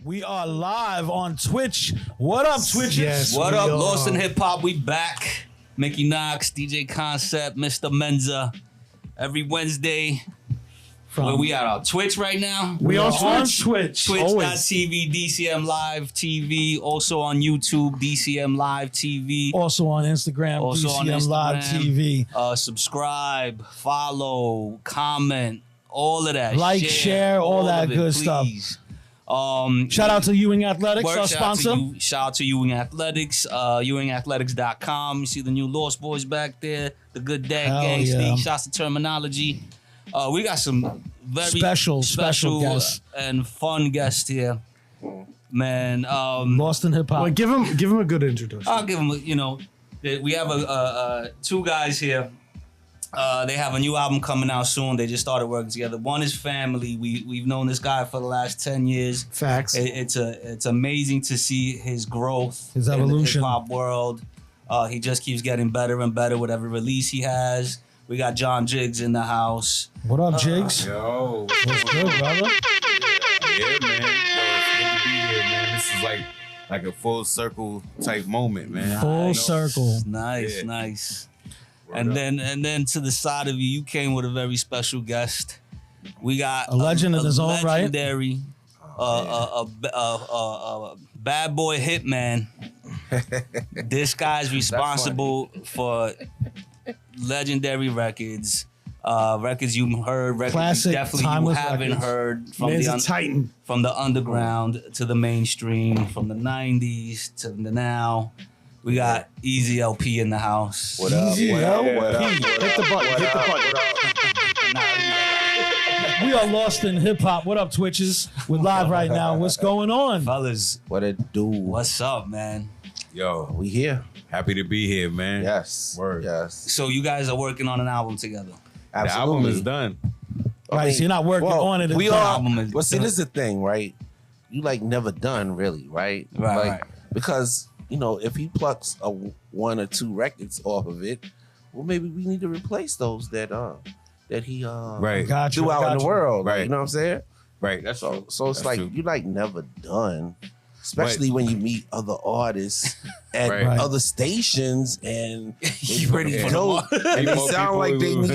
We are live on Twitch. What up, Twitches? Yes, What we up, are. Lost in Hip Hop? We back. Mickey Knox, DJ Concept, Mr. Menza. Every Wednesday. Where we at? On Twitch right now? We are on Twitch. Twitch. Twitch.tv, DCM Live TV. Also on YouTube, DCM Live TV. Also on Instagram, Also on DCM Live Instagram. TV. Subscribe, follow, comment, all of that. Like, share, all that of it, good please. Shout out to Ewing Athletics, our sponsor. Shout out to Ewing Athletics, EwingAthletics.com. You see the new Lost Boys back there, the Good Dad Hell Gang. yeah. Shouts to Terminology. We got some very Special guests. and fun guests here, man. Lost in Hip Hop. Well, give him a good introduction. I'll give them. We have two guys here. They have a new album coming out soon. They just started working together. One is Family. We've known this guy for the last 10 years. Facts. It's amazing to see his growth, His in evolution. the hip hop world. He just keeps getting better and better with every release he has. We got John Jiggs in the house. What up, Jiggs? Yo, What's good, brother? yeah, man. Yo, it's good to be here, man. This is like a full circle type moment, man. Full circle. Nice, Yeah. nice. Word And up. then to the side of you came with a very special guest. We got A legend in his own right. legendary, bad boy hitman. This guy's responsible for legendary records. Records you heard, records Classic, you definitely you timeless haven't records. heard from Man's the a titan. from the underground to the mainstream, from the 90s to the now. We got EZ Elpee in the house. What up? Easy, What up? yo. What up? Hit the button. What Hit the up? button. We are Lost in Hip Hop. What up, Twitches? We're live right now. What's going on? Fellas, What it do? what's up, man? Yo, We here? happy to be here, man. Yes. Word. Yes. So you guys are working on an album together. The Absolutely. album is done. Right, so you're not working on it. We until- are. album is Well, see, done. this is the thing, right? You like never done, really, right? Right, Like, right. because if he plucks one or two records off of it, well, maybe we need to replace those that he Right. Got you. threw out in got the you. world. Right. You know what I'm saying? Right. That's So true. so it's That's like true. you like never done. Especially when you meet other artists at Right. other stations and You ready for the dope. one? And they More sound people like they we-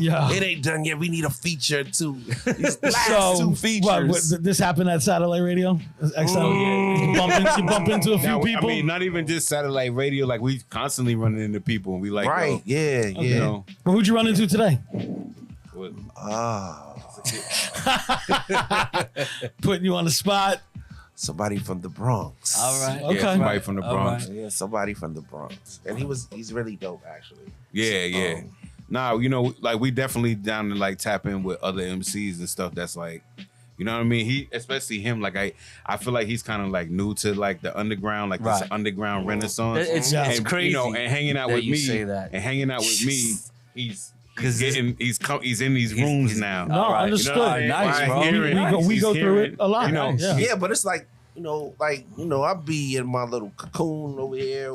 need, Yeah. it ain't done yet. We need a feature too. These last So, two features. what, this happened at Satellite Radio? XL? You bump into a few Now, people? I mean, not even just satellite radio. Like we constantly running into people, and we like, Right, yo, yeah, yeah. you know, Well, who'd you run into today? what- Putting you on the spot. Somebody from the Bronx. All right. Okay. yeah, somebody from the All Bronx. right. Yeah, somebody from the Bronx. And he's really dope, actually. Yeah, yeah. Nah, like we definitely down to like tap in with other MCs and stuff. That's like, you know what I mean? Especially him. Like I feel like he's kind of like new to like the underground, like Right. this underground renaissance. It's Yeah. crazy. and hanging out that with you me, say that. and hanging out with me, he's 'Cause he's in these rooms now. No, All right. understood. You know what I mean? Nice, Right, bro. hearing- We go he's through it hearing, a lot. You know, Yeah. Yeah, but it's like, I'll be in my little cocoon over there,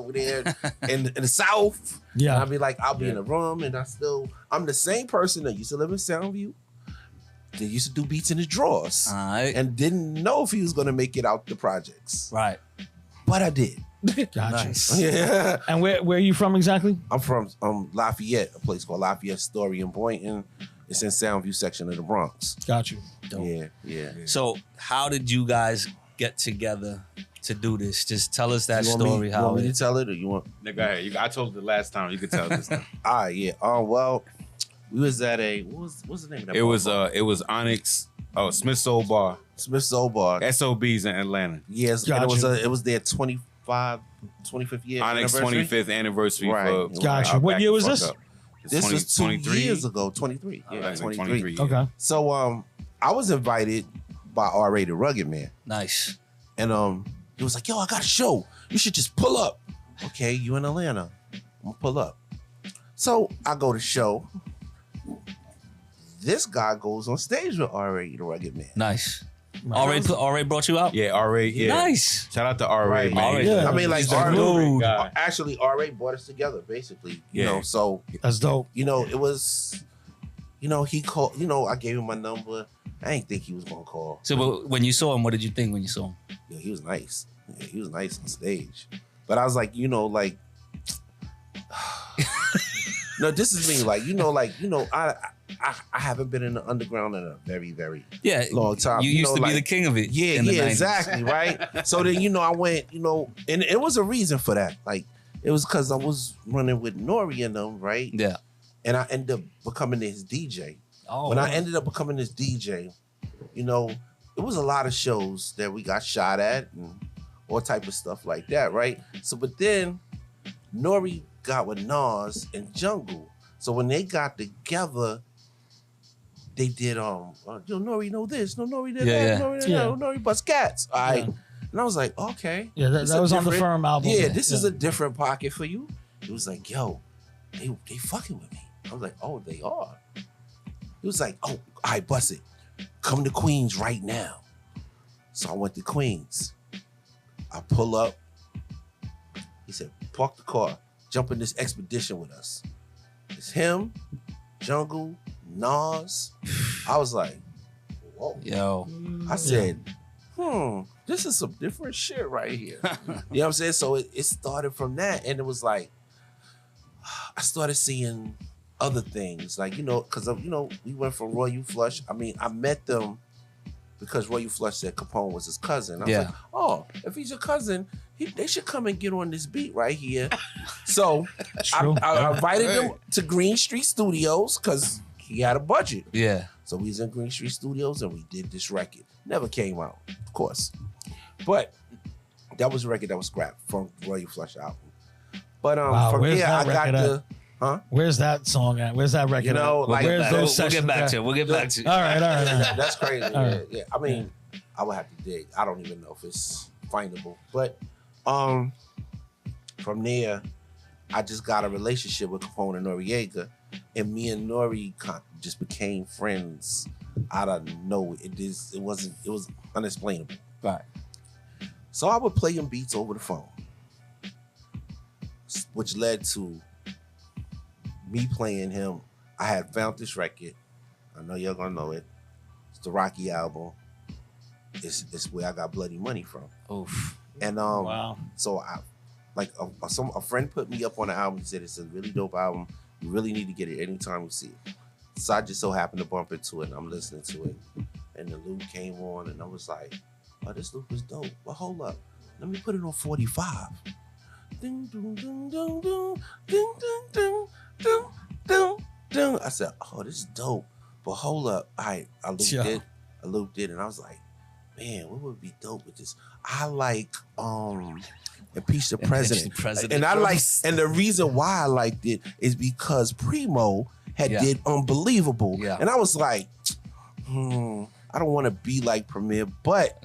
in the South. Yeah. And I'll be like, I'll be in a room, and I'm the same person that used to live in Soundview. That used to do beats in the drawers. All right. And didn't know if he was gonna make it out the projects. Right. But I did. Gotcha. Nice. Yeah. And where are you from exactly? I'm from Lafayette, a place called Lafayette Story in Boynton. It's in Soundview section of the Bronx. Got you. Dope. Yeah. So how did you guys get together to do this? Just tell us that You want story. me, How you want me it to tell it, or you want? Nigga, go ahead. I told it the last time. You could tell this time. Yeah. Well, we was at what's the name of that? It was Onyx. Oh, Smith Soul Bar. Smith Soul Bar. SOBs in Atlanta. Yes, and Gotcha. it was their 25th year. Onyx anniversary. 25th anniversary. Right. For, Gotcha. What back year the was fuck this? up. It's This was 2 23? years ago. 23. Yeah, Like 23. yeah. Okay. So I was invited by R.A. the Rugged Man, nice. and he was like, "Yo, I got a show. You should just pull up." Okay, you in Atlanta? I'm gonna pull up. So I go to show. This guy goes on stage with R.A. the Rugged Man. Nice. Already brought you out? Yeah, R.A. Yeah. Nice. Shout out to R.A. Right. man. R.A. Yeah. I mean, like He's a R.A. dude. guy. Actually, R.A. brought us together, basically. You Yeah. know, so That's dope. it was, he called. I gave him my number. I ain't think he was gonna call. So but when you saw him, what did you think when you saw him? Yeah, he was nice. Yeah, he was nice on stage. But I was like, like no, this is me. Like, I haven't been in the underground in a very, very long time. You used to be the king of it. Yeah, in the 90s. exactly, right? So then, I went, and it was a reason for that. Like, it was because I was running with Nori and them, right? Yeah. And I ended up becoming his DJ. Oh. When I ended up becoming his DJ, it was a lot of shows that we got shot at and all type of stuff like that, right? So, but then Nori got with Nas and Jungle. So when they got together, they did Nori know this, no Nori did that, Nori did that, Nori bust cats. All right. Yeah. And I was like, okay. Yeah, that was on the Firm album. Yeah, this is a different pocket for you. It was like, yo, they fucking with me. I was like, oh, they are. He was like, oh, all right, bust it. Come to Queens right now. So I went to Queens. I pull up. He said, park the car. Jump in this expedition with us. It's him, Jungle, Nas. I was like, whoa. Yo. I said, this is some different shit right here. You know what I'm saying? So it started from that. And it was like, I started seeing other things. Like, because, we went from Royal Flush. I mean, I met them because Royal Flush said Capone was his cousin. I was like, oh, if he's your cousin, they should come and get on this beat right here. So I invited them to Green Street Studios because he had a budget. Yeah. So we was in Green Street Studios and we did this record. Never came out, of course. But that was a record that was scrapped from Royal Flush album. But from there, I got the... Huh? Where's that song at? Where's that record? Where's those we'll get back at? to it. We'll get back to it. All right. That's crazy. Yeah. I mean, I would have to dig. I don't even know if it's findable. But from there, I just got a relationship with Capone-N-Noreaga, and me and Nori just became friends out of nowhere. It was unexplainable. Right. So I would play him beats over the phone, which led to me playing him. I had found this record. I know y'all gonna know it. It's the Rocky album. It's where I got Bloody Money from. Oof. And wow. So a friend put me up on the album. He said it's a really dope album. You really need to get it anytime you see it. So I just so happened to bump into it, and I'm listening to it. And the loop came on, and I was like, oh, this loop is dope. But hold up, let me put it on 45. Ding, ding, ding, ding, ding, ding, ding, ding, ding, ding. I said, oh, this is dope. But hold up. All right, I looped it, and I was like, man, what would be dope with this? I like Impeach the President. And I like, and the reason why I liked it is because Primo had did Unbelievable. Yeah. And I was like, I don't want to be like Premier, but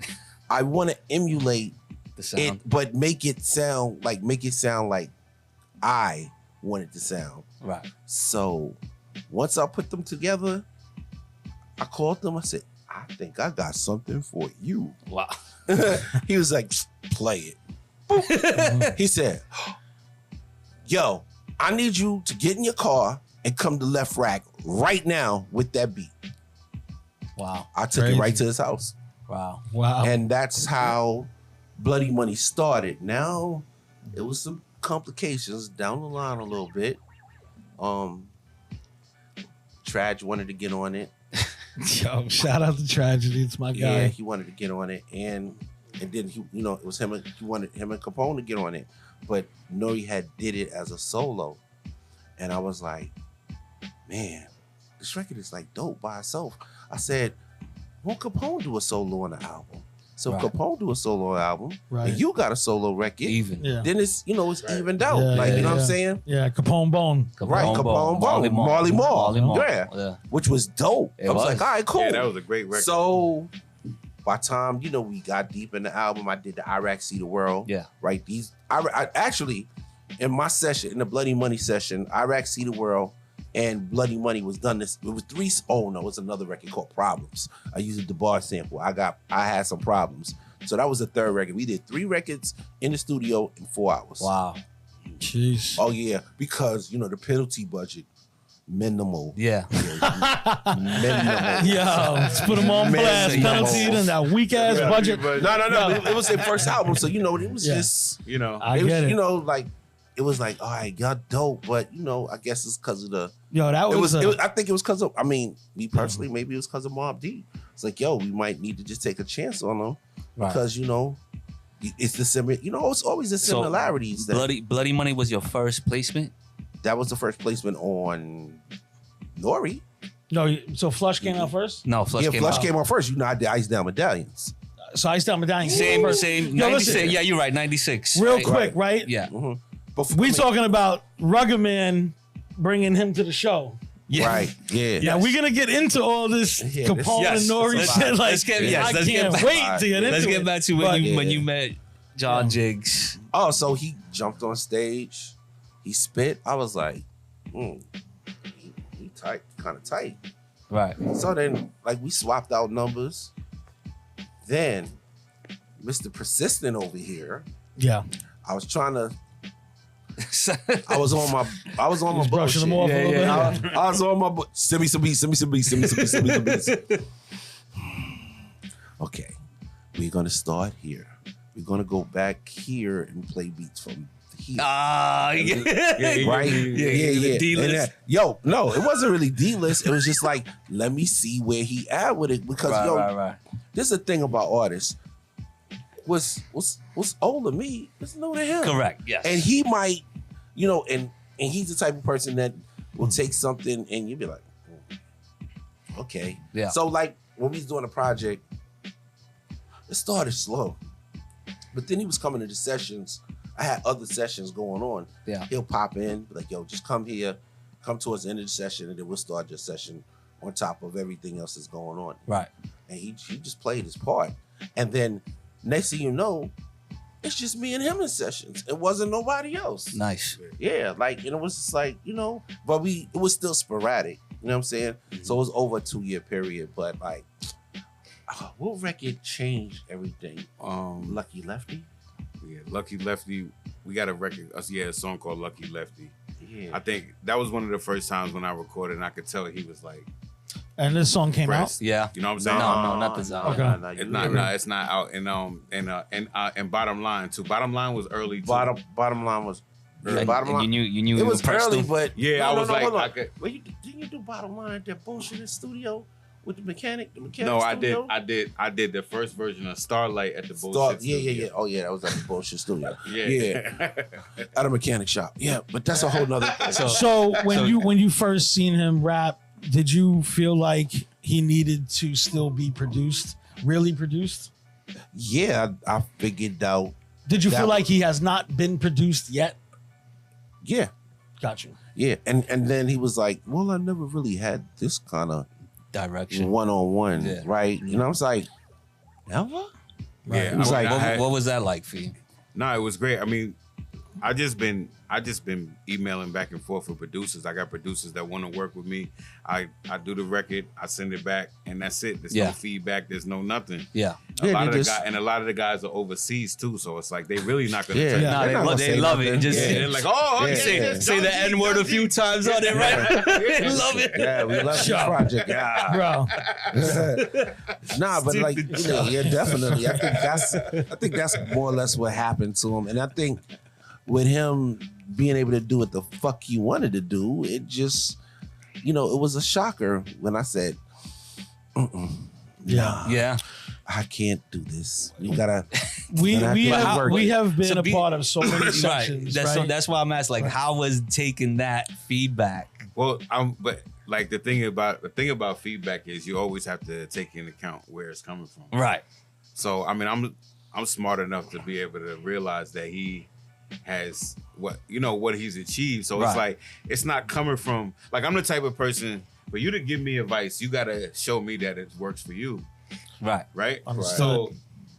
I want to emulate the sound, it, but make it sound like I want it to sound. Right. So once I put them together, I called them. I said, I think I got something for you. Wow. He was like, play it. He said, yo, I need you to get in your car and come to Left Rack right now with that beat. Wow. I took it right to his house. Wow. And that's how Bloody Money started. Now, it was some complications down the line a little bit. Trage wanted to get on it. Yo, shout out to Tragedy. It's my guy. Yeah, he wanted to get on it. And then he, it was him and Capone to get on it. But Nori had did it as a solo. And I was like, man, this record is like dope by itself. I said, won't Capone do a solo on the album? So if Capone do a solo album, and you got a solo record, then it's, it's evened out. You know what I'm saying? Yeah, Capone Bone. Capone Bone. Marley Marl. Yeah. Which was dope. I was like, all right, cool. Yeah, that was a great record. So by the time, we got deep in the album, I did the Iraq See the World. Yeah. Right? I actually, in my session, in the Bloody Money session, Iraq See the World and Bloody Money was done this. It was three. Oh no, it's another record called Problems. I used a DeBar sample. I had some problems. So that was the third record. We did 3 records in the studio in 4 hours. Wow. Jeez. Oh yeah, because the penalty budget. minimal. Yeah. Minimal. Yo, let's put them on blast. Minimal. Penalty and that weak ass budget. No. It was their first album, so it was Yeah. just You know, I it was, get it. like it was like, all right, y'all dope, but I guess it's because of the. Yo, that It was, was. I think it was because of. I mean, me personally, maybe it was because of Mobb Deep. It's like, yo, we might need to just take a chance on them because it's the similar. It's always the So, similarities. Bloody Money was your first placement? That was the first placement on Nori. no. So Flush came out first. No, Flush came Flush out. came out first. I did Ice Down Medallions. So I still Medallion. Same, first. same. Yo, 96. listen, Yeah, you're right. 96. real right? quick, right? Yeah. We talking about Rugged Man bringing him to the show. Yeah. Right. Yeah. Now we're gonna get into all this Yeah, Capone yes, and Nori let's- shit. Like, let's get- I let's get can't back- wait to get into Let's it. get back to when But- you met John Jiggs. Oh, so he jumped on stage. He spit. I was like, he tight, kind of tight. Right. So then, we swapped out numbers. Then, Mr. Persistent over here, Yeah, I was trying to. I was on my brushing bullshit. them off a little bit. I was on my send me some beats. Okay, we're gonna start here. We're gonna go back here and play beats from here. Yeah. Right? Yeah. D-list. No, it wasn't really D-list. It was just like, let me see where he at with it. Because Right. this is the thing about artists. What's old to me is new to him. Correct. Yes. And he might, and he's the type of person that will take something and you'll be like, okay. Yeah. So when we was doing a project, it started slow. But then he was coming to the sessions. I had other sessions going on. Yeah. He'll pop in, be like, yo, just come here, come towards the end of the session, and then we'll start your session on top of everything else that's going on. Right. And he just played his part. And then next thing you know, it's just me and him in sessions. It wasn't nobody else. Nice. Yeah, and it was just but it was still sporadic. You know what I'm saying? So it was over a 2-year period, but what record changed everything? Lucky Lefty? Yeah, Lucky Lefty. We got a record. A song called Lucky Lefty. Yeah. I think that was one of the first times when I recorded, and I could tell he was like, And this song came out. pressed. Yeah. You know what I'm saying? No, not the Zion. Okay. It's not out. And Bottom Line too. Bottom Line was early too. Bottom line was And bottom line. You knew It was impressed early, him? but Yeah, I was like, hold on. I could- Well, didn't you do bottom line at that bullshit in studio with the mechanic? The mechanic No, studio? I did the first version of Starlight at the bullshit. Yeah. Oh yeah, that was at the bullshit studio. Yeah. At a mechanic shop. Yeah, but that's a whole nother thing. So when you first seen him rap, did you feel like he needed to still be produced, really produced? Yeah, I figured out. Did you That feel was- like he has not been produced yet? Yeah, Got you. yeah, and then he was like, "Well, I never really had this kind of Direction. one-on-one, Yeah. right?" You know, I was like, "Never." Yeah, It was like- What was that like for you? No, it was great. I mean, I just been emailing back and forth with producers. I got producers that want to work with me. I do the record, I send it back, and that's it. There's Yeah. no feedback. There's no nothing. Yeah. Yeah, a lot they of just- a lot of the guys are overseas too, so it's like they really not gonna. Yeah, take Yeah. Nah, they're they not gonna they say love it. nothing. Just Yeah, they're like, oh, Yeah. okay, say the N word a few times on it, right? They love it. Yeah, we love this Sure. project. Yeah. Bro. Nah, but yeah, definitely. I think that's more or less what happened to him. And I think with him being able to do what the fuck he wanted to do, it just, it was a shocker when I said, Yeah. Yeah. I can't do this. We gotta. We Gonna have we to have work we it. have been So a be- part of so many Right. sections. That's right? that's why I'm asking, like, how was taking that feedback? Well, but like the thing about feedback is you always have to take into account where it's coming from. Right. So I mean, I'm smart enough to be able to realize that he has what he's achieved. So Right. it's like it's not coming from like I'm the type of person for you to give me advice, you gotta show me that it works for you, Right. right? Understood. So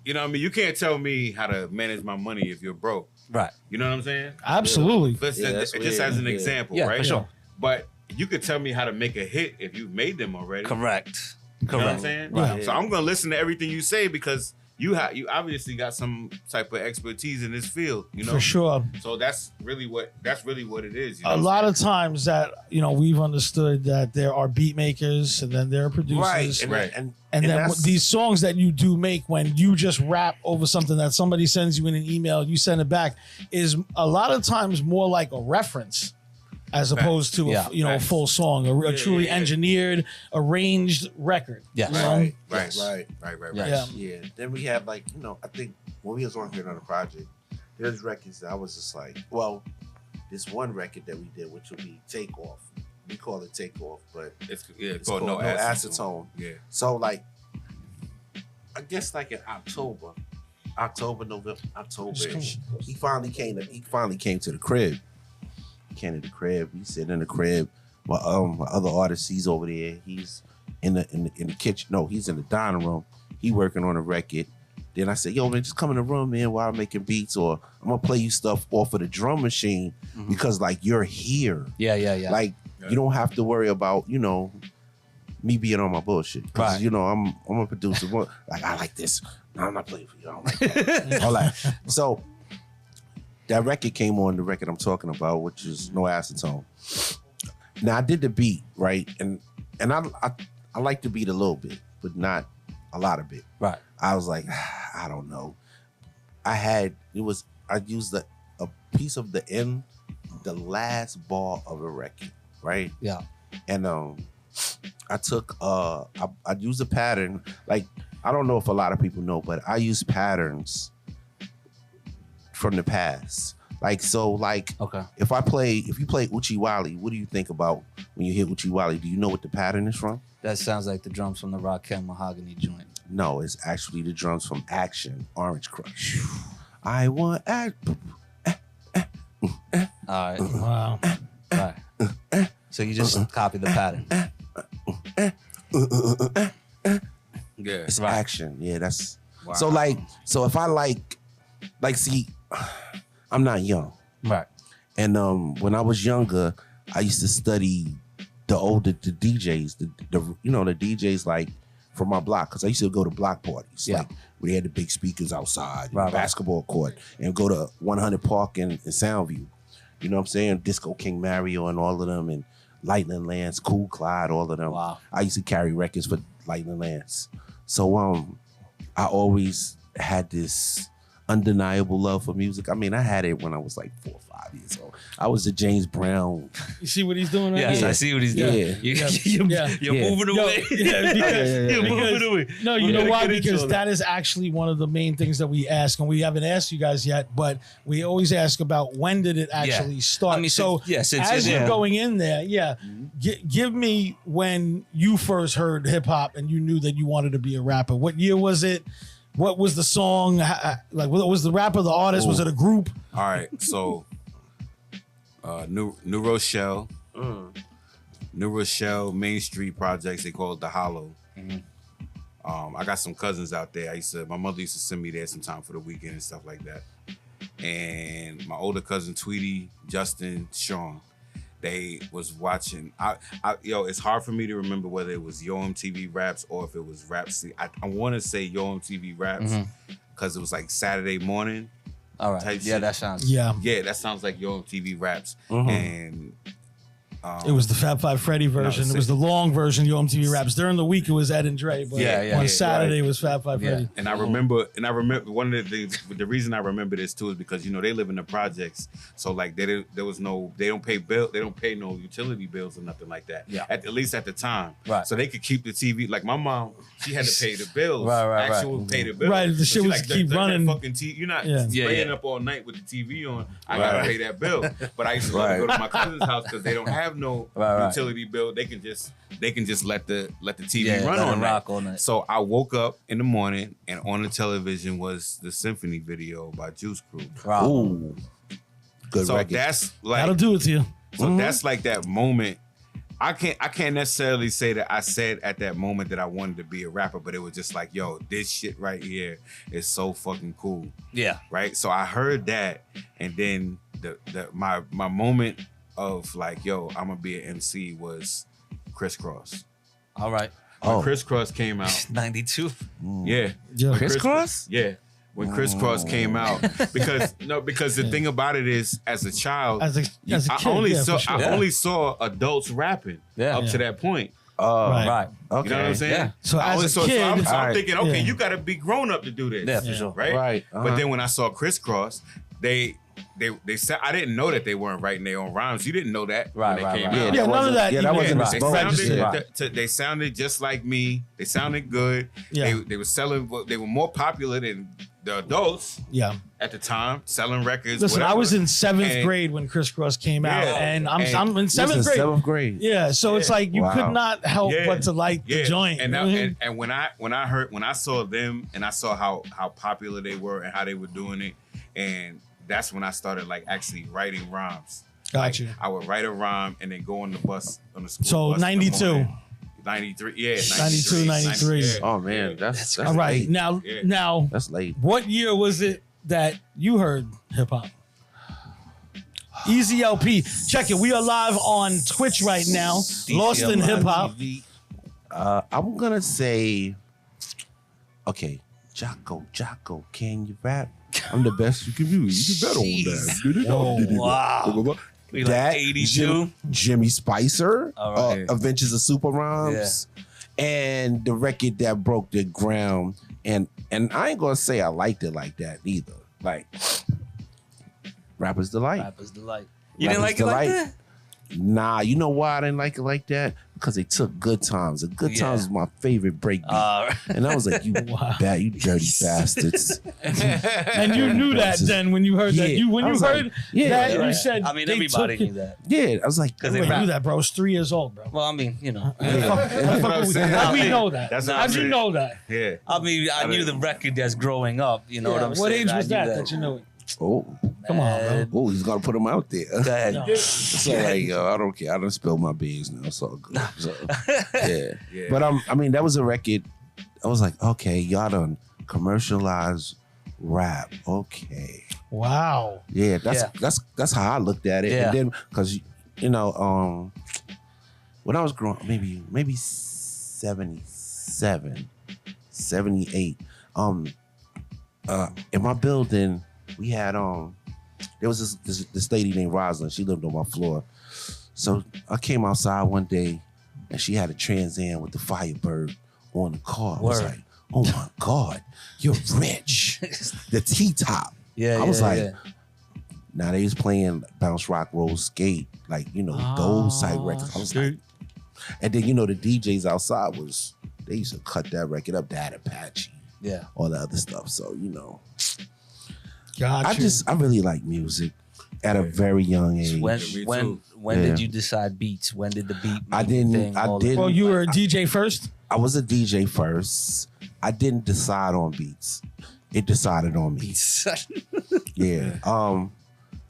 what I mean, you can't tell me how to manage my money if you're broke. Right. You know what I'm saying? Absolutely. But Yeah, that's just weird. as an Yeah. example, Yeah, right? for sure. But you could tell me how to make a hit if you've made them already. Correct. You know what I'm Correct. saying? Right. So I'm gonna listen to everything you say because you obviously got some type of expertise in this field, you know. For sure. So that's really what it is. You know A what lot I'm of times that we've understood that there are beat makers and then there are producers, Right, Right. and then that's- these songs that you do make when you just rap over something that somebody sends you in an email, you send it back, is a lot of times more like a reference as opposed to a Facts. full song, a truly engineered, arranged record. Yeah. You know? Right. Right. Yeah. Yeah. Then we have like, I think when we was on here on the project, there's records that I was just like, well, this one record that we did, which will be Takeoff. We call it Takeoff, but It's it's called No Acetone. Yeah. So like, I guess like in October, November, October, he finally came to the crib. Came to the crib. He sitting in the crib. My other artist, he's over there. He's in the kitchen. No, he's in the dining room. He working on a record. Then I said, yo, man, just come in the room, man, while I'm making beats, or I'm gonna play you stuff off of the drum machine because like you're here. Yeah. Like you don't have to worry about, me being on my bullshit. Because Right. I'm a producer. Like I like this. No, I'm not playing for you. I don't like that. All that. So that record came on, the record I'm talking about, which is No Acetone. Now I did the beat, right? And I like the beat a little bit, but not a lot of it. Right. I was like, I don't know. I used a piece of the last bar of a record, right? Yeah. And I took I used a pattern. Like, I don't know if a lot of people know, but I use patterns from the past. Like, so like Okay. if you play Oochie Wally, what do you think about when you hear Oochie Wally? Do you know what the pattern is from? That sounds like the drums from the Rakim Mahogany joint. No, it's actually the drums from Action, Orange Crush. I want All right. Wow. All right. So you just copy the pattern. Yeah. it's Right. Action. Yeah, that's Wow. so if I like see, I'm not young. Right. And when I was younger, I used to study the DJs, the DJs like from my block, because I used to go to block parties, Yeah. like where they had the big speakers outside, Right, the basketball court, and go to 100 Park in Soundview. You know what I'm saying? Disco King Mario and all of them, and Lightning Lance, Cool Clyde, all of them. Wow. I used to carry records for Lightning Lance. So I always had this undeniable love for music. I mean, I had it when I was like 4 or 5 years old. I was the James Brown. You see what he's doing right Yes, here? I see what he's doing. Yeah. You're Yeah. moving Yo, away. yeah, because- You're moving away. No, you know why? Because that is actually one of the main things that we ask, and we haven't asked you guys yet, but we always ask about when did it actually start. I mean, so since as you're you're there. going in there, give me when you first heard hip hop and you knew that you wanted to be a rapper. What year was it? What was the song? Like, what was the rapper, the artist? Was it a group? All right. So New Rochelle. New Rochelle Main Street projects, they call it the Hollow. I got some cousins out there. My mother used to send me there sometime for the weekend and stuff like that. And my older cousin Tweety, Justin, Sean, they was watching. It's hard for me to remember whether it was Yo MTV Raps or if it was Rap C. I want to say Yo MTV Raps because it was like Saturday morning. All right. Type Yeah, shit. that sounds. Yeah. Yeah, that sounds like Yo MTV Raps. And It was the Fab Five Freddy version. It was the long version, Yo MTV Raps. During the week, it was Ed and Dre. But on Saturday, it was Fab Five Freddy. And I remember one of the things. The reason I remember this too is because they live in the projects, so like they don't pay no utility bills or nothing like that. Yeah. At least at the time. Right. So they could keep the TV. Like my mom, she had to pay the bills. Right. Pay the bills. Right, the shit she was keep running. Fucking you're not staying up all night with the TV on. I gotta pay that bill. But I used to go to my cousin's house because they don't have no utility bill. They can just let the TV run let it on rock that. all night. So I woke up in the morning and on the television was the Symphony video by Juice Crew. Wow. Ooh, good So record. that's like That'll do it to you. that's like that moment. I can't necessarily say that I said at that moment that I wanted to be a rapper, but it was just like, yo, this shit right here is so fucking cool. Yeah. Right? So I heard that, and then my moment of like, yo, I'm gonna be an MC was Crisscross. All right. when Crisscross came out. 92. Yeah. Yeah. When Crisscross? Yeah. When Crisscross came out, because the thing about it is, as a child, As a kid, I only yeah, saw for sure. I only saw adults rapping Yeah. up to that point. Right. Okay. You know what I'm saying? Yeah. So I as only a saw, kid, so I'm thinking, okay, Yeah. you got to be grown up to do this. Yeah, for sure. Right. Right. But then when I saw Crisscross, they said, I didn't know that they weren't writing their own rhymes. You didn't know that Right, when right, they came right. out. Yeah, none of that. Yeah, that even- wasn't Right. They exposed. sounded, Yeah. they sounded just like me. They sounded good. Yeah. They were selling. They were more popular than the adults Yeah. at the time, selling records. Listen, I whatever. was in seventh And- grade when Crisscross came out, Yeah. and I'm in This seventh is grade. 7th grade. Yeah, so it's like you Wow. could not help Yeah. but to like the joint. And, Mhm. and when I saw them and I saw how popular they were and how they were doing it, and that's when I started like actually writing rhymes. Got you. I would write a rhyme and then go on the bus on the school. So, bus in the 92. morning. 93, yeah, 92, 93. yeah. Oh man, that's All right, late. now, That's late. what year was it that you heard hip hop? EZ Elpee. Check it. We are live on Twitch right now. Lost in Hip Hop. I'm gonna say, okay, Jocko, can you rap? I'm the best you can do. You can bet on that. Wow. We like That 82. Jimmy Spicer, All right. Adventures of Super Rhymes, and the record that broke the ground. And I ain't gonna say I liked it like that either. Like Rapper's Delight. Rapper's Delight. You didn't like Rapper's it like Delight. that? Nah, you know why I didn't like it like that? Because they took Good Times. And Good Yeah. Times was my favorite breakbeat. And I was like, you you dirty bastards. And you knew that then when you heard that. Yeah. When I you was heard like, yeah, that, you right. said I mean, they everybody took knew that. Yeah, I was like, Because Wait, they you rap. knew that, bro. I was 3 years old, bro. Well, I mean, you know. How'd we know that? That's what How'd I'm you saying. know that? Yeah. I mean, I knew the record that's growing up. You know what I'm What saying? age was I knew that you knew it? oh, Come on, bro. oh, he's gonna put him out there. Go ahead. No. It's all right, yo. I don't care. I don't spill my beans now. It's all good. So, yeah. Yeah. But I mean, that was a record. I was like, okay, y'all done commercialized rap. Okay. Wow. Yeah, that's how I looked at it. Yeah. And then because you know, when I was growing up, maybe 77, 78, in my building, we had there was this lady named Rosalind. She lived on my floor. So I came outside one day and she had a Trans Am with the Firebird on the car. I was Word. like, oh my God, you're rich. The T-top. Yeah, I was yeah, like, yeah. now they was playing Bounce Rock Roll Skate, like, you know, those type records. I was like, and then, you know, the DJs outside they used to cut that record up, Dad Apache, Yeah. all the other stuff. So, you know, Got you. I really like music at a very young age. When me when too. when Yeah. did you decide beats? When did the beat? I mean didn't- thing, I all didn't- that? Well, you were a DJ first? I was a DJ first. I didn't decide on beats. It decided on me. Beats. Yeah.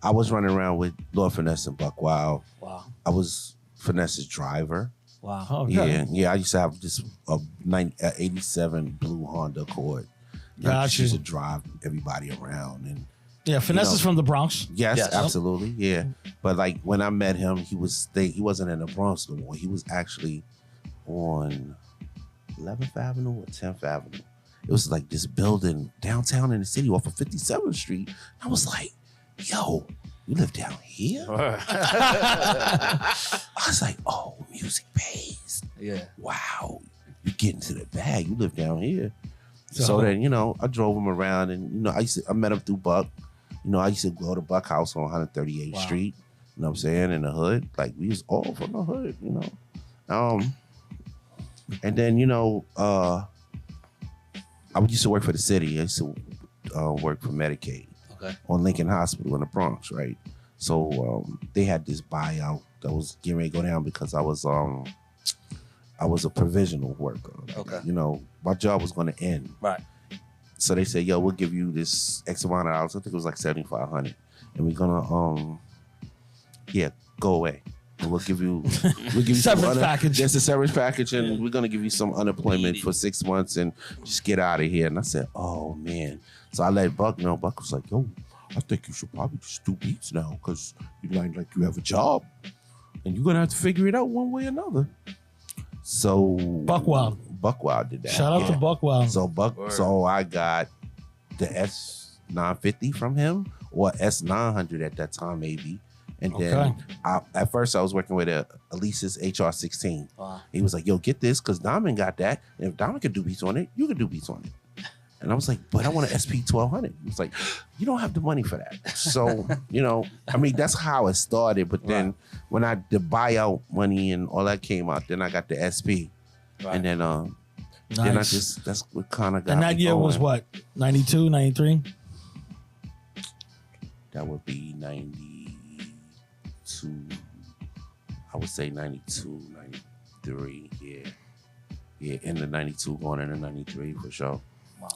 I was running around with Lord Finesse and Buck Wild. Wow. I was Finesse's driver. Wow. Okay. Yeah. I used to have just a 87 blue Honda Accord. Got She used you. to drive everybody around, and Yeah, Finesse You know. is from the Bronx. yes, Yes. absolutely, yeah. But like when I met him, he wasn't in the Bronx no more. He was actually on 11th Avenue or 10th Avenue. It was like this building downtown in the city off of 57th Street. I was like, yo, you live down here? I was like, oh, music pays. Yeah. Wow, you get into the bag. You live down here. So So- then, you know, I drove him around, and you know, I met him through Buck. You know, I used to go to Buck House on 138th Wow. Street. You know what I'm saying? In the hood, like we was all from the hood. You know, and then you know, I used to work for the city. I used to work for Medicaid Okay. on Lincoln Hospital in the Bronx, right? So they had this buyout that was getting ready to go down because I was a provisional worker. Like, Okay. You know, my job was going to end. Right. So they said, yo, we'll give you this X amount of hours. I think it was like $7,500. And we're gonna go away. And we'll give you some Severance package. Just a severance package, and we're gonna give you some unemployment for 6 months and just get out of here. And I said, oh man. So I let Buck know. Buck was like, yo, I think you should probably just do beats now because you like you have a job and you're gonna have to figure it out one way or another. So Buckwild. Buckwild did that. Shout out to Buckwild. So I got the S950 from him, or S900 at that time maybe. And then at first I was working with a Elise's HR16. Wow. He was like, yo, get this, because Diamond got that. And if Diamond could do beats on it, you could do beats on it. And I was like, but I want an SP 1200. He was like, you don't have the money for that. So, I mean, that's how it started. But then when the buyout money and all that came out, then I got the SP. Right. And then then that's what kind of got And that me year going. was what? 92, 93? That would be 92. I would say 92, 93. Yeah, in the 92 going into 93 for sure.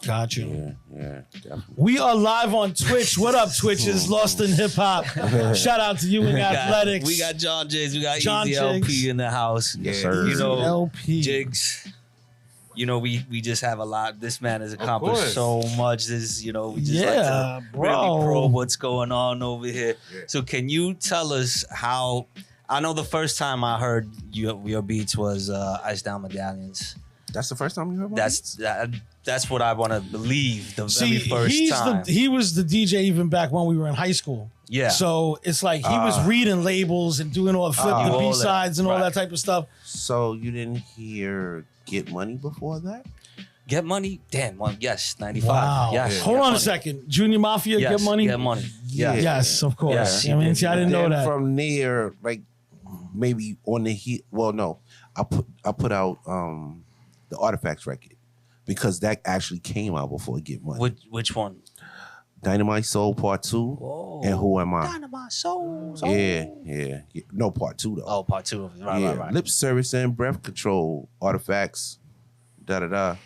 Got you. Yeah, definitely. We are live on Twitch. What up, Twitches? Lost in Hip Hop. Shout out to you and Athletics. We got John Jigg. We got John EZ Elpee in the house. Yes, sir. You know, LP. Jiggs. We just have a lot. This man has accomplished so much. This, we just like to really probe what's going on over here. Yeah. So can you tell us how? I know the first time I heard your beats was Ice Down Medallions. That's the first time you heard about That's what I want to believe. Very first time. He was the DJ even back when we were in high school. Yeah. So it's like he was reading labels and doing all flipping the B-sides and all that type of stuff. So you didn't hear Get Money before that? Get Money? Damn, yes, 95. Wow. Yes. Hold on a second. Junior Mafia, yes. Get Money? Get Money. Yeah. Yes, of course. Yeah. I mean, see, I didn't know that. From there, like maybe on the heat. Well, no, I put out the Artifacts record because that actually came out before Get Money. Which one? Dynamite Soul Part 2 Whoa. and Who Am I? Dynamite Soul. Yeah. No, Part 2 though. Oh, Part 2 of it. Right. Lip Service and Breath Control, Artifacts, got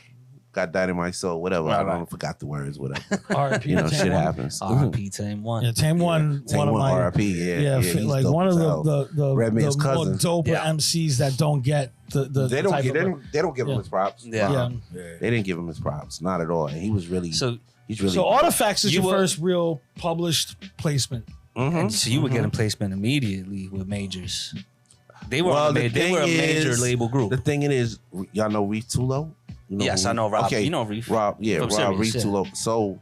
Dynamite Soul, whatever. I forgot the words, whatever. RP. Shit happens. RP Tame 1. Yeah, Tame 1. One of my RP. Yeah, like one of the Redman's more cousin. doper MCs that don't get the they don't give him his props. Yeah. They didn't give him his props, not at all. And he was really So Artifacts is your first real published placement. Mm-hmm. And so you were getting placement immediately with majors. They were a major label group. The thing is, y'all know Reef Tulo? Yes, I know Rob. Okay. You know Reef. Rob, Reef Sirius, Tulo. So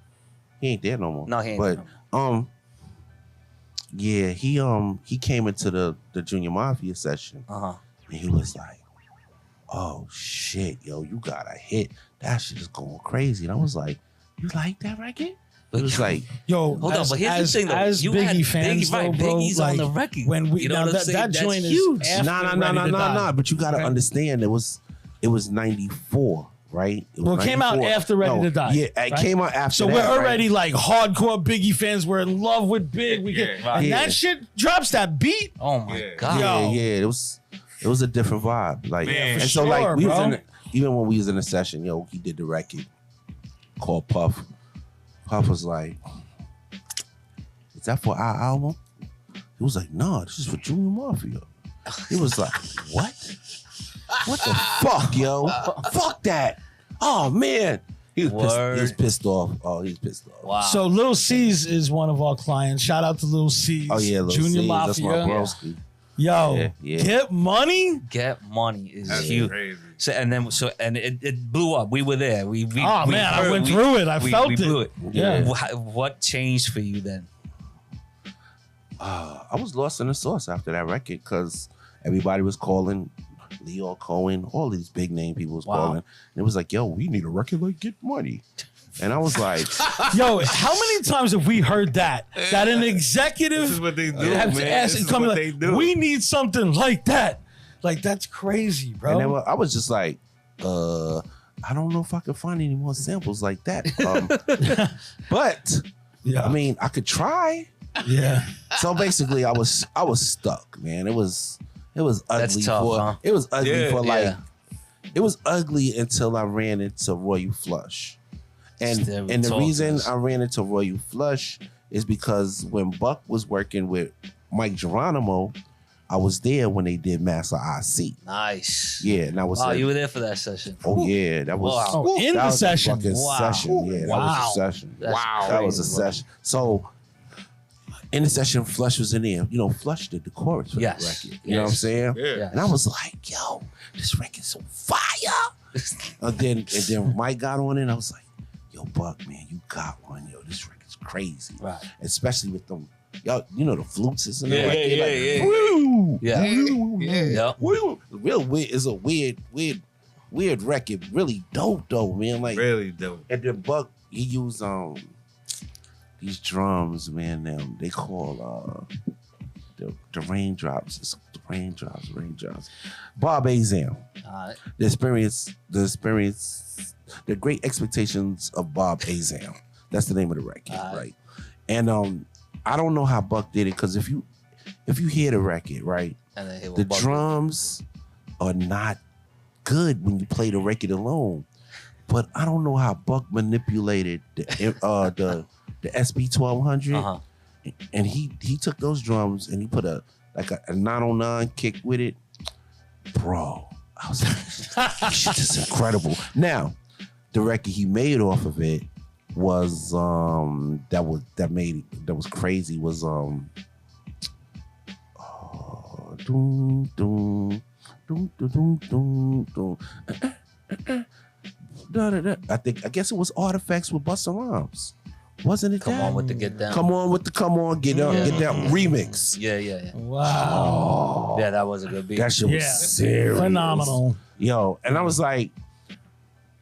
he ain't there no more. No, he ain't there no more. He came into the Junior Mafia session. Uh-huh. And he was like, oh shit, yo, you got a hit. That shit is going crazy. And I was like, you like that record? It was like, yo, hold on, but here's the thing though. As Biggie fans, though, bro, Biggie's like, on the record. When we that joint is huge. Nah. But you gotta understand, it was 94, right? It came out after Ready to Die. Yeah, it came out after. So we're already like hardcore Biggie fans. We're in love with Big. And that shit drops that beat. Oh my god. Yeah. It was a different vibe. Like, and so like we was even when we was in the session, he did the record called Puff. Puff was like, is that for our album? He was like, no, this is for Junior Mafia. He was like, what? What the fuck, yo? Fuck that. Oh, man. He was pissed off. Oh, he's pissed off. Wow. So Lil C's is one of our clients. Shout out to Lil C's. Oh, yeah, Lil Junior C's. Mafia. That's my broski. Yo, Get Money? Get Money is That's huge. crazy. So it blew up. We were there. We I went through it. I felt we it. blew it. Yeah. What changed for you then? I was lost in the sauce after that record because everybody was calling Leo Cohen, all these big name people was calling. And it was like, yo, we need a record like Get Money. And I was like, yo, how many times have we heard that an executive This is what they do, has to man. ask This and is come what like, they do. we need something like that. Like, that's crazy, bro. and then I was just like, I don't know if I can find any more samples like that. But yeah. I mean, I could try. Yeah. So basically, I was stuck, man. It was ugly. That's tough, It was ugly for like. Yeah. It was ugly until I ran into Royal Flush, and the reason I ran into Royal Flush is because when Buck was working with Mike Geronimo, I was there when they did Master IC. Nice. Yeah, and I was. Wow, you were there for that session. Oh yeah, that was. Wow. Oh, in that the was session. A fucking Wow. session. Yeah, that was a session. That's That was a crazy, session. So Intercession Flush was in there. You know, Flush did the chorus for that record. You know what I'm saying? Yeah. And I was like, yo, this record's on fire. and then Mike got on it, and I was like, yo, Buck, man, you got one. Yo, this record's crazy. Right. Especially with them, y'all, you know, the flutes is in Yeah, the record. yeah. Woo, Yeah. woo, Yep. woo. Real weird. It's a weird record. Really dope though, man. Like Really dope. and then Buck, he used these drums, man. They call the raindrops. It's the raindrops. Bob Azam. All right. The Great Expectations of Bob Azam. That's the name of the record, right? And I don't know how Buck did it, because if you hear the record, right, And then the drums are not good when you play the record alone. But I don't know how Buck manipulated the SB 1200, and he took those drums and he put a 909 kick with it, bro. I was like, this shit is incredible. Now, the record he made off of it was that was crazy was doom doom doom doom doom doom. I guess it was Artifacts with Busta Rhymes. Wasn't it? Come on with the Get Down. Come on with the Get Down remix. Yeah. Wow. Yeah, that was a good beat. That shit was serious. Phenomenal. Yo, and I was like,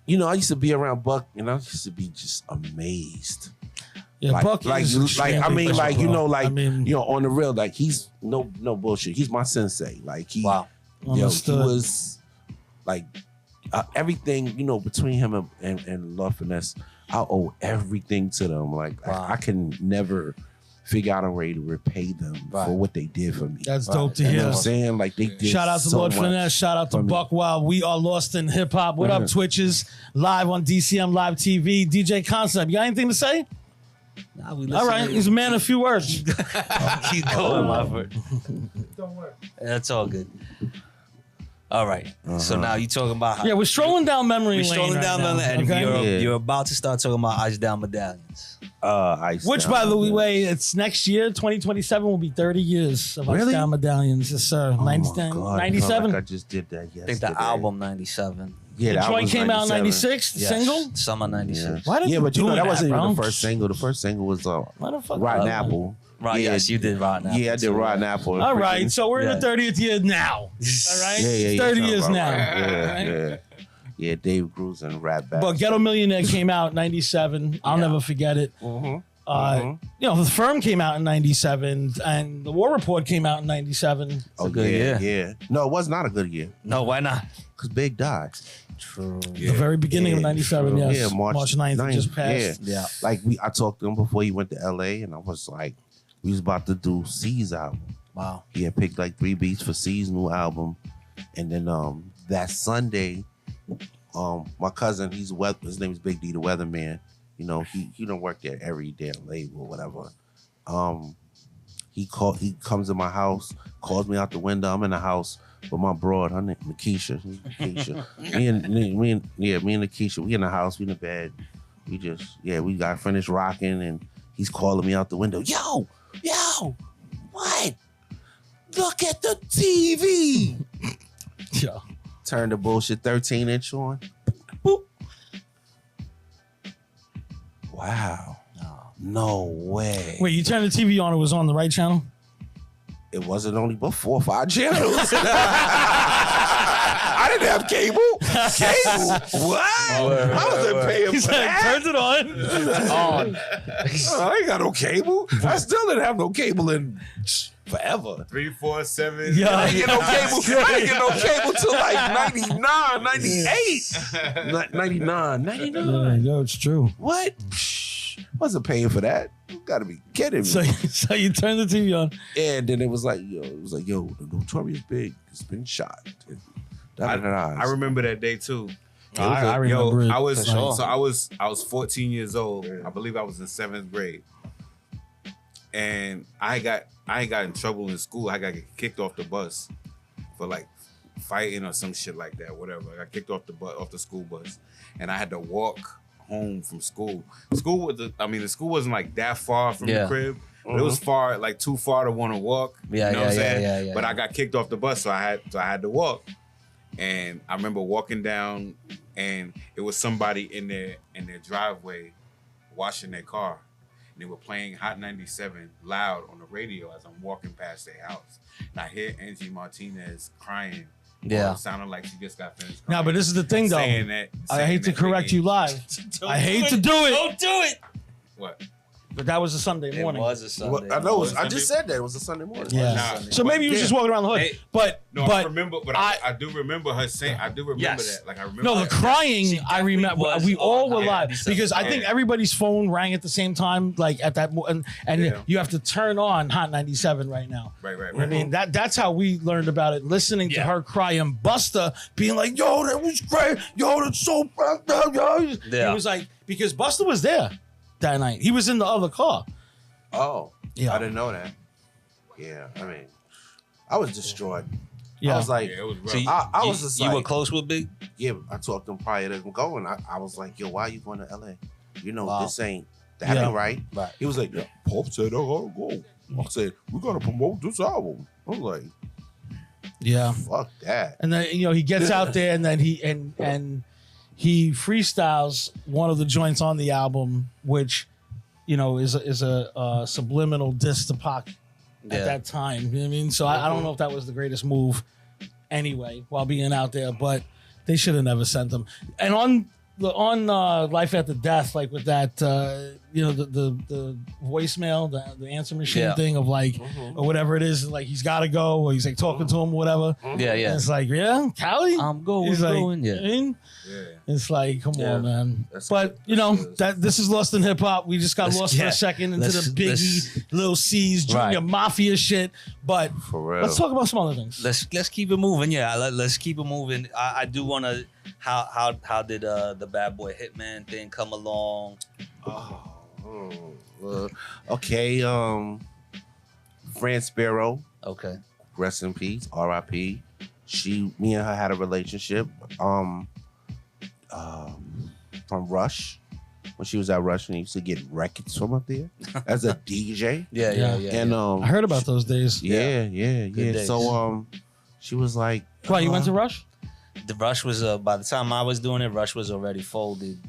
you know, I used to be around Buck, and I used to be just amazed. Yeah, Like, Buck like, is like, extremely I mean, like, you bro. know, like, I mean, you know, on the real, like, he's no bullshit. He's my sensei. Like, he, Wow. yo, he understood. was like everything, you know, between him and Love Finesse, I owe everything to them. Like, Wow. I can never figure out a way to repay them for what they did for me. That's dope to You know hear. what I'm saying? Like, they did Shout out to so Lord much Finesse. Shout out to for me. Buck Wild. We are lost in hip hop. What up, Twitches? Live on DCM Live TV. DJ Concept. You got anything to say? Nah, we All right. He's a man of few words. Keep going, my friend. Don't worry. That's all good. All right. So now you talking about how Yeah, we're strolling down memory we're lane. strolling right down now, the lane, and okay? you're about to start talking about Ice Down Medallions. Which, by the way, it's next year, 2027, will be 30 years of Ice Really? Down Medallions. Yes, sir. Oh my 97. God, 97. like I just did that yesterday. I think the album 97. Yeah, The the joint album's came out in 96, the Yes. single. Summer 96. Why did Yeah, you but you know doing that wasn't bro? even the first single. The first single was Why the fuck? Rotten Apple. Right, yes, you did Rotten Apple. Yeah, I did too, Rotten right? Apple. All right, so we're in Yeah. the 30th year now. All right? Yeah, 30 sounds years about now. right. Yeah, Dave Cruz and Rap Back. But Ghetto Millionaire came out in 97. I'll never forget it. You know, The Firm came out in 97, and The War Report came out in 97. Oh, good year. Yeah. No, it was not a good year No, why not? because Big died. True. The very beginning of Yeah, 97, true. yes. Yeah, March 9th just passed. Yeah. Like I talked to him before he went to LA, and I was like, we was about to do C's album. Wow. He had picked like 3 beats for C's new album, and then that Sunday, my cousin, his name is Big D, the weatherman. You know, he don't work there every damn label or whatever. He comes to my house, calls me out the window. I'm in the house with my broad, her name Makisha. me and Nakisha, we in the house, we in the bed. We got finished rocking, and he's calling me out the window. Yo, what? Look at the TV. Yeah. Turn the bullshit 13-inch on. Boop. Wow. No way. Wait, you turned the TV on, it was on the right channel? It wasn't only but 4 or 5 channels. I didn't have cable. Cable? What? I wasn't paying He for said, that. turns it on. On. I ain't got no cable. I still didn't have no cable in forever. 3, 4, 7. Yeah. I didn't get no cable. I didn't get no cable till like 99, 98. 99. Yeah, yo, it's true. What? Wasn't paying for that. You gotta be kidding me. So you turned the TV on. And then it was like, yo, the Notorious Big has been shot. I remember that day too. I remember it. I was For sure. so I was 14 years old. I believe I was in 7th grade, and I got in trouble in school. I got kicked off the bus for like fighting or some shit like that. Whatever. I got kicked off the school bus, and I had to walk home from school. The school wasn't like that far from the crib, But it was far, like too far to want to walk. Yeah, you know what I'm saying? yeah. But I got kicked off the bus, so I had to walk. And I remember walking down, and it was somebody in their driveway washing their car. And they were playing Hot 97 loud on the radio as I'm walking past their house. And I hear Angie Martinez crying. Yeah. It sounded like she just got finished crying. No, but this is the thing, though. I hate to correct you live. I hate to do it. Don't do it. What? But that was a Sunday morning. It was a Sunday. Well, I know. Was I Sunday? just said that it was a Sunday morning. Yeah. Nah, So maybe you was just walking around the hood. Hey, but I remember, but I do remember her saying. I do remember Yes. that. Like I remember. no, the that. crying. She I remember. was We all on were Hot live 97. because I think everybody's phone rang at the same time. Like at that, and Yeah. you have to turn on Hot 97 right now. Right. I mean that's how we learned about it. Listening to her cry and Busta being like, "Yo, that was great. Yo, that's so fucked up." Yo, Yeah. He was like, because Busta was there that night. He was in the other car. Oh, Yeah. I didn't know that. Yeah, I mean, I was destroyed. Yeah. I was like, Yeah, it was rough. So you, I was just you like, were close with Big? yeah, I talked to him prior to him going. I was like, yo, why are you going to LA? You know, Wow. this ain't Yeah. right. Right. He was like, yeah, Pop said, I gotta go. I said, we gotta promote this album. I was like, Yeah. fuck that. And then he gets out there and then he freestyles one of the joints on the album, which is a subliminal diss to Pac at that time. You know what I mean? So I don't know if that was the greatest move anyway while being out there, but they should have never sent him. And on Life After Death, like with that the voicemail, the answer machine thing of like or whatever it is, like he's gotta go or he's like talking to him or whatever. Yeah. And it's like, yeah, Cali? I'm going, He's like, going, yeah. I mean, Yeah. it's like, come Yeah. on, man. That's But good. that this is Lost in Hip Hop. We just got Let's- lost for yeah. a second into Let's- the Biggie, Lil C's, Junior Right. Mafia shit. But For real. let's talk about some other things. Let's keep it moving. Yeah, let's keep it moving. I do want to. How did the Bad Boy Hitman thing come along? Okay, Fran Sparrow, Okay. rest in peace, R.I.P. Me and her had a relationship. From Rush, when she was at Rush, and he used to get records from up there as a DJ. Yeah. And I heard about those days. yeah. days. So she was like, Why, you went to Rush? The Rush was by the time I was doing it, Rush was already folded.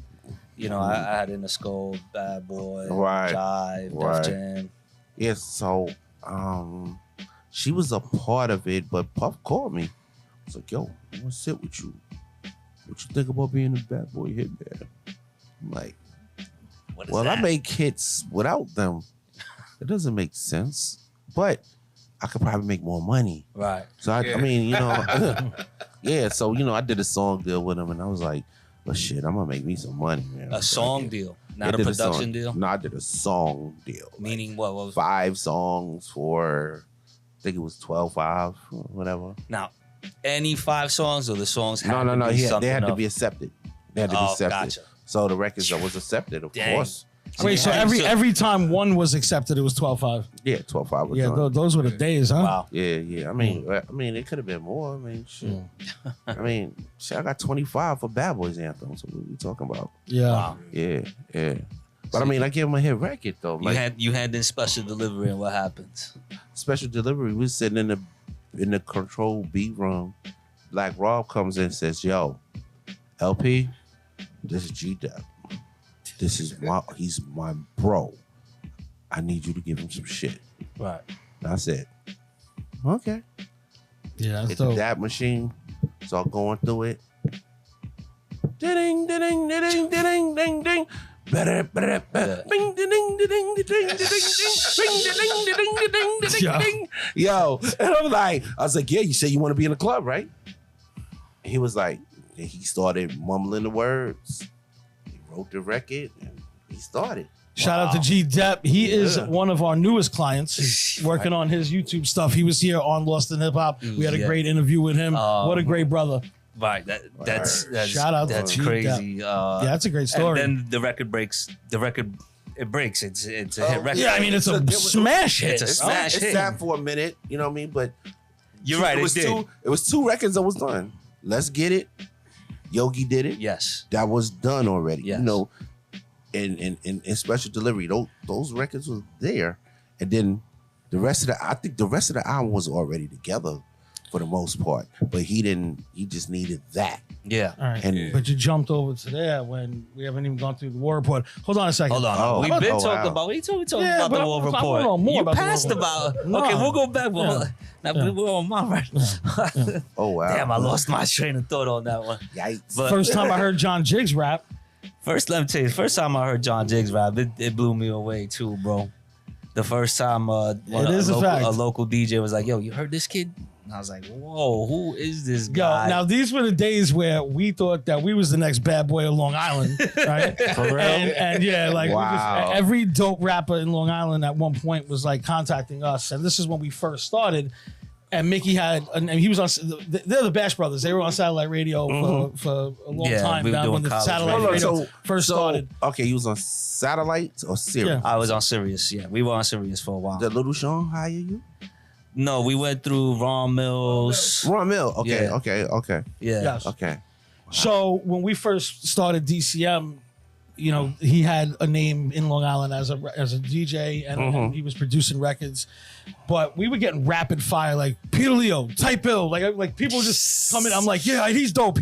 I had Interscope, Bad Boy, Right. Jive, Right. Def Jam. yeah. So she was a part of it, but Puff called me. I was like, yo, I want to sit with you. What you think about being a Bad Boy Hitman? I'm like, What is well, that? I make hits without them. It doesn't make sense, but I could probably make more money. Right. So I mean, yeah. So I did a song deal with him, and I was like, "Well, shit, I'm gonna make me some money, man." A song deal, not I a did production song- deal. No, I did a song deal. Meaning what was 5 songs for, I think it was 12.5 or whatever. now? Any 5 songs or the songs? Had No. To be They something had to of- be accepted. They had to be Oh, accepted. gotcha. So the records that was accepted, of Dang. course. Wait, so every time one was accepted, it was 12.5. Yeah, 12.5 was Yeah, done. those were the days, huh? Wow. Yeah. I mean, it could have been more. I mean, shit. I mean, shit, I got 25 for Bad Boys Anthem. So what are we talking about? Yeah. Wow. Yeah. But I mean, I gave him a hit record though. Like You had this special delivery, and what happens? special delivery. We was sitting in the control beat room. Black Rob comes in and says, "Yo, LP, this is G-Dep. He's my bro. I need you to give him some shit." Right. And I said, "Okay." Yeah, that's Hit the dope. dab machine. Start going through it. Ding, ding, ding, ding, ding, ding, ding. Bing, ding, ding, ding, ding, ding, ding, ding, ding. Yo, and I was like, yeah, you said you want to be in the club, right? And he was like, and he started mumbling the words. He wrote the record and he started. Shout out to G Depp. He is Yeah. one of our newest clients, working on his YouTube stuff. He was here on Lost in Hip Hop. We had a Yeah. great interview with him. What a great brother. Right. That's Shout out to that's G-Dep. crazy. Yeah, that's a great story. And then the record breaks. It breaks. It's a hit record. Yeah, I mean, it's a smash hit. It's a smash It's hit. sad for a minute, you know what I mean? But You're right. It did. It was 2 records that was done. Let's Get It. Yogi did it. Yes. That was done already. Yes. In special delivery, those records was there, And then I think the rest of the album was already together for the most part, but he just needed that. Yeah. All right. And- But you jumped over to there when we haven't even gone through the war report. Hold on a second. Hold on. Oh, We've been oh, talking wow. about. We talking Yeah, about but the war I wanna report. know more You about the war passed report. about. No. Okay, we'll go back. Yeah. Now we're on mine right. Oh wow! Damn, I lost my train of thought on that one. Yikes! But First time I heard John Jigg's rap. let me tell you, first time I heard John Jigg's rap, it blew me away too, bro. The first time when It is a fact. a local DJ was like, "Yo, you heard this kid?" And I was like, "Whoa, who is this Yo, guy?" now these were the days where we thought that we was the next bad boy of Long Island, right? For real? And yeah, like Wow. every dope rapper in Long Island at one point was like contacting us, and this is when we first started. And Mickey and he was on. They're the Bash Brothers. They were on satellite radio for a long time we were down doing when the college satellite radio. radio So- first started. Okay, you was on satellite or Sirius? Yeah. I was on Sirius. Yeah, we were on Sirius for a while. Did Little Sean hire you? No, we went through Ron Mills. Ron Mill. Okay, Yeah. okay. Yeah. Yes. Okay. So when we first started DCM, you know, he had a name in Long Island as a DJ, and he was producing records. But we were getting rapid fire, like Peter Leo, Type Ill, like people just come in. I'm like, yeah, he's dope.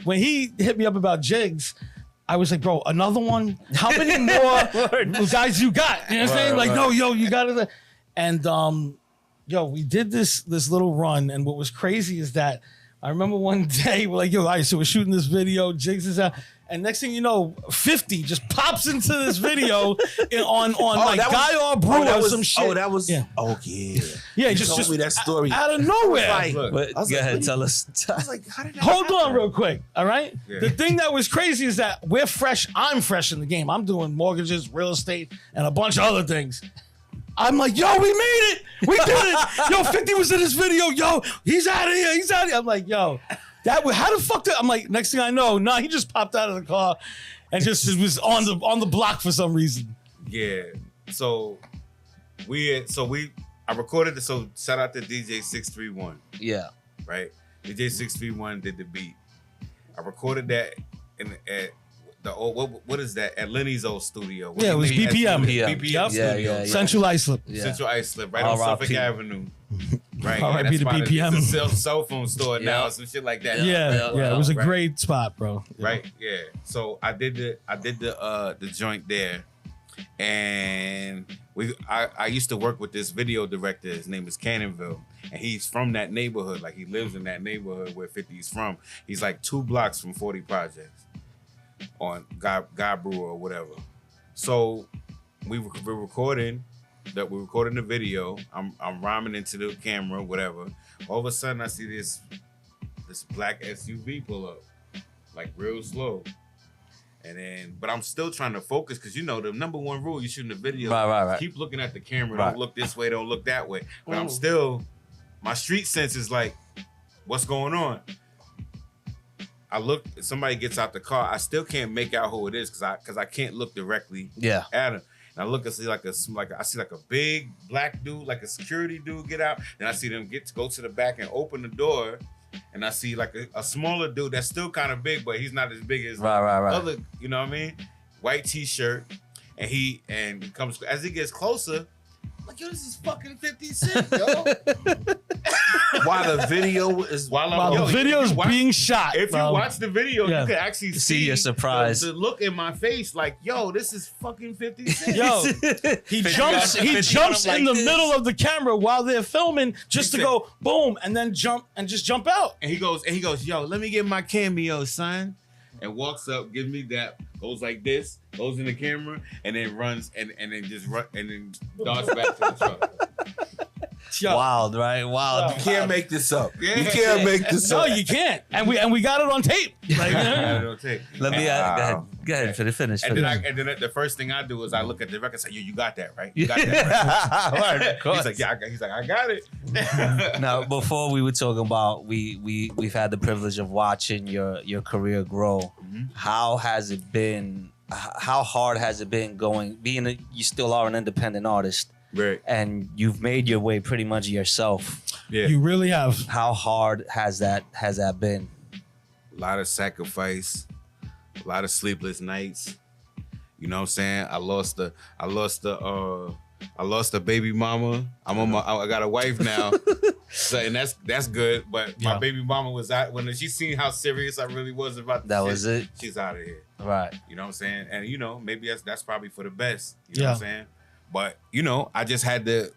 When he hit me up about Jigs, I was like, bro, another one? How many more guys you got? You know what I'm saying? Like, no, yo, you got it. And yo, we did this little run, and what was crazy is that I remember one day we're like, yo, all right, so we're shooting this video, Jigs is out. And next thing you know, 50 just pops into this video on like that was- Guy or Brew that or was- some shit. Oh, that was. Yeah. Oh yeah. Yeah, You just told me that story. out of nowhere. Like, Look, But I was go like, ahead, what tell us. I was like, how did that Hold happen? on real quick, all right? Yeah. The thing that was crazy is that we're fresh. I'm fresh in the game. I'm doing mortgages, real estate, and a bunch of other things. I'm like, yo, we made it. We did it. Yo, 50 was in this video. Yo, he's out of here. He's out of here. I'm like, yo, how the fuck did, I'm like, next thing I know, he just popped out of the car and just was on the block for some reason. Yeah. So I recorded it. So shout out to DJ 631, Yeah. right? DJ 631 did the beat. I recorded that at the old what is that? At Lenny's old studio. Yeah, it was BPM. BPM Yeah, studio. yeah. Central Islip. Yeah. Central Islip, right on R.I.P. Suffolk Avenue. Right. R.I.P. to That's BPM. It's a cell phone store now, Yeah. some shit like that. Yeah, it was a Right. great spot, bro. Right. Yeah. So I did the joint there, and I used to work with this video director. His name is Cannonville, and he's from that neighborhood. Like he lives in that neighborhood where 50's from. He's like 2 blocks from 40 Projects on Guy Brewer or whatever. So we're recording the video. I'm rhyming into the camera, whatever. All of a sudden I see this black SUV pull up, like real slow. And then, but I'm still trying to focus because the number one rule you shooting a video, Right. keep looking at the camera. Right. Don't look this way, don't look that way. But I'm still, my street sense is like, what's going on? I look, somebody gets out the car. I still can't make out who it is because I can't look directly Yeah. at him. And I look and see I see a big black dude, like a security dude, get out. Then I see them go to the back and open the door. And I see like a smaller dude that's still kind of big, but he's not as big as Right. other. You know what I mean? White t-shirt, and he comes as he gets closer. I'm like, yo, this is fucking 50 Cent, yo. While the video is While the video's being shot. If you bro. watch the video, Yeah. you can actually See your surprise. the look in my face, like, yo, this is fucking 50 Cent. Yo, he jumps in the middle of the camera while they're filming just to go boom and then jump out. And he goes, yo, let me get my cameo, son. And walks up, gives me that, goes like this, goes in the camera, and then runs and then just run and then darts back to the truck. Yo. Wild, right? Wild. You can't make this up. Yeah. You can't make this No, up. you can't. And we got it on tape. Like, I don't take. Let me Wow. go ahead. Finish. And then the first thing I do is I look at the record and say, yo, you got that, right? You got that, right? Of course. He's like, yeah, I got it. Now, before we were talking about we've had the privilege of watching your career grow. How has it been? How hard has it been you still are an independent artist, Right. and you've made your way pretty much yourself. Yeah. you really have. How hard has that been? A lot of sacrifice, a lot of sleepless nights. You know what I'm saying? I lost the I lost a baby mama. I got a wife now. So, and that's good. But my baby mama was out when she seen how serious I really was about that was it. She's out of here. Right. You know what I'm saying? And maybe that's probably for the best. You know what I'm saying? But I just had to.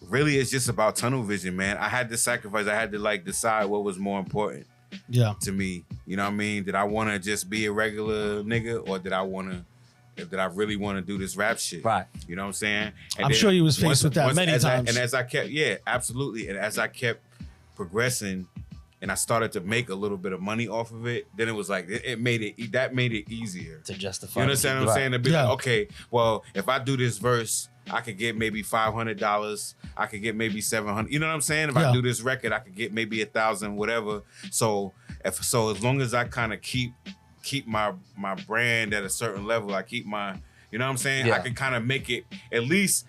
Really, it's just about tunnel vision, man. I had to sacrifice. I had to like decide what was more important. Yeah. To me, you know what I mean? Did I want to just be a regular nigga, or did I really want to do this rap shit? Right. You know what I'm saying? And I'm sure you was faced with that many times. And as I kept, absolutely. And as I kept progressing, and I started to make a little bit of money off of it, then it was like that made it easier to justify. You understand what I'm saying? To be like, okay, well, if I do this verse, I could get maybe $500. I could get maybe $700. You know what I'm saying? If I do this record, I could get maybe $1,000, whatever. So as long as I kind of keep my brand at a certain level, I keep my, you know what I'm saying? I can kind of make it at least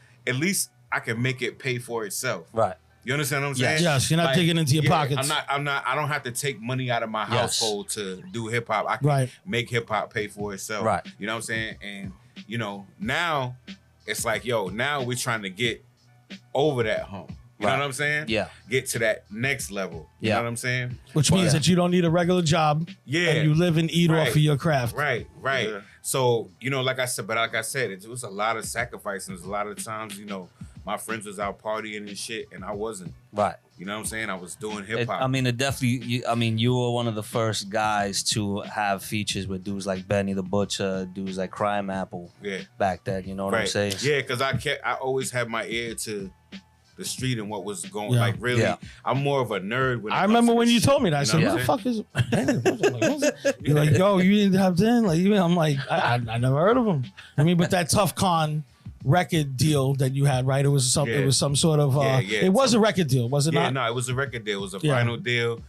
I can make it pay for itself. Right. You understand what I'm saying? Yes, you're not digging into your pockets. I don't have to take money out of my household to do hip hop. I can make hip hop pay for itself. Right. You know what I'm saying? And now it's like, now we're trying to get over that hump. You know what I'm saying? Yeah. Get to that next level. You know what I'm saying? Which means that you don't need a regular job. Yeah. And you live and eat off of your craft. Right. Yeah. So, like I said, it was a lot of sacrifice. And there's a lot of times, my friends was out partying and shit, and I wasn't. Right. You know what I'm saying? I was doing hip hop. It definitely. You were one of the first guys to have features with dudes like Benny the Butcher, dudes like Crimeapple. Yeah. Back then, you know what I'm saying? Yeah, because I always had my ear to the street and what was going. Like really, I'm more of a nerd. When I remember when you told me that. I said, what "What the fuck is?" Benny the Butcher? Like, what's that? You're like, "Yo, you didn't have ten?" Like, I'm like, I never heard of him. I mean, but that Tough Con record deal that you had, right? It was some. It was some sort of. It was a record deal, was it not? No, it was a record deal. It was a vinyl deal.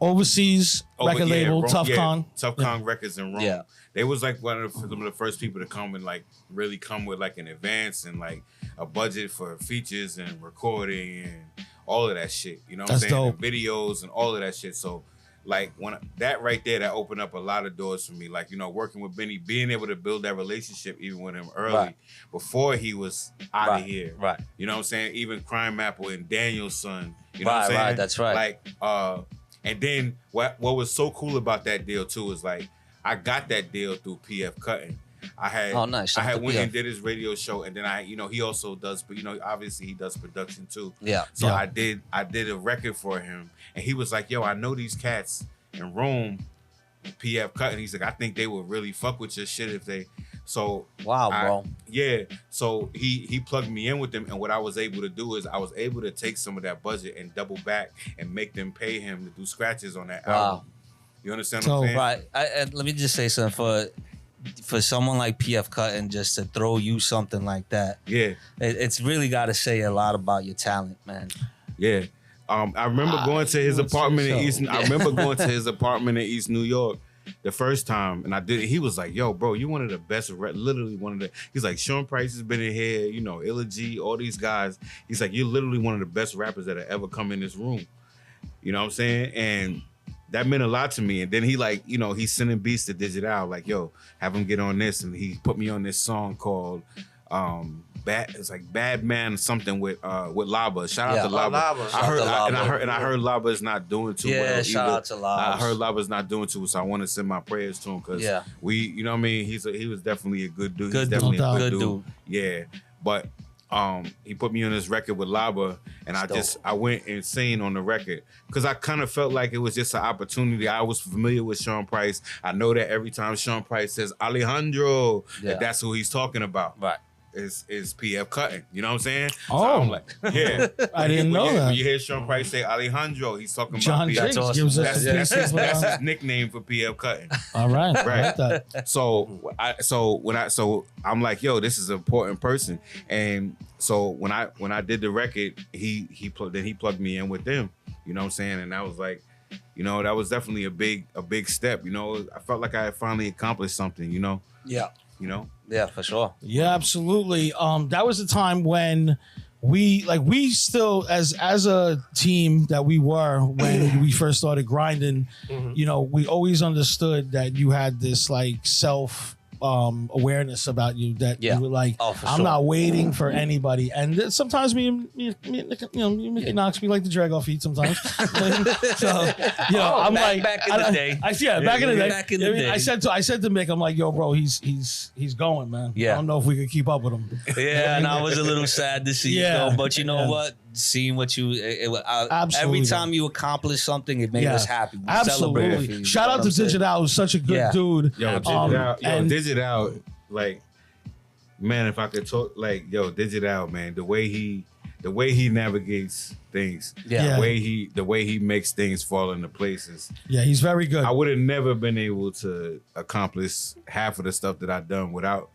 Overseas record label, Rome, Tough Con. Tough Con Records in Rome. Yeah. They was like one of the first people to come and like really come with like an advance and like a budget for features and recording and all of that shit. You know what I'm saying? Dope. And videos and all of that shit. So like that right there, that opened up a lot of doors for me. Like, working with Benny, being able to build that relationship even with him early before he was out of here. Right. You know what I'm saying? Even Crimeapple and Daniel's son. You know what I'm saying? Right, that's right. Like, and then what was so cool about that deal too is like I got that deal through P.F. Cutting. I had nice. I had went and did his radio show, and then he also does, but obviously he does production too. Yeah. So I did a record for him, and he was like, "Yo, I know these cats in Rome, P.F. Cutting." He's like, "I think they would really fuck with your shit if they." So bro. Yeah. So he plugged me in with them, and what I was able to do is I was able to take some of that budget and double back and make them pay him to do scratches on that album. You understand what I'm saying? Right. Let me just say something for someone like P.F. Cutting just to throw you something like that. Yeah. It's really got to say a lot about your talent, man. Yeah. I remember going to his apartment in East. I remember going to his apartment in East New York the first time, and I did. He was like, "Yo, bro, you one of the best. Literally one of the." He's like, "Sean Price has been in here. Illa G, all these guys." He's like, "You're literally one of the best rappers that have ever come in this room." You know what I'm saying? And that meant a lot to me. And then he like, he's sending beats to Digital, like, "Yo, have him get on this." And he put me on this song called it's like Bad Man something with Laba. Shout out to Laba. I heard Laba is not doing too well. Yeah, shout out to Laba. I heard Laba's not doing too well, so I want to send my prayers to him because you know what I mean? He was definitely a good dude. He's definitely a good dude. Yeah. But he put me on this record with Laba, and I went insane on the record because I kind of felt like it was just an opportunity. I was familiar with Sean Price. I know that every time Sean Price says Alejandro, that's who he's talking about. Right. Is P.F. Cutting. You know what I'm saying? Oh. So I'm like, yeah. I didn't know that. When you hear Sean Price say Alejandro, he's talking John about Jigg P.F. gives us That's his nickname for P.F. Cutting. All right. Right. I like that. So I'm like, yo, this is an important person. And so when I did the record, he plugged me in with them. You know what I'm saying? And that was like, that was definitely a big step. I felt like I had finally accomplished something, Yeah. Yeah, for sure. Yeah, absolutely. That was the time when we still as a team that we were when we first started grinding, we always understood that you had this like self awareness about you that Yeah. you were like, Oh, for I'm sure. not waiting for anybody. And then sometimes me and Mickey Knox, we like to drag our feet sometimes. So, I'm back in the day. Back in the day. Back in the day. I said to Mick, I'm like, yo, bro, he's going, man. Yeah. I don't know if we could keep up with him. Yeah, and I was a little sad to see Yeah. you go, but you know Yeah. what? Seeing what you, Absolutely, every time you accomplish something, it made us happy. We celebrated for Absolutely. you, Shout you know out what to I'm saying? Digital, who's such a good dude. Yo, Digital, like, man, if I could talk, like, yo, Digital, man, the way he navigates things, Yeah. the way he makes things fall into places. Yeah, he's very good. I would have never been able to accomplish half of the stuff that I've done without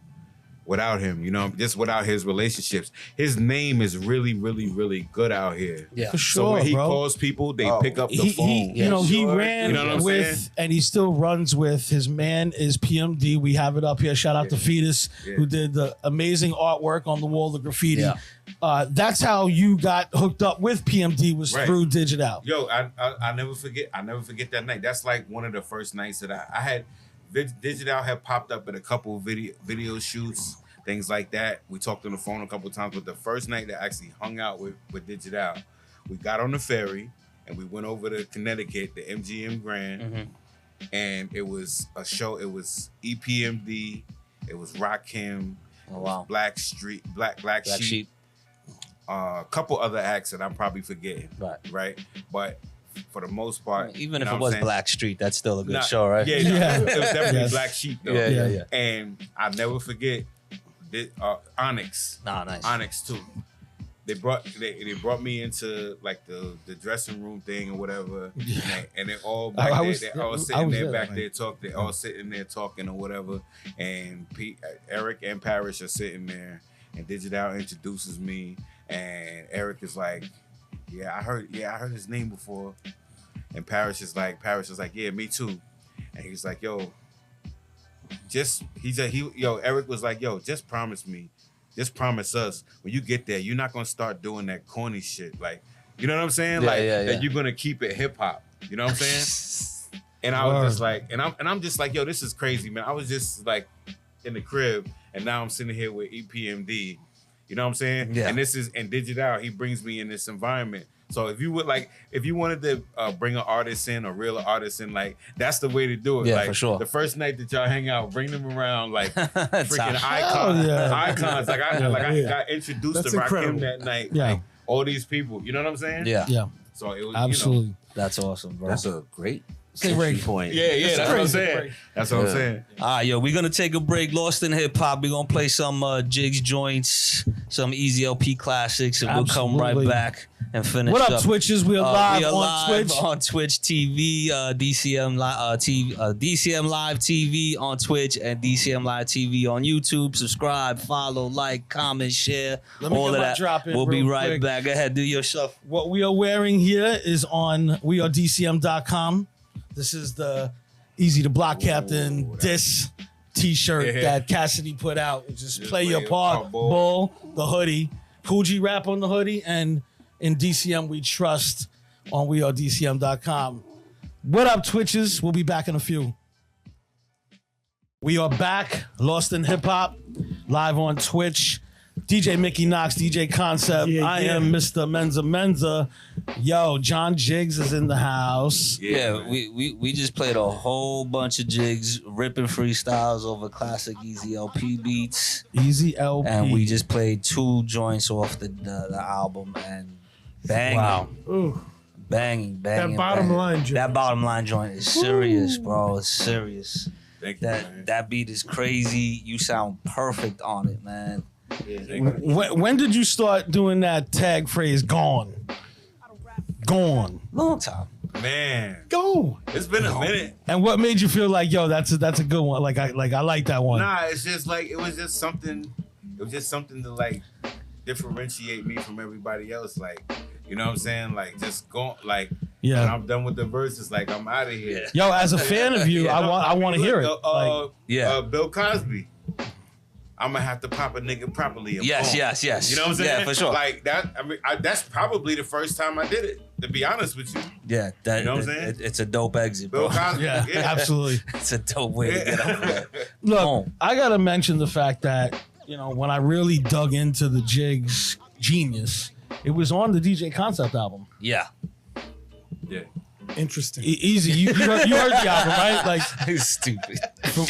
him, just without his relationships. His name is really, really, really good out here. Yeah. For So sure, when he bro. calls people, they pick up the He, phone. he ran You know what I'm with, saying? and he still runs with, his man is PMD. We have it up here. Shout out to Fetus, who did the amazing artwork on the wall, the graffiti. Yeah. That's how you got hooked up with PMD, was Right. through Digital. Yo, I never forget. I never forget that night. That's like one of the first nights that I had. Digital had popped up at a couple video shoots, things like that. We talked on the phone a couple times, but the first night that I actually hung out with Digital, we got on the ferry and we went over to Connecticut, the MGM Grand, and it was a show. It was EPMD, it was Rakim, Oh, wow. Black Sheep. A couple other acts that I'm probably forgetting. Right. But for the most part, Even if you know it what was I'm saying? Black Street, that's still a good Nah, show, right? Yeah, Yeah. it was definitely Yes. Black Sheep though. Yeah. And I never forget Onyx. Nice. Onyx too. They brought me into like the dressing room thing or whatever, and they all back I there. was- They all I sitting was there there, back like- there talking. They all sitting there talking or whatever. And Eric and Parrish are sitting there, and Digital introduces me, and Eric is like, I heard his name before, and Parrish is like, yeah, me too, and he's like, yo, Eric was like, yo, just promise me. Just promise us when you get there, you're not gonna start doing that corny shit. Like, you know what I'm saying? That you're gonna keep it hip hop. You know what I'm saying? And I was just like, and I'm just like, yo, this is crazy, man. I was just like in the crib, and now I'm sitting here with EPMD. You know what I'm saying? Yeah. And Digital, he brings me in this environment. So if you wanted to bring an artist in, a real artist in, like, that's the way to do it. Yeah, like, for sure. The first night that y'all hang out, bring them around like freaking Hell yeah. icons. Like I got introduced That's to incredible. Rakim that night. Yeah. Like, all these people. You know what I'm saying? Yeah. Yeah, So it was absolutely. That's awesome, bro. That's a great Say entry Ray. point. Yeah, that's what I'm saying. Crazy. That's what I'm saying. All right, yo, we're going to take a break. Lost in Hip Hop. We're going to play some Jigs joints, some EZ Elpee classics, and we'll come right Absolutely. back and finish What up. up, Twitches? We're live we are on live Twitch. on Twitch TV, DCM Live TV on Twitch, and DCM Live TV on YouTube. Subscribe, follow, like, comment, share, Let me all get of my that. drop in We'll be real right quick. back. Go ahead, do your stuff. What we are wearing here is on wearedcm.com. This is the Easy to Block Captain Diss t-shirt Yeah. that Cassidy put out. Just play play your your part, part, bull, the hoodie. Coogee rap on the hoodie, and in DCM we trust on wearedcm.com. What up, Twitches? We'll be back in a few. We are back, Lost in Hip Hop, live on Twitch. DJ Mickey Knox, DJ Concept. Yeah, I yeah. am Mr. Menza. Yo, John Jiggs is in the house. Yeah, we just played a whole bunch of jigs, ripping freestyles over classic EZ Elpee beats. EZ Elpee. And we just played 2 joints off the album, and banging. Wow. Ooh, Banging. that bottom line joint. That bottom line joint is serious, bro. It's serious. Thank you, man. That beat is crazy. You sound perfect on it, man. When did you start doing that tag phrase, gone? Gone. Long time. Man, Go. it's been a minute. And what made you feel like, yo, that's a good one? Like I like that one. Nah, it's just like it was just something to like differentiate me from everybody else. Like, you know what I'm saying? Like, just go, like, Yeah. when I'm done with the verses, like, I'm out of here. Yo, as a fan of you, Yeah, I want to hear it. Look, Like, Yeah. Bill Cosby. I'm gonna have to pop a nigga properly. Yes. You know what I'm saying? Yeah, for sure. Like that. I mean, that's probably the first time I did it. To be honest with you, Yeah, that, You know what I'm saying? It's a dope exit, bro. Bill Cosby. Yeah, absolutely. It's a dope way to get out of that. Look, Boom. I gotta mention the fact that when I really dug into the Jigg's genius, it was on the DJ Concept album. Yeah. Yeah. Interesting. Easy, you heard the album, right? Like Stupid.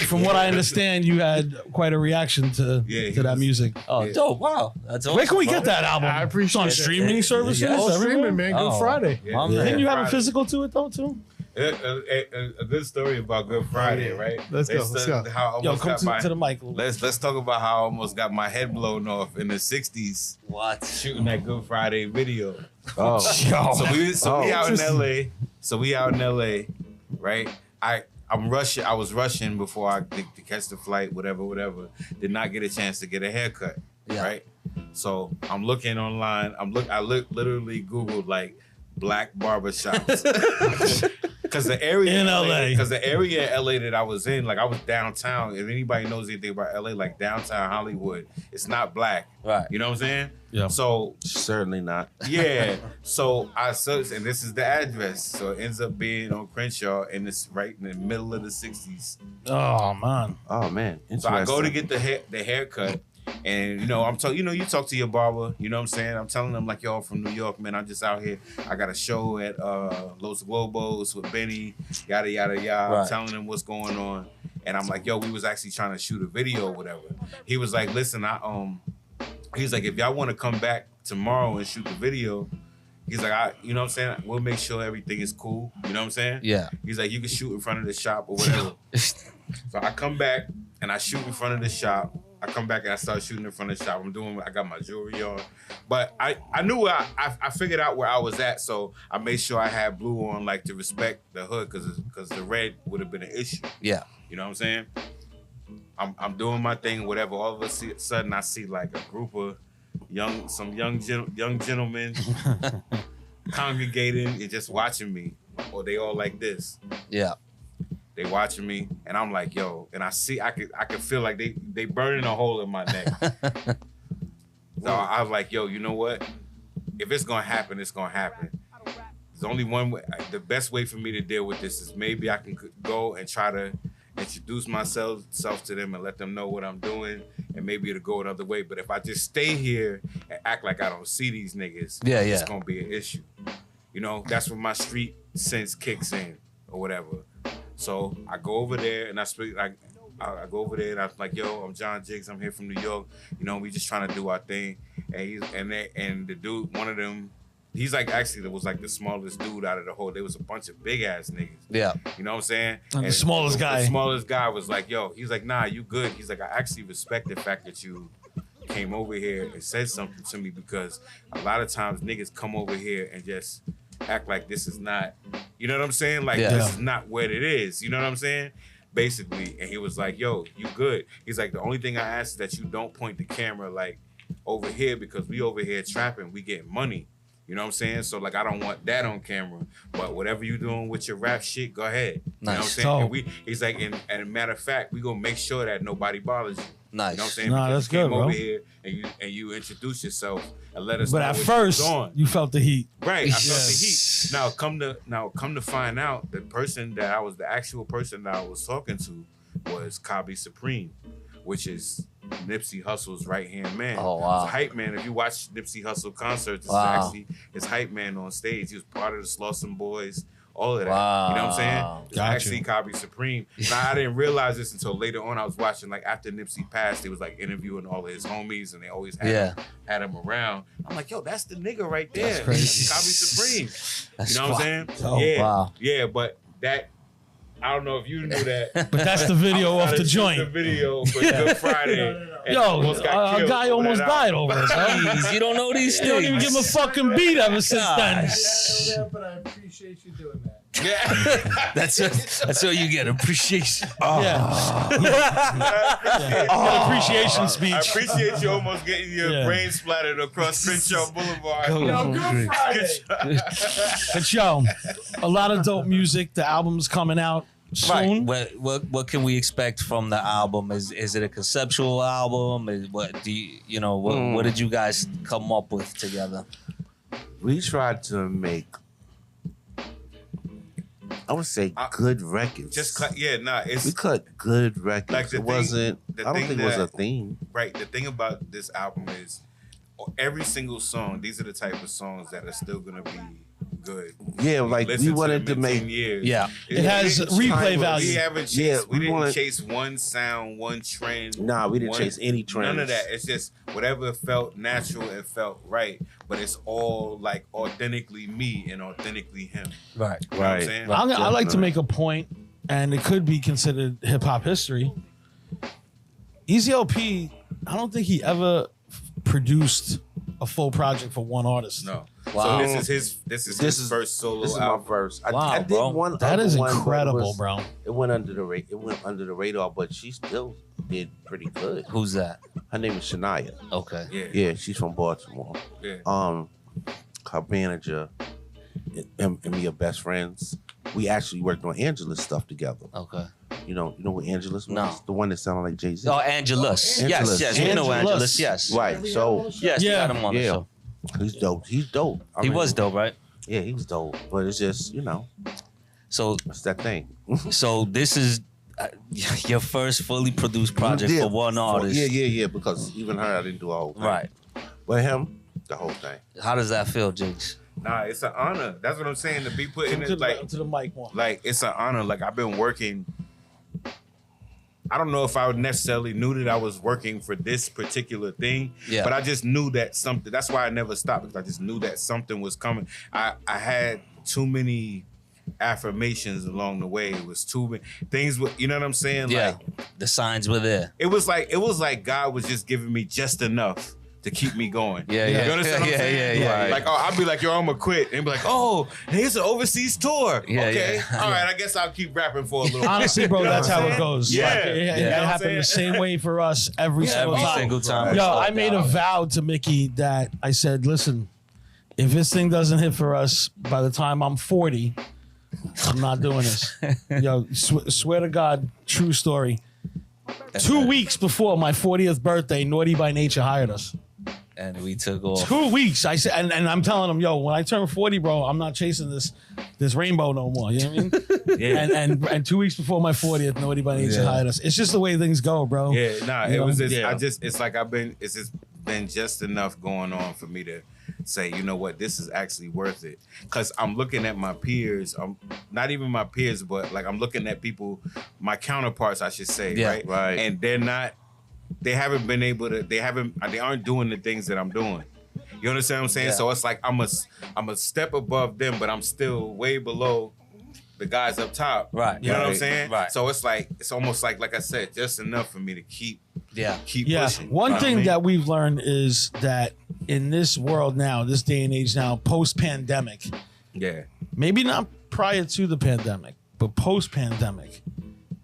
from what I understand, you had quite a reaction to that music. Oh, Yeah. dope. Wow. That's awesome. Where can we bro. get that album? I appreciate It's on it. streaming services. Yeah. All everywhere? streaming, man. Good Oh. Friday. My Yeah. man. Didn't you have a Friday. physical to it though too? A good story about Good Friday, right? Let's go, let's go. How I Yo, almost come got to the mic a little. Let's talk about how I almost got my head blown off in the '60s What? shooting that Good Friday video. Oh, So we out in interesting. LA. So we out in LA, right? I'm rushing. I was rushing before I to catch the flight, whatever. Did not get a chance to get a haircut, Yeah. right? So I'm looking online. I literally Googled like black barbershops. Because the area In LA. Because the area in LA that I was in, like I was downtown. If anybody knows anything about LA, like downtown Hollywood, it's not black. Right. You know what I'm saying? Yeah. So certainly not. yeah. So I searched, and this is the address. So it ends up being on Crenshaw, and it's right in the middle of the '60s. Oh man. Oh man. So I go to Interesting. get the haircut, and I'm talking. You talk to your barber. You know what I'm saying? I'm telling them like, yo, I'm from New York, man. I'm just out here. I got a show at Los Globos with Benny. Yada yada yada. Right. I'm telling them what's going on, and I'm like, yo, we was actually trying to shoot a video or whatever. He was like, listen, he's like, if y'all want to come back tomorrow and shoot the video, he's like, you know what I'm saying? We'll make sure everything is cool. You know what I'm saying? Yeah. He's like, you can shoot in front of the shop or whatever. So I come back and I shoot in front of the shop. I come back and I start shooting in front of the shop. I got my jewelry on. But I knew where I figured out where I was at, so I made sure I had blue on, like, to respect the hood, because the red would have been an issue. Yeah. You know what I'm saying? I'm doing my thing, whatever. All of a sudden, I see like a group of young gentlemen congregating and just watching me, or they all like this. Yeah. They watching me, and I'm like, yo, and I could feel like they burning a hole in my neck. So I was like, yo, you know what? If it's gonna happen, it's gonna happen. There's only one way. The best way for me to deal with this is maybe I can go and try to introduce myself to them and let them know what I'm doing, and maybe it'll go another way. But if I just stay here and act like I don't see these niggas, it's gonna be an issue. That's when my street sense kicks in or whatever. So I go over there and I speak like I go over there and I'm like, yo, I'm John Jigg. I'm here from New York. We just trying to do our thing. And the dude, one of them, he's like actually was like the smallest dude out of the whole. There was a bunch of big ass niggas. Yeah. You know what I'm saying? And the smallest guy. The smallest guy was like, yo, he's like, nah, you good. He's like, I actually respect the fact that you came over here and said something to me, because a lot of times niggas come over here and just act like this is not, you know what I'm saying? Like this is not what it is. You know what I'm saying? Basically. And he was like, yo, you good. He's like, the only thing I ask is that you don't point the camera like over here, because we over here trapping, we getting money. You know what I'm saying? So like, I don't want that on camera, but whatever you doing with your rap shit, go ahead. Nice. You know what I'm saying? And he's like, and a matter of fact, we gonna make sure that nobody bothers you. Nice. You know what I'm saying? Nah, Because that's you came good, bro. over here and you introduce yourself and let us But know at what first, you're doing. you felt the heat. Right, I felt the Yes. heat. Now come to find out, the actual person that I was talking to was Kabi Supreme, which is Nipsey Hussle's right hand man. Oh, wow. He's a hype man. If you watch Nipsey Hussle concerts, this Wow. is actually his hype man on stage. He was part of the Slauson Boys, all of that. Wow. You know what I'm saying? It's Got actually you. Kabi Supreme. Now I didn't realize this until later on. I was watching, like, after Nipsey passed, they was like interviewing all of his homies, and they always had him around. I'm like, yo, that's the nigga right there. That's crazy. Kabi Supreme. That's You know what I'm wild. saying? Oh, yeah. wow. Yeah, but that, I don't know if you knew that. But that's the video I was off the trying to shoot joint. The video for Good Friday. and Yo, almost got a killed guy over almost that died album. over it, huh? Jeez, you don't know these You don't even give him a things. fucking beat ever since then. Gosh. But I appreciate you doing that. Yeah. That's what you get, appreciation. Yeah. Good appreciation speech. I appreciate you almost getting your Yeah. brain splattered across Crenshaw Boulevard. Go. Good Friday. But yo, a lot of dope music. The album's coming out. soon. What can we expect from the album? Is it a conceptual album? What did you guys come up with together? We tried to make, I would say, good records. We cut good records. Like it wasn't. I don't think it was a theme. Right. The thing about this album is every single song. These are the type of songs that are still gonna be good. Yeah, like we wanted to make. Years. Yeah, it has replay value. We haven't chased. We didn't chase one sound, one trend. Nah, we didn't chase any trends. None of that. It's just whatever felt natural and felt right. But it's all like authentically me and authentically him. Right. You know what I'm saying? I like to make a point, and it could be considered hip hop history. EZ Elpee, I don't think he ever produced a full project for one artist. No. Wow. So this is his first solo This is album. my first. Wow, I did bro. one. That other is one, but incredible, bro. It went under the radar, but she still did pretty good. Who's that? Her name is Shania. Okay. Yeah. Yeah, she's from Baltimore. Yeah. Her manager and me are best friends. We actually worked on Angela's stuff together. Okay. You know who Angela's was? No. The one that sounded like Jay-Z. Oh, Angelus. Angelus. Yes, we know Angelus. Yes. Right. So Yes, we got him on the yeah, show. he's dope. He's dope. He was dope, right? Yeah, he was dope. But it's just, So it's that thing. So this is your first fully produced project for one artist. Yeah. Because even her, I didn't do a whole thing. Right. But him, the whole thing. How does that feel, Jigs? Nah, it's an honor. That's what I'm saying. To be put in To it, like the mic one. Like it's an honor. Like I've been working. I don't know if I necessarily knew that I was working for this particular thing, but I just knew that something. That's why I never stopped, because I just knew that something was coming. I had too many affirmations along the way. It was too many things. You know what I'm saying? Yeah, like, the signs were there. It was like God was just giving me just enough to keep me going. Yeah. You understand what I'm saying? Yeah. Like, oh, I'd be like, yo, I'm gonna quit. And be like, oh, here's an overseas tour. Yeah, okay. yeah. All right, I guess I'll keep rapping for a little bit. Honestly, bro, You know that's what I'm how it saying? goes. Yeah. Like, it You know what I'm happened the saying? same way for us every single Every time. single time. Yo, I made a vow to Mickey that I said, listen, if this thing doesn't hit for us by the time I'm 40, I'm not doing this. Yo, swear to God, true story. 2 weeks before my 40th birthday, Naughty by Nature hired us. And we took off. 2 weeks. I said, and I'm telling them, yo, when I turn 40, bro, I'm not chasing this rainbow no more. You know what I mean? Yeah. And 2 weeks before my 40th, Naughty by Nature hired us. It's just the way things go, bro. Yeah, nah, You it know? was just, Yeah. it's like it's just been just enough going on for me to say, you know what, this is actually worth it. Cause I'm looking at my peers, not even my peers, but like I'm looking at people, my counterparts, I should say, right? And they aren't doing the things that I'm doing. You understand what I'm saying? Yeah. So it's like I'm a step above them, but I'm still way below the guys up top. Right. You know what I'm Right. saying? Right. So it's almost like I said, just enough for me to keep Yeah. pushing. One You know thing what I mean? that we've learned is that in this world now, this day and age now, post-pandemic, Yeah. maybe not prior to the pandemic, but post-pandemic,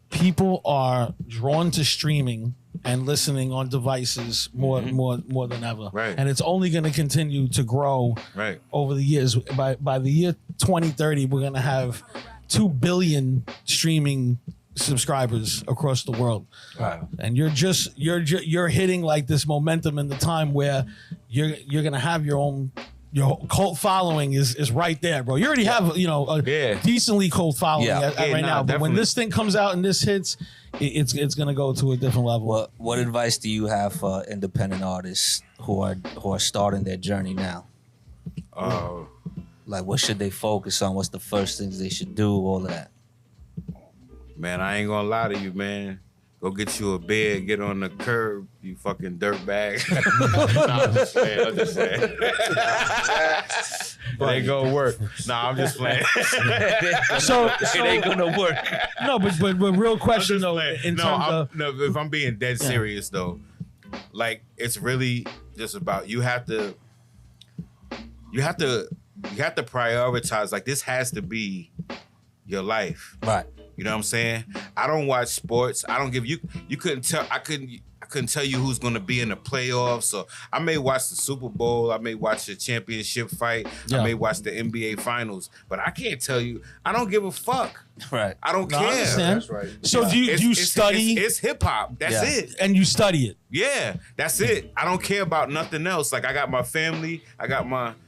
people are drawn to streaming and listening on devices more than ever. Right. And it's only going to continue to grow Right. over the years. By the year 2030, we're going to have 2 billion streaming subscribers across the world. Right. And you're hitting like this momentum in the time where you're going to have your cult following is right there, bro. You already have, a decently cult following right now. But when definitely. this thing comes out and this hits, it's gonna go to a different level. What advice do you have for independent artists who are starting their journey now? Like, what should they focus on? What's the first things they should do? All of that. Man, I ain't gonna lie to you, man. Go get you a bed, get on the curb, you fucking dirtbag. Nah, I'm just saying. It ain't gonna work. Nah, I'm just playing. So It ain't gonna work. no, but real question though, in No, terms of no, if I'm being dead serious though, like it's really just about you have to prioritize. Like this has to be your life. Right. You know what I'm saying? I don't watch sports. I don't give you. You couldn't tell. I couldn't tell you who's going to be in the playoffs. So I may watch the Super Bowl. I may watch the championship fight. I may watch the NBA Finals. But I can't tell you. I don't give a fuck. Right. I don't I care. understand. That's right. So do you study It's hip hop. That's it. and you study it? Yeah, that's it. I don't care about nothing else. Like I got my family,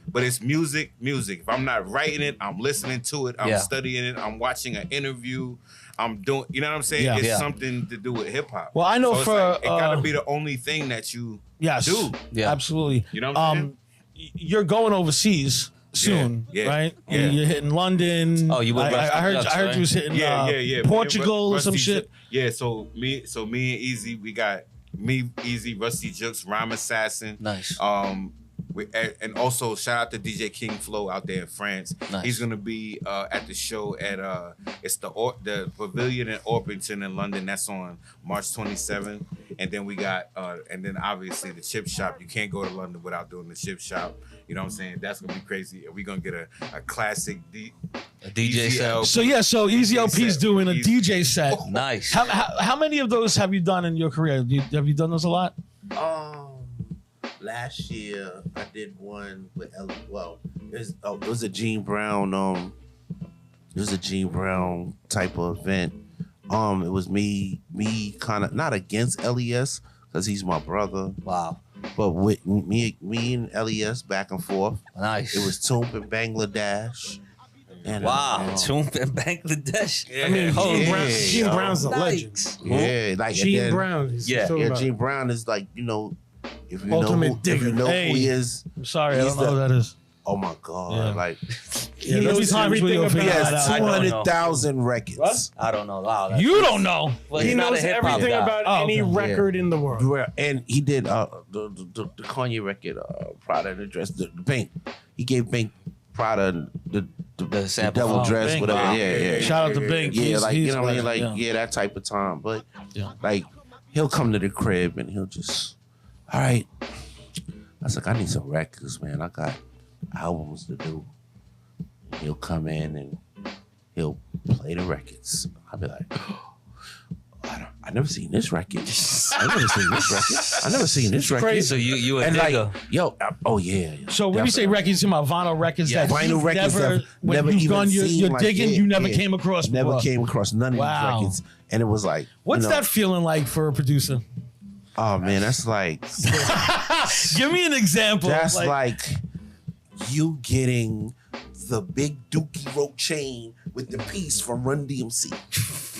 but it's music. If I'm not writing it, I'm listening to it. I'm studying it. I'm watching an interview. I'm doing, you know what I'm saying? Yeah. It's something to do with hip hop. Well, I know so it's for like, it gotta be the only thing that you do. Yeah. Absolutely. You know what I'm saying? You're going overseas soon, Yeah. right? Yeah. You're hitting London. Oh, you were I heard you was hitting Portugal or some shit. Yeah, so me and Easy, we got me, Easy, Rusty Jukes, Rhyme Assassin. Nice. And also shout out to DJ King Flow out there in France. Nice. He's gonna be at the show at it's the Pavilion in Orpington in London. That's on March 27th. And then we got and then obviously the Chip Shop. You can't go to London without doing the Chip Shop. You know what I'm saying? That's gonna be crazy. And we're gonna get a classic A DJ set. So EZ Elpee's doing a DJ set. Nice. How many of those have you done in your career? Have you done those a lot? Last year I did one with it was a Gene Brown type of event. It was me kind of not against LES because he's my brother. Wow. But with me and LES back and forth. Nice. It was Toomp in Bangladesh. And, wow. Toomp in Bangladesh. Yeah. I mean, Yeah. Gene Brown's a legend. Nice. Yeah, like Gene Brown. He's Yeah. talking about- Gene Brown is like, if you Ultimate know digger. who he is. I'm sorry, I He's don't know who that is. Oh my God! Yeah. like He there'll be knows times where you'll everything figure he that about. has out. I don't know. 200,000 records. What? I don't know. Wow. that's- You don't know. Well, He he's not a knows hip-hop everything guy. about Oh, any okay. record in the world. And he did the Kanye record, Prada and the Dress, the Pink. He gave Pink Prada the sample. devil Oh, dress, Bink. whatever. Wow. Yeah. Shout out to Bink. Yeah, He's- like he's you know what I mean, great. like Yeah. that type of time. But Yeah. like he'll come to the crib and he'll just, all right. I was like, I need some records, man. I got albums to do. He'll come in and he'll play the records. I'll be like, I never seen this record. I never seen this record. So you a And nigga. like, yo, oh yeah. So when you say definitely. records, you talking about vinyl records Yeah. that Vinyl you've records never, that when never you've even gone, you're seen, like, digging, yeah, you never yeah. came across Never before. came across none of Wow. these records, and it was like, What's you know, that feeling like for a producer? Oh man, that's like Give me an example. that's like you getting the big Dookie rope chain with the piece from Run DMC.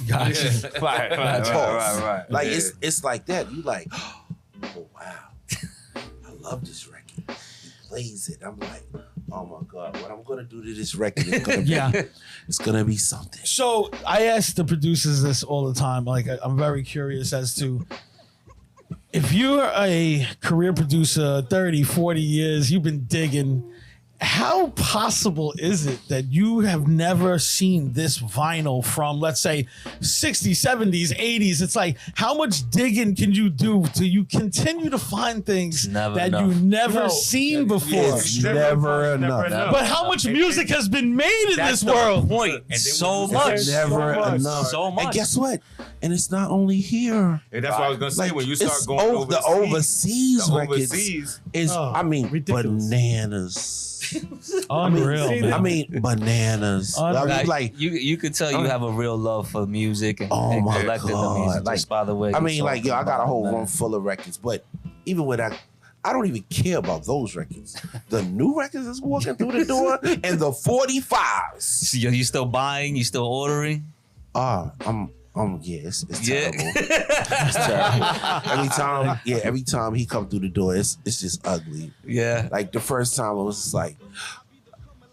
Gotcha. Right. Like Yeah. it's like that. You like, oh wow, I love this record. He plays it. I'm like, oh my God, what I'm gonna do to this record is gonna be, Yeah. it's gonna be something. So I ask the producers this all the time. Like I'm very curious as to if you're a career producer, 30, 40 years, you've been digging. How possible is it that you have never seen this vinyl from, let's say, 60s, 70s, 80s? It's like, how much digging can you do till you continue to find things Never that enough. you've never No, seen before? It's never enough. But how much music has been made in That's this the world? point. then So when much. It's never So much. enough. So much. And guess what? And it's not only here. And that's what I was gonna say. Like, When you start it's going the overseas the records overseas, is, Oh, I mean, ridiculous. bananas. Unreal, see, man. I mean, bananas. I Unreal. mean, like, you could tell you have a real love for music and, Oh and my collecting the God. music Like, just by the way. I you mean, like, talking yo, I got a about whole it, man. room full of records, but even with that, I don't even care about those records. The new records that's walking through the door and the 45s. So you still buying? You still ordering? Yeah, it's Yeah. terrible. It's terrible. Every time he come through the door, it's just ugly. Yeah. Like the first time, it was just like,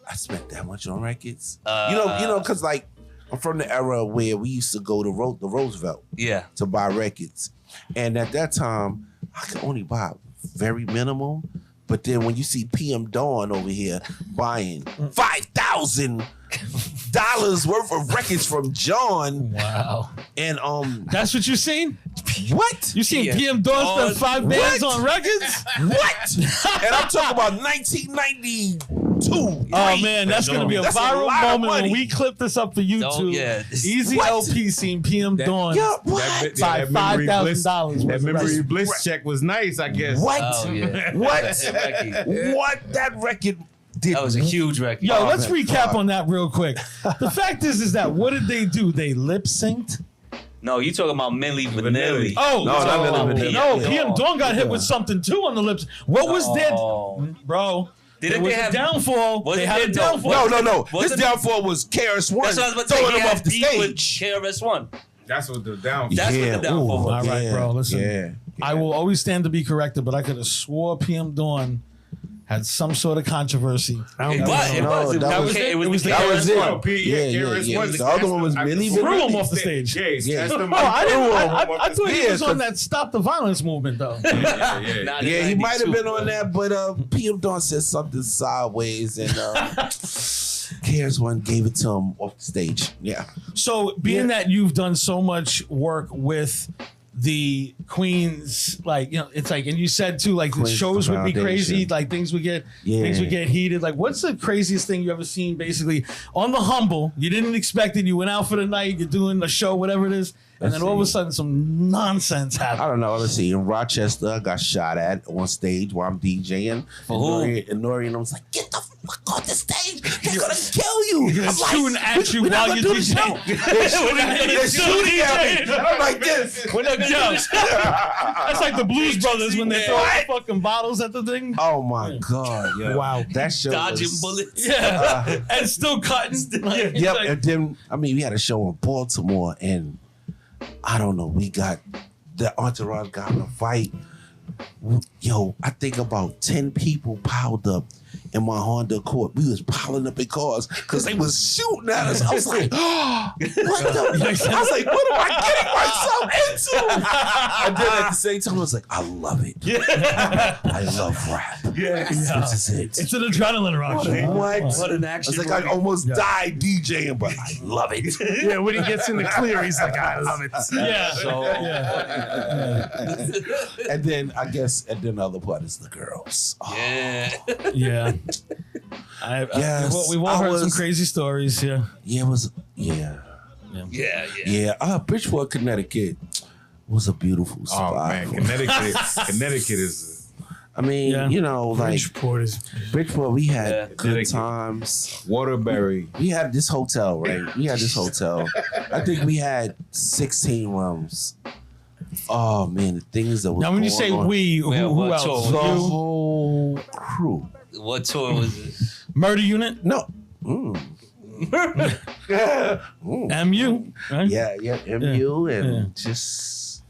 I spent that much on records. You know, because like I'm from the era where we used to go to the Roosevelt Yeah. to buy records, and at that time, I could only buy very minimal. But then when you see PM Dawn over here buying $5,000 worth of records from John, Wow. and That's what you seen? what? You seen Yeah. PM Dawn spend 5 bands What? on records? What? And I'm talking about 1990. too. Oh man, that's gonna be a That's a viral lot of moment when money. we clip this up for YouTube. yeah. EZ What? Elpee seen PM Dawn Yeah, what? by $5,000. That memory bliss check was nice, I guess. What? Oh, yeah. What? That record. What? That record did. That was a huge record. Yo, let's man, recap fuck. on that real quick. The fact is that what did they do? They lip synced. No, you talking about Milli Vanilli. Oh, No, not Milli Vanilli. No, PM Dawn got hit with something too on the lips. What was that, bro? Didn't It was they a have downfall. wasn't They had a it- downfall. No. His Wasn't- downfall was KRS-One That's what I was about to say. throwing He him had off the beef with stage. KRS-One. That's what the down. That's what the downfall ooh, was. All right, bro, listen. Yeah. I will always stand to be corrected, but I could have swore PM Dawn had some sort of controversy. It don't was. think It so. was. that It was was. it. It was. It was the That was it. KRS-One. Yeah. The other one was Milli Threw Vanilli. him off the stage. Yeah, Yeah. that's the Oh, I thought he Yeah, was on that Stop the Violence movement, though. Nah, Yeah, he might have 92, been on bro. that, but PM Dawn said something sideways, and KRS-One gave it to him off the stage. Yeah. So, being that you've done so much work with the Queens, like, you know, it's like, and you said too, like the Queens shows would be crazy, Foundation. like things would get Yeah. heated. Like, what's the craziest thing you ever seen? Basically, on the humble, you didn't expect it. You went out for the night, you're doing a show, whatever it is, and then all of a sudden, some nonsense I happened. don't know. Let's see. In Rochester, I got shot at on stage while I'm DJing. For who? And Nori was like, "Get the fuck off the stage! They're gonna kill you!" I'm like, Shooting at you "We're not while gonna you're do the show." DJing. They're shooting at me. And I'm like this. Yo, that's like the Blues Brothers when they throw the fucking bottles at the thing. Oh my god! Yeah. Wow. That show Dodging was, bullets. Yeah, and still cutting. Like, Yep. like- And then we had a show in Baltimore, and I don't know. We got the entourage got in a fight. Yo, I think about 10 people piled up in my Honda Accord. We was piling up in cars because they was shooting at us. I was like, oh, what the? I was like, what am I getting myself into? And then at the same time, I was like, I love it. I love rap. This is it. It's an adrenaline rush. What? What an I action. was like, I almost died DJing, but I love it. Yeah, when he gets in the clear, he's like, I love it. Yeah. So, And then and then the other part is the girls. Oh, yeah. Yeah. Yes, We've all heard some was- crazy stories. Yeah. yeah, it was Yeah. Bridgeport, Connecticut was a beautiful Oh spot. man, Connecticut is. I mean, Yeah. you know, like Bridgeport is. Bridgeport, we had Yeah, good Connecticut. times. Waterbury. We had this hotel, right? We had this hotel. I think we had 16 rooms. Oh man, the things that was Now, when you going say on. we, who what else? tour? the You? whole crew. What tour was this? Murder Unit? No. Mm. MU? Right? Yeah, MU and just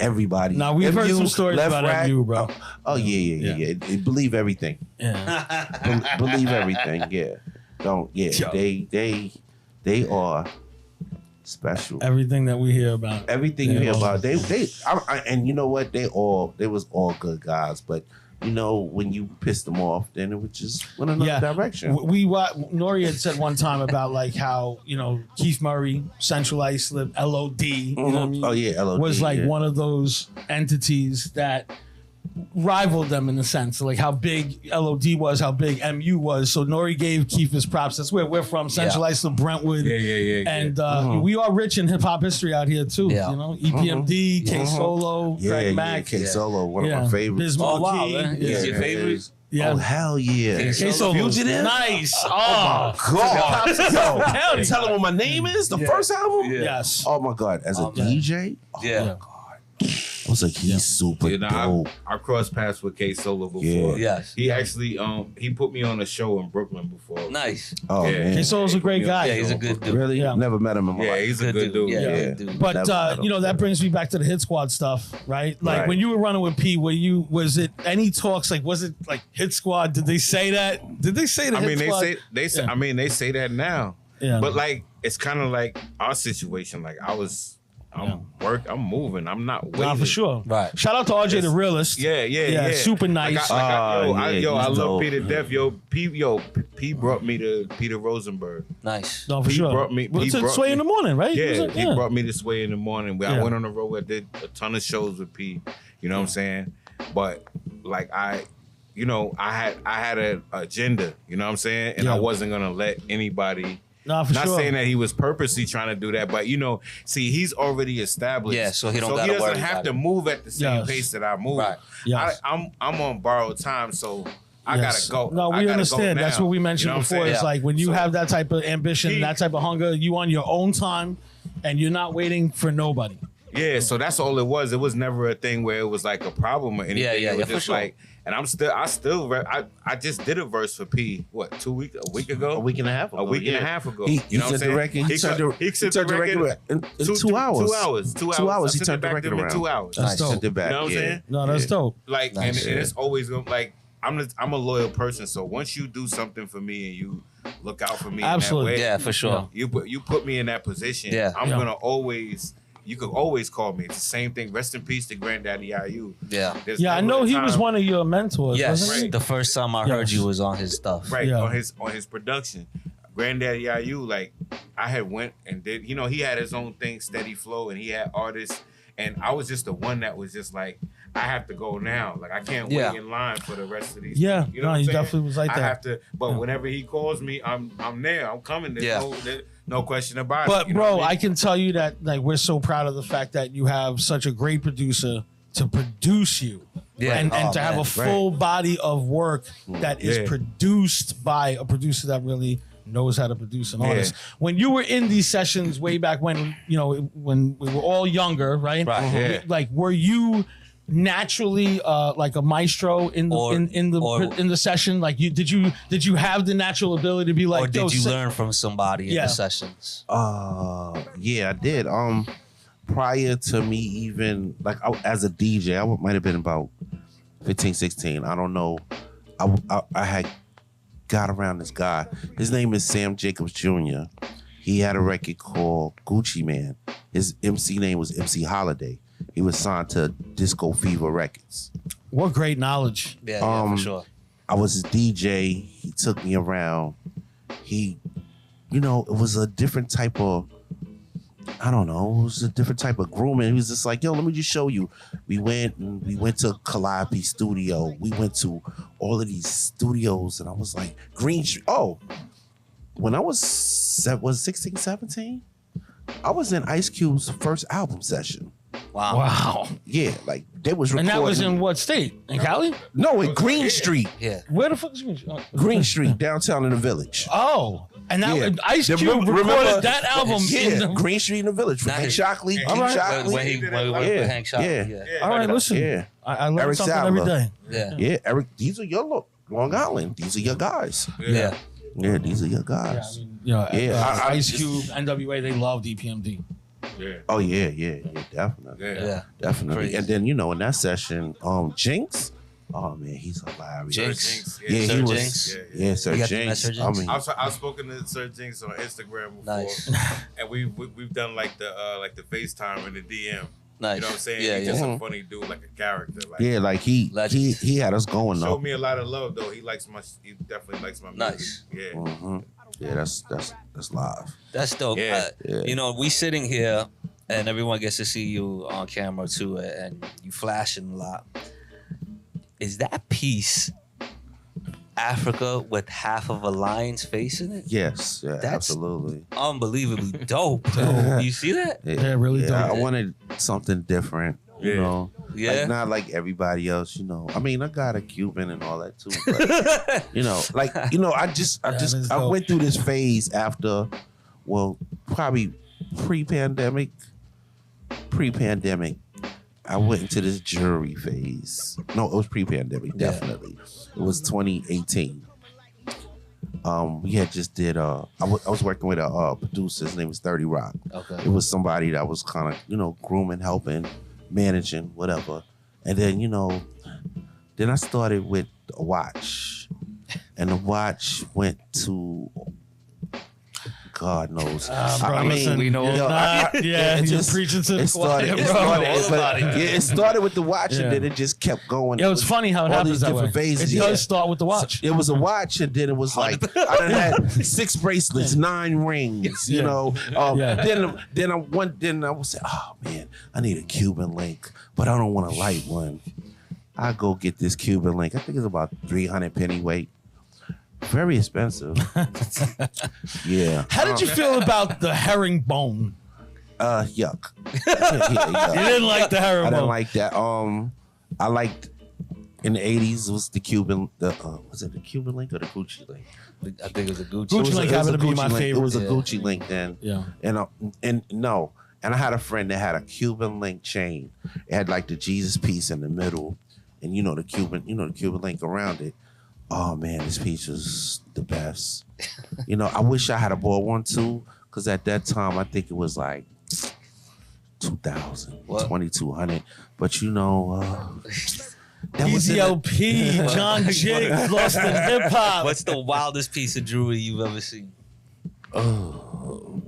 everybody. Now, we've heard some stories Left about Rack. MU, bro. Oh yeah. Believe everything. Yeah. Believe everything. Yeah. Don't. Yeah. Yo. They are special. Everything that we hear about. Everything you hear about, and you know what? They was all good guys, but you know when you pissed them off, then it was just went another direction. Nori had said one time about like how, you know, Keith Murray, Central Islip, LOD, you know what I mean? Oh yeah, LOD, was like yeah. one of those entities that rivaled them in the sense like how big LOD was, how big MU was. So Nori gave Keith his props. That's where we're from, Central Islip, Brentwood. Yeah. And we are rich in hip hop history out here too. Yeah. You know, EPMD, K Solo, Greg Mack, K Solo, one of my favorites. Biz Oh, wow, Markie. man. Yeah. Is your favorite? Yeah. Oh hell yeah! K K Solo, Fugitive? nice. Oh God! Yo, Yo, tell him what my name is. The first album. Yeah. Yes. Oh my God! As a DJ, Yeah. I was like, he's super You know, dope. I crossed paths with K Solo before. Yeah. Yes. He actually he put me on a show in Brooklyn before. Nice. Oh Yeah. man, K Solo's a great guy. Yeah, he's a good dude. really? Yeah. Never met him in my Yeah, life. he's a good dude. Yeah, Yeah. good dude. But Never met him. you know, that brings me back to the Hit Squad stuff, right? Like Right. when you were running with P, was it any talks? Like, was it like Hit Squad? Did they say that? Did they say the I Hit mean, Squad? they say. Yeah. I mean, they say that now. Yeah. But like, it's kind of like our situation. Like, I'm moving. I'm not waiting. Nah, for sure. Right. Shout out to RJ the Realist. Yeah. Super nice. I he's love dope, Peter man. Def. P brought me to Peter Rosenberg. Nice. No, for He sure. brought me- Well, he it's brought Sway in me- the morning, right? Yeah, Was it? he brought me to Sway in the morning. I Yeah. went on the road. I did a ton of shows with P. You know what I'm saying? But like you know, I had an agenda, you know what I'm saying? And I wasn't gonna let anybody. No, for Not sure. saying that he was purposely trying to do that, but you know, see, he's already established. Yeah, so he don't he gotta doesn't worry have about to it. move at the same Yes. pace that I move. Right. Yes. I'm on borrowed time, so I Yes. gotta go. No, I we gotta understand. go That's now. what we mentioned You know what I'm before. saying? It's like when you So have that type of ambition, that type of hunger, you on your own time, and you're not waiting for nobody. Yeah, so that's all it was. It was never a thing where it was like a problem or anything. Yeah, it was for just sure. like, and I just did a verse for P. What, a week ago? A week and a half ago. A week and a half ago. He You know what I'm sent the saying? record. He sent the record in 2 hours. 2 hours. 2 hours. 2 hours. I He sent turned it the back record to him in around. 2 hours. That's dope. Sent it back. You know what I'm saying? No, that's dope. Like, Nice. and it's always gonna like. I'm a loyal person, so once you do something for me and you look out for me Absolutely. in that way, Yeah, for sure. you put me in that position. Yeah. I'm Yeah. gonna always. You could always call me. It's the same thing. Rest in peace to Granddaddy IU. Yeah. There's Yeah, I never know a he was time- one of your mentors, Yes. wasn't he? The first time I heard Yes. you was on his stuff. right Yeah. on his production. Granddaddy IU, like I had went and did. You know, he had his own thing, Steady Flow, and he had artists. And I was just the one that was just like, I have to go now. Like I can't Yeah. wait in line for the rest of these. Yeah. people. You know No, what I'm he saying? definitely was like I that. have to. But Yeah. whenever he calls me, I'm there. I'm coming. There's Yeah. no question about But it. You know bro, what I can tell you that like we're so proud of the fact that you have such a great producer to produce you. Yeah. And Oh, to have man. a full body of work that is Yeah. produced by a producer that really knows how to produce an Yeah. artist. When you were in these sessions way back when, you know, when we were all younger, right? Right. Yeah. Like were you naturally like a maestro in the Or- in the session? Like did you have the natural ability to be like, Or did yo, you sit- learn from somebody in Yeah. the sessions? Yeah, I did. Prior to me even like as a DJ, I might have been about 15, 16. I don't know. I had got around this guy. His name is Sam Jacobs Jr. He had a record called Gucci Man. His MC name was MC Holiday. He was signed to Disco Fever Records. What great knowledge. Yeah, for sure. I was his DJ. He took me around. It was a different type of, I don't know, it was a different type of grooming. He was just like, yo, let me just show you. We went to Calliope Studio. We went to all of these studios, and I was like, Green Street. Oh, when I was 16, 17, I was in Ice Cube's first album session. Wow. Wow. Yeah, like they was And recording. that was in what state? In Cali? No, in Green Street. Yeah. Where the fuck is Green Street? Green Street, downtown in the Village. Oh. And that Yeah. Ice Cube Remember- recorded that album Yeah, in the Green Street in the Village. Not Hank his- Shockley, All King right. Shockley. When he worked Yeah. with Hank Shockley. Yeah. Yeah. All right, listen. Yeah. I learned Eric something Sadler. every day. Yeah. Yeah, Eric, these are your Long Island. These are your guys. Yeah. Yeah, these are your Yeah, I guys. mean, you know, Yeah, Ice Cube, NWA, they love DPMD. Yeah. Oh yeah, definitely. Yeah. Yeah. Definitely. Crazy. And then, in that session, Jinx, oh man, he's hilarious. Jinx. Yeah, Sir he was. Jinx? Yeah, Sir You got the Jinx. Sir I Jinx? mean, I've spoken to Sir Jinx on Instagram before, Nice. and we've done like the FaceTime and the DM. Nice. You know what I'm saying? Yeah, He's yeah. just a funny dude, like a character. Like, yeah, like he Legend. he had us going showed though. me a lot of love though. He definitely likes my music. Nice. Yeah. Mhm. Yeah, that's live. That's dope. Yeah. Yeah. We sitting here and everyone gets to see you on camera too, and you flashing a lot. Is that piece Africa with half of a lion's face in it? Yes, yeah, That's- absolutely. Unbelievably dope. Dude. You see that? Yeah, really dope. I wanted something different, you Yeah. know. Yeah. Like, not like everybody else, I mean, I got a Cuban and all that too, but I dope. went through this phase after, well, probably pre-pandemic. I went into this jury phase. No, it was pre-pandemic, Yeah. definitely. It was 2018. We had just did I was working with a producer. His name was 30 Rock. Okay. It was somebody that was kind of, grooming, helping, managing, whatever. And then, then I started with a watch. And the watch went to God knows. Bro, listen, we know you're yo, not- yeah, it you're just- preaching to the it started, choir, it bro. started, it started with the watch Yeah. and then it just kept going. Yo, it's funny how it All happens these that way. different phases, It yeah. does start with the watch. It was a watch, and then it was like I done had 6 bracelets, 9 rings, you Yeah. know. Yeah. Then I would say, oh man, I need a Cuban link, but I don't want a light one. I go get this Cuban link. I think it's about 300 penny weight. Very expensive. Yeah. How did you feel about the herringbone? Yuck. You didn't like the herringbone. I didn't like that. I liked in the 80s was the Cuban. Was it the Cuban link or the Gucci link? I think it was a Gucci. Gucci link happened to be my link. favorite. It was a Gucci link then. Yeah. And I had a friend that had a Cuban link chain. It had like the Jesus piece in the middle, and the Cuban link around it. Oh man, this piece was the best. I wish I had a bought one too, because at that time I think it was like 2,000, 2,200. But that was EZ Elpee, John Jigg, lost in hip hop. What's the wildest piece of jewelry you've ever seen? The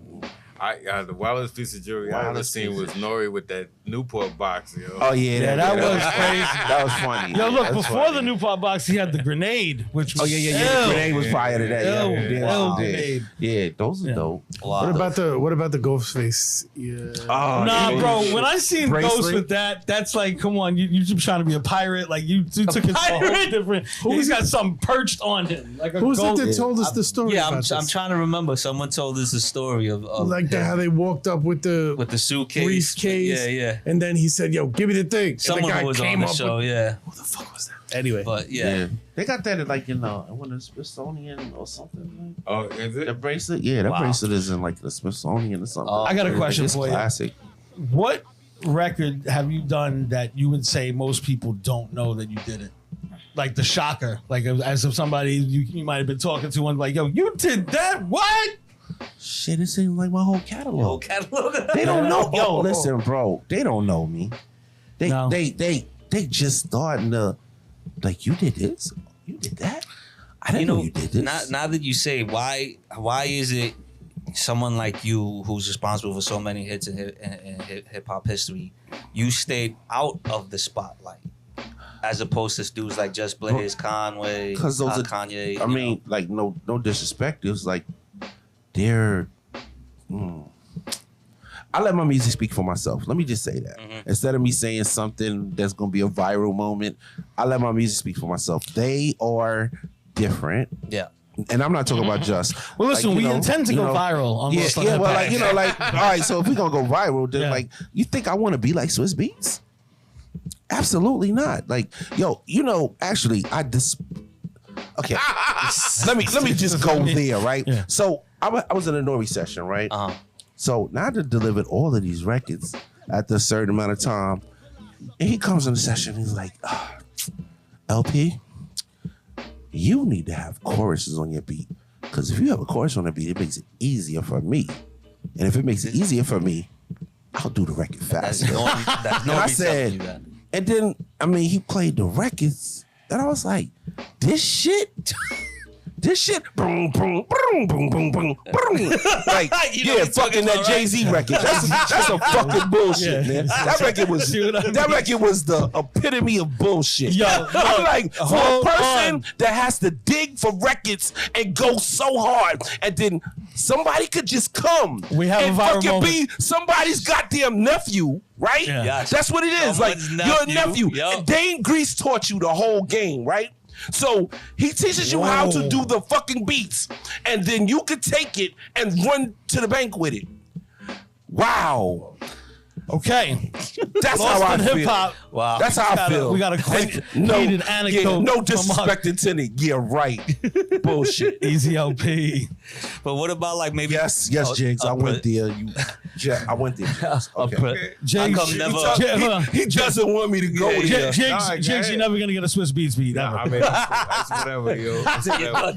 wildest piece of jewelry I ever seen was Nori with that Newport box, yo. Oh yeah, that was crazy. That was funny. Yo, look, That's before funny. the Newport box, he had the grenade, which was The grenade was fire to that. grenade. Yeah, those are dope. What about the Ghostface? Yeah. Nah, bro. When I seen Bracelet? Ghost with that, that's like, come on, you trying to be a pirate? Like you took it to a whole different. He's got something perched on him, like a Who's it gold. that told us the story? Yeah, about I'm this? trying to remember. Someone told us a story of Like how they walked up with the suitcase. briefcase. Yeah. And then he said, "Yo, give me the thing." And Someone the guy who was came on the up show, with, yeah. What the fuck was that? Anyway, But yeah. They got that at like in the Smithsonian or something. Oh, is The it? bracelet, yeah, that Wow. bracelet is in like the Smithsonian or something. Oh. I got a question It's for you. classic. What record have you done that you would say most people don't know that you did it? Like the shocker, like as if somebody you might have been talking to and like, yo, you did that? What? Shit, it seems like my whole catalog. Whole catalog. They don't know. Yo, listen, bro. They don't know me. They No. they just starting to like, you did this, you did that. I didn't know you did this. Now that you say, why is it someone like you who's responsible for so many hits in hip hop history, you stayed out of the spotlight as opposed to dudes like Just Blaze, Conway, Because those are Kanye? I mean, like no disrespect. It was like they're. I let my music speak for myself. Let me just say that. Mm-hmm. Instead of me saying something that's gonna be a viral moment, I let my music speak for myself. They are different. Yeah. And I'm not talking about just. Well, listen, like, we intend to go viral. On Yeah, Most on yeah. Hip Well, Hop. like all right. So if we gonna go viral, then Yeah. like, you think I want to be like Swiss Beats? Absolutely not. Like, yo, actually, Okay, let me just go there, right? Yeah. So I was in a Nori session, right? So now I delivered all of these records after a certain amount of time, and he comes in the session. He's like, "LP, you need to have choruses on your beat, because if you have a chorus on the beat, it makes it easier for me, and if it makes it easier for me, I'll do the record faster." That's And I said, and then he played the records, and I was like, this shit, boom, boom, boom, boom, boom, boom, boom. Like, yeah, fucking that Jay-Z record. That's some fucking bullshit, man. That record was the epitome of bullshit. Yo, I'm like, for a hold person on. that has to dig for records and go so hard, and then somebody could just come We have and a viral fucking moment. be somebody's goddamn nephew, right? Yeah. Yes. That's what it is. Someone's Like, you're a nephew. Yup. And Dane Grease taught you the whole game, right? So he teaches you how to do the fucking beats, and then you could take it and run to the bank with it. Wow. Okay. That's Lost how I in feel. hip hop. Wow. That's how I feel. We got a quick And heated anecdote. no from disrespect intended. Yeah, right. Bullshit. EZ Elpee. But what about like maybe? Yes, Jigs. I went there. I went there. Jigs. Okay. Jigs, come never- He doesn't want me to go there. Jigs, you're never gonna get a Swiss Beats beat. Nah, ever. that's whatever, yo. That's whatever.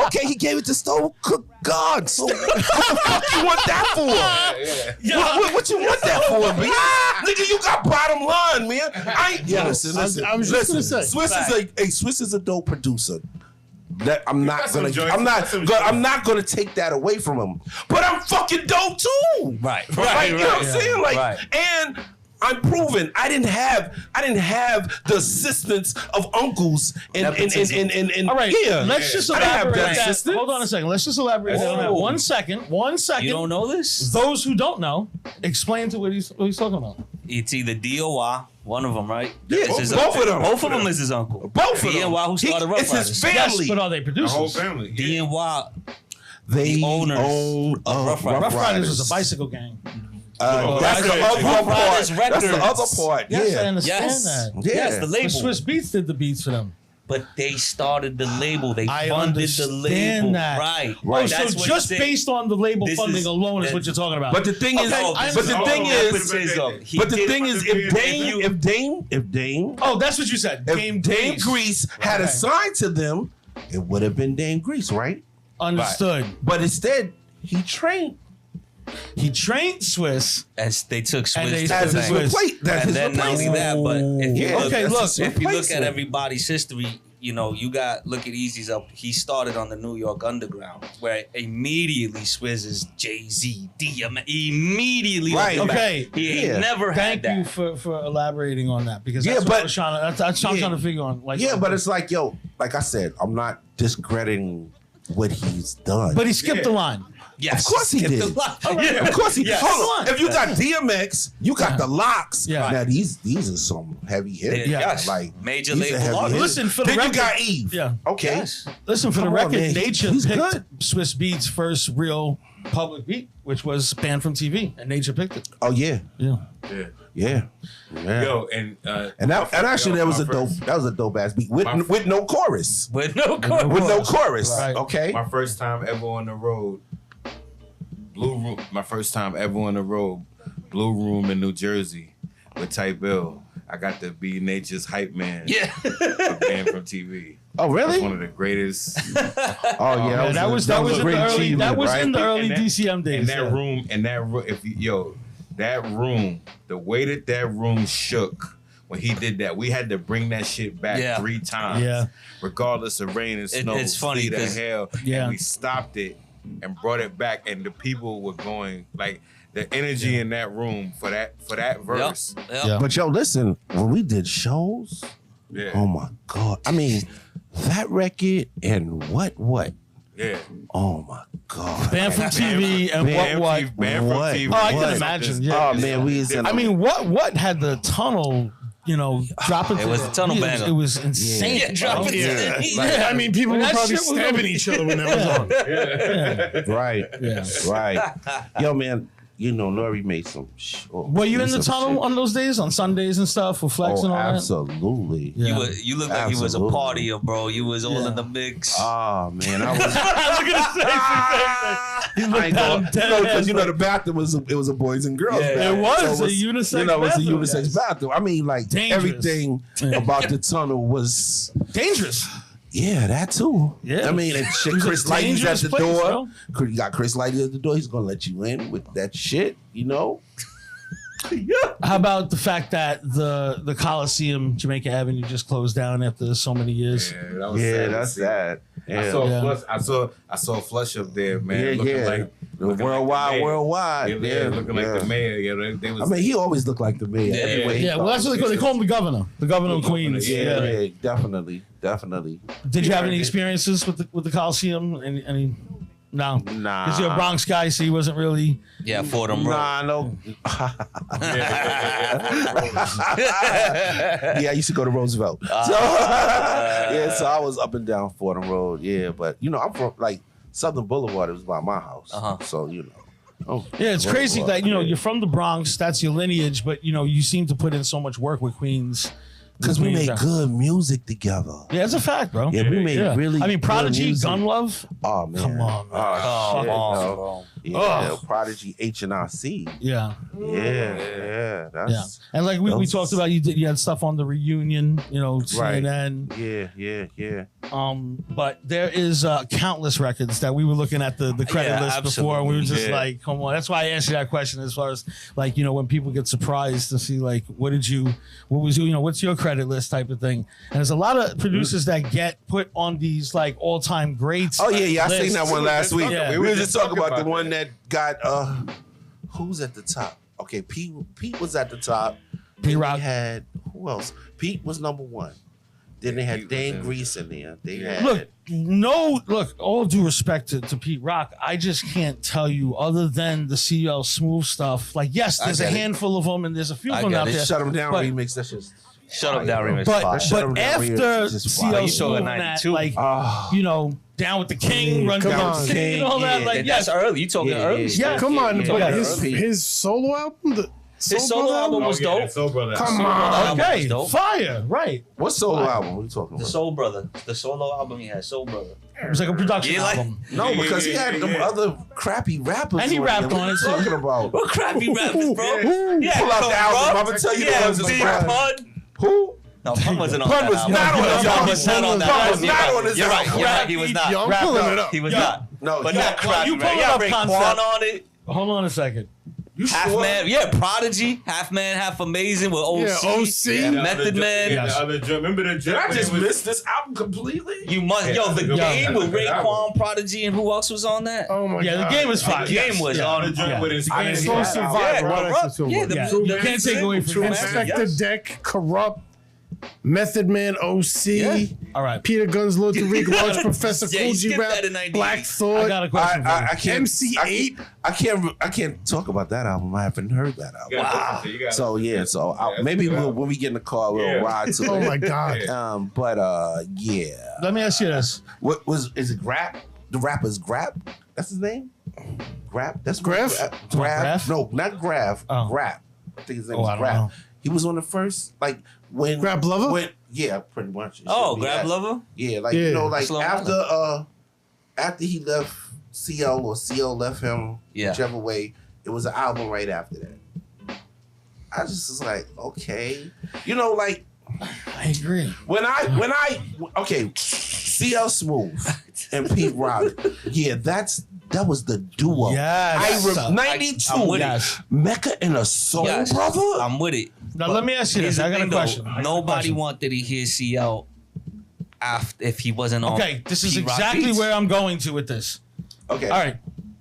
Okay, he gave it to Stone Cook God. So what the fuck you want that for? What you want that for, man? Nigga, you got bottom line, man. Listen. I was just gonna say. Swiss is a dope producer. That I'm not some gonna joints. I'm not gonna take that away from him. But I'm fucking dope too. Right. You know what I'm saying? Like, Right. and I'm proven I didn't have the assistance of uncles and All right, yeah. let's just I didn't have elaborate that that. assistance. Hold on a second. Let's just elaborate on that. 1 second. 1 second. You don't know this? Those who don't know, explain to what he's talking about. It's either DOI One of them, right? Yeah, It's his both uncle. of them. Both of them is his uncle. Both of them. DNY who started Rough It's his Riders. family. Yes, but are they The whole producers? family. DNY. They The owners own of Rough Riders. Rough Riders was a bicycle gang. That's the other Rough part. Riders That's the Records. other part. Yes, I Yeah. understand Yes. that. Yeah. Yes, the But label. Swiss Beats did the beats for them. But they started the label. They I funded the understand label. that. Right. Oh, That's so what just they- based on the label This funding is- alone is what you're talking about. But the thing is, No, I but the understand. thing is, Nepotism. He but the did- thing is, if Dame, oh, that's what you said. if Dame Grease had assigned to them, it would have been Dame Grease, right? Understood. But instead, he trained He trained Swiss. As they took And they Swiss took as to his the bank. replace. That's And his then not only that, but if you Yeah, look, okay, that's look, his if you look at replacement. everybody's history, you know, you got look at Easy's up. He started on the New York Underground, where immediately Swizz is Jay-Z, immediately. Right. off the bat. Okay. He ain't Yeah. never Thank had you that. for elaborating on that because Yeah, that's what but- I was trying to, that's what I'm trying to figure on. Like, Yeah, but it's like, yo, like I said, I'm not discrediting what he's done. but he skipped the line. Yes, Of course he skip did. the line. Yeah, of course he Yes. Hold on. If you got DMX, you got the Locks. Yeah. Now these are some heavy hitters. Yeah. Yes. Like Major these are label heavy artists. hitters. Listen, for the then record- you got Eve. Yeah. Okay. Yes. Listen, for the Come on, record, man. Nature He's picked good. Swiss Beats' first real public beat, which was banned from TV, and Nature picked it. Oh yeah. Yeah. Yeah. Yeah. Yeah. Yo, and actually that was a dope ass beat with no chorus. With no chorus. With no chorus. Right. Okay. My first time ever on the road, Blue Room. My first time ever on the road, Blue Room in New Jersey with Type Bill. I got to be Nature's hype man. Yeah. A band from TV. Oh That's really? one of the greatest. Oh yeah. Yeah, that was in the great early achievement, right? in the early And that- DCM days. In that room, if you, that room, the way that room shook when he did that, we had to bring that shit back 3 times. Yeah. Regardless of rain and snow, it's funny sleet or 'cause- hell. Yeah. And we stopped it and brought it back, and the people were going like the energy in that room for that verse. Yep. Yeah. But yo, listen, when we did shows, Yeah. oh my God. I mean, that record and what? Yeah. Oh my God. Banned from TV and Banned what? from What? TV. Oh, I What? can imagine. Yeah. Oh man, we is in I mean, what had the tunnel? Drop it. It was a tunnel banger. It was insane. Yeah, drop bro. it. Yeah, I mean, people When were that probably shit was stabbing on- each other when that was on. right. Yeah. Right. Yo, man, Nori made some Were you in the tunnel on those days, on Sundays and stuff, for flex and all that? absolutely. Yeah. You look like you was a Absolutely. partier, bro. You was all Yeah. in the mix. Oh man, I was. I was gonna say I ain't going, because the bathroom was a boys and girls. It bathroom. was So a unisex it was a bathroom, unisex guys. bathroom. I mean, like Dangerous. everything about the tunnel was. dangerous. Yeah, that too. Yeah. I mean, and shit, It was a Chris Lighty's at dangerous the place, door. You got Chris Lighty at the door. He's gonna let you in with that shit, How about the fact that the Coliseum, Jamaica Avenue, just closed down after so many years? Yeah, that was Yeah, sad to that's see. that. I Yeah. saw Yeah. Flush. I saw Flush up there, man. Yeah, looking yeah. like The looking like worldwide. the mayor. Yeah, looking like the mayor. Yeah, they was. I mean, he always looked like the mayor. Yeah. Anyway, Yeah, well, that's what they call him, the governor of Queens. Yeah, Yeah. yeah, definitely. Did you have any experiences with the Coliseum? Any? No. Nah. Because you're a Bronx guy, so he wasn't really. Yeah, Fordham Road. Nah, no. yeah. Yeah, I used to go to Roosevelt. So I was up and down Fordham Road. Yeah, but I'm from like Southern Boulevard. It was by my house. Uh-huh. So Oh, Yeah, it's crazy Boulevard. that you're from the Bronx. That's your lineage, but you seem to put in so much work with Queens. because we Queens, made good music together. Yeah, it's a fact, bro. Yeah, we made really. I mean, good Prodigy, music. Gun Love. Oh man, Come on, man. Oh, Come shit, on, no. bro. Yeah, Ugh. Prodigy H&RC. Yeah, Yeah, that's yeah. And like we those- talked about, you had stuff on the reunion, CNN. Yeah. But there is countless records that we were looking at the credit Yeah, list before, and we were just Yeah. like, come on. That's why I asked you that question as far as like, when people get surprised to see like, what was what's your credit list type of thing. And there's a lot of producers that get put on these like all-time greats. Oh yeah, I lists. seen that one last week. Yeah. We were just talking about the one that got who's at the top? Okay, Pete was at the top. P-Rock. We had who else? Pete was number 1. Then they had Dan Grease in there. They had Look, all due respect to Pete Rock, I just can't tell you other than the CL Smooth stuff. Like, yes, there's a handful of them and there's a few of them out there. Shut them down but, remix. That's just Shut Up Down remix. But CL after CL Smooth and that, like, you know, Down with the King, Run Down with the King, and all that. Like, that's early. You talking early? Yeah, come on. Yeah. His solo album, his solo album was dope. Soul Brother. Come on. Okay, fire, right. what solo album? What are you talking The about? Soul Brother. The solo album he had, Soul Brother. It was like a production Yeah, like- album. No, because he had them other crappy rappers. And he rapped on it, What are you too. talking about? What crappy rappers, bro? Yeah, Pull out the album. bro. I'm gonna tell you Yeah, the ones that's Big rapping. Pun. Who? No, Pun wasn't on Pun that was album. not on his Pun album. was not on that Pun album. was not on his You're right. album. You're right. He was not. Yo, I'm Rap pulling up. it up. He was Yo. not. No, But yeah. not crappy. you pull rap. it Yeah, up, bring Concept. Quan on it. Hold on a second. You Half sure? Man, yeah, Prodigy, Half Man, Half Amazing with OC, Yeah, OC. and Method Man. Yeah. Remember the Did I just miss this album completely? You must, Yeah, yo, that's the a good game one. with That's a good Raekwon, album. Prodigy, and who else was on that? Oh my Yeah, god. the game was fire. The game was on. The joint with his I didn't Soul Yeah, Survivor. yeah, What Corrupt. else is Yeah, the, Yeah. the, You can't take away from True that. Man. Inspector Yes. Deck, Corrupt, Method Man, OC, Yeah. All right. Peter Guns, Lil Tariq, Large Professor, Yeah, he Coogee skipped Rap, that in 98. Black I Thought. got a question for you. I can't. MC8. I can't talk about that album. I haven't heard that album. Wow. So yeah. So maybe when we get in the car, we'll ride to Oh it. my god. But yeah. Let me ask you this. Is it Grap? The rapper's Grap? That's his name? Grap? That's Graf? Graf? Graf? No, not Graf. Oh. Grap. I think his name Oh, is I don't Grap. know. He was on the first, like when Grab Lover? When, yeah, pretty much. It Oh, should be Grab that. Lover? Yeah, like Yeah. you know, like Slow after he left CL or CL left him, Yeah. whichever way, it was an album right after that. I just was like, okay, you know, like I agree. when I okay, CL Smooth and Pete Rock, yeah, that was the duo. Yes. 92. I'm with it. Yes. Mecca and a Soul Yes, Brother. I'm with it. Now let me ask you Here's this. the I got a thing, though. question. I got a Nobody question. wanted to hear CL after if he wasn't on. Okay, this is Pete Rock exactly beats. where I'm going to with this. Okay. All right,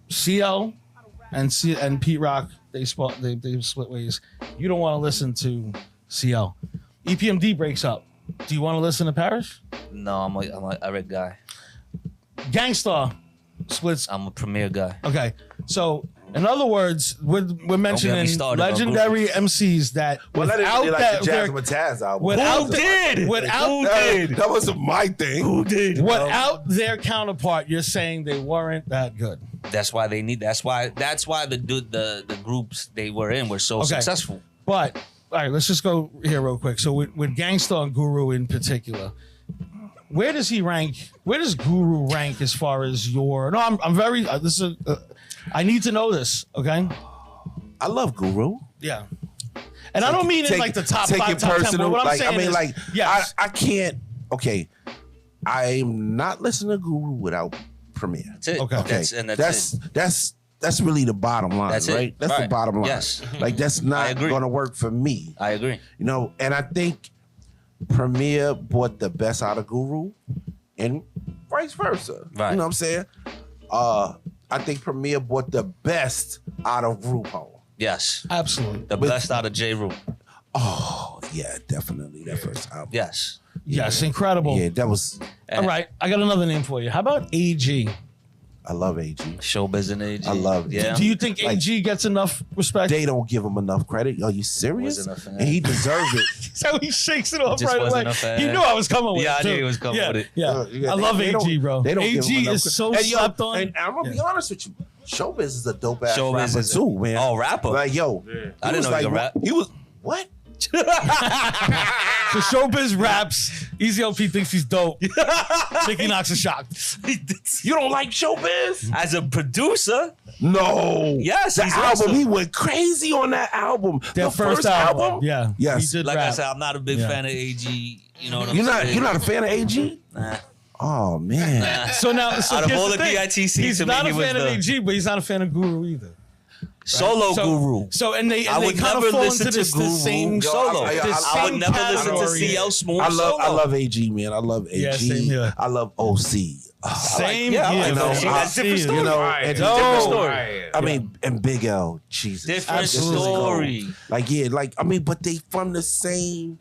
CL and Pete Rock they split ways. You don't want to listen to CL. EPMD breaks up. Do you want to listen to Parrish? No, I'm a Eric guy. Gangstar splits. I'm a Premier guy. Okay, so in other words, we're mentioning started on legendary MCs that Well, I didn't without really like that the Jazz album. without Who did? without Who That wasn't my thing. Who did? without their counterpart, you're saying they weren't that good. That's why they need. That's why the groups they were in were so Okay. successful. But all right, let's just go here real quick. So with Gangstar and Guru in particular, where does he rank? Where does Guru rank as far as your? No, I'm very. This is. I need to know this. Okay. I love Guru. Yeah. And I don't mean it like the top take 5, it top 10. personal. But what I'm Like, saying I mean, is, like, yes. I can't. Okay, I'm not listening to Guru without Premier. That's it. Okay. Okay, That's it. that's really the bottom line, That's it. right? That's the Right. bottom line. Yes. Like that's I not agree. gonna work for me. I agree. You know, and I think Premier bought the best out of Guru, and vice versa. Right. You know what I'm saying? I think Premier bought the best out of Group Home. Yes. Absolutely. The best out of J. Rule. Oh yeah, definitely that first album. Yes. Yes, incredible. Yeah, that was. All right, I got another name for you. How about AG? I love AG. Showbiz and AG. I love it. Yeah. Do you think Like- AG gets enough respect? They don't give him enough credit. Are you serious? Wasn't a fan. And he deserved it. So he shakes it off Just right wasn't away. a fan. He knew I was coming with Yeah, it. I knew too. he was coming yeah, with it. Yeah, Yeah, I love they AG, bro. They don't give AG him enough is credit. so And yo, slept on. And I'm gonna be honest with you. Showbiz is a dope ass Showbiz rapper is a- too, man. Oh, rapper? Like yo, I didn't was know like, he could rap. He was what? So Showbiz raps. EZ Elpee thinks he's dope. Mickey Knox is shocked. You don't like Showbiz? As a producer, No. Yes, the he's album. awesome. He went crazy on that album. Their the first album. Yeah. Yes. He did like rap. I said, I'm not a big Yeah. fan of AG. You know what I'm You're saying? not a fan of AG? Nah. Oh man. So now, so Out of here's all the the thing. DITC, he's to me, not he a was fan of the- AG, but he's not a fan of Guru either. Solo So, Guru. So and they I would kind never of fall listen into to this Guru same solo. I- I would never listen to category. CL Smooth I solo. love AG, man. I love AG. Yeah, same here. I love OC. Same yeah, I here. like bro. that. That's different story. You know, Right. and Different No. story. I mean, and Big L, Jesus. Different Absolutely. story. Like, yeah, like, I mean, but they from the same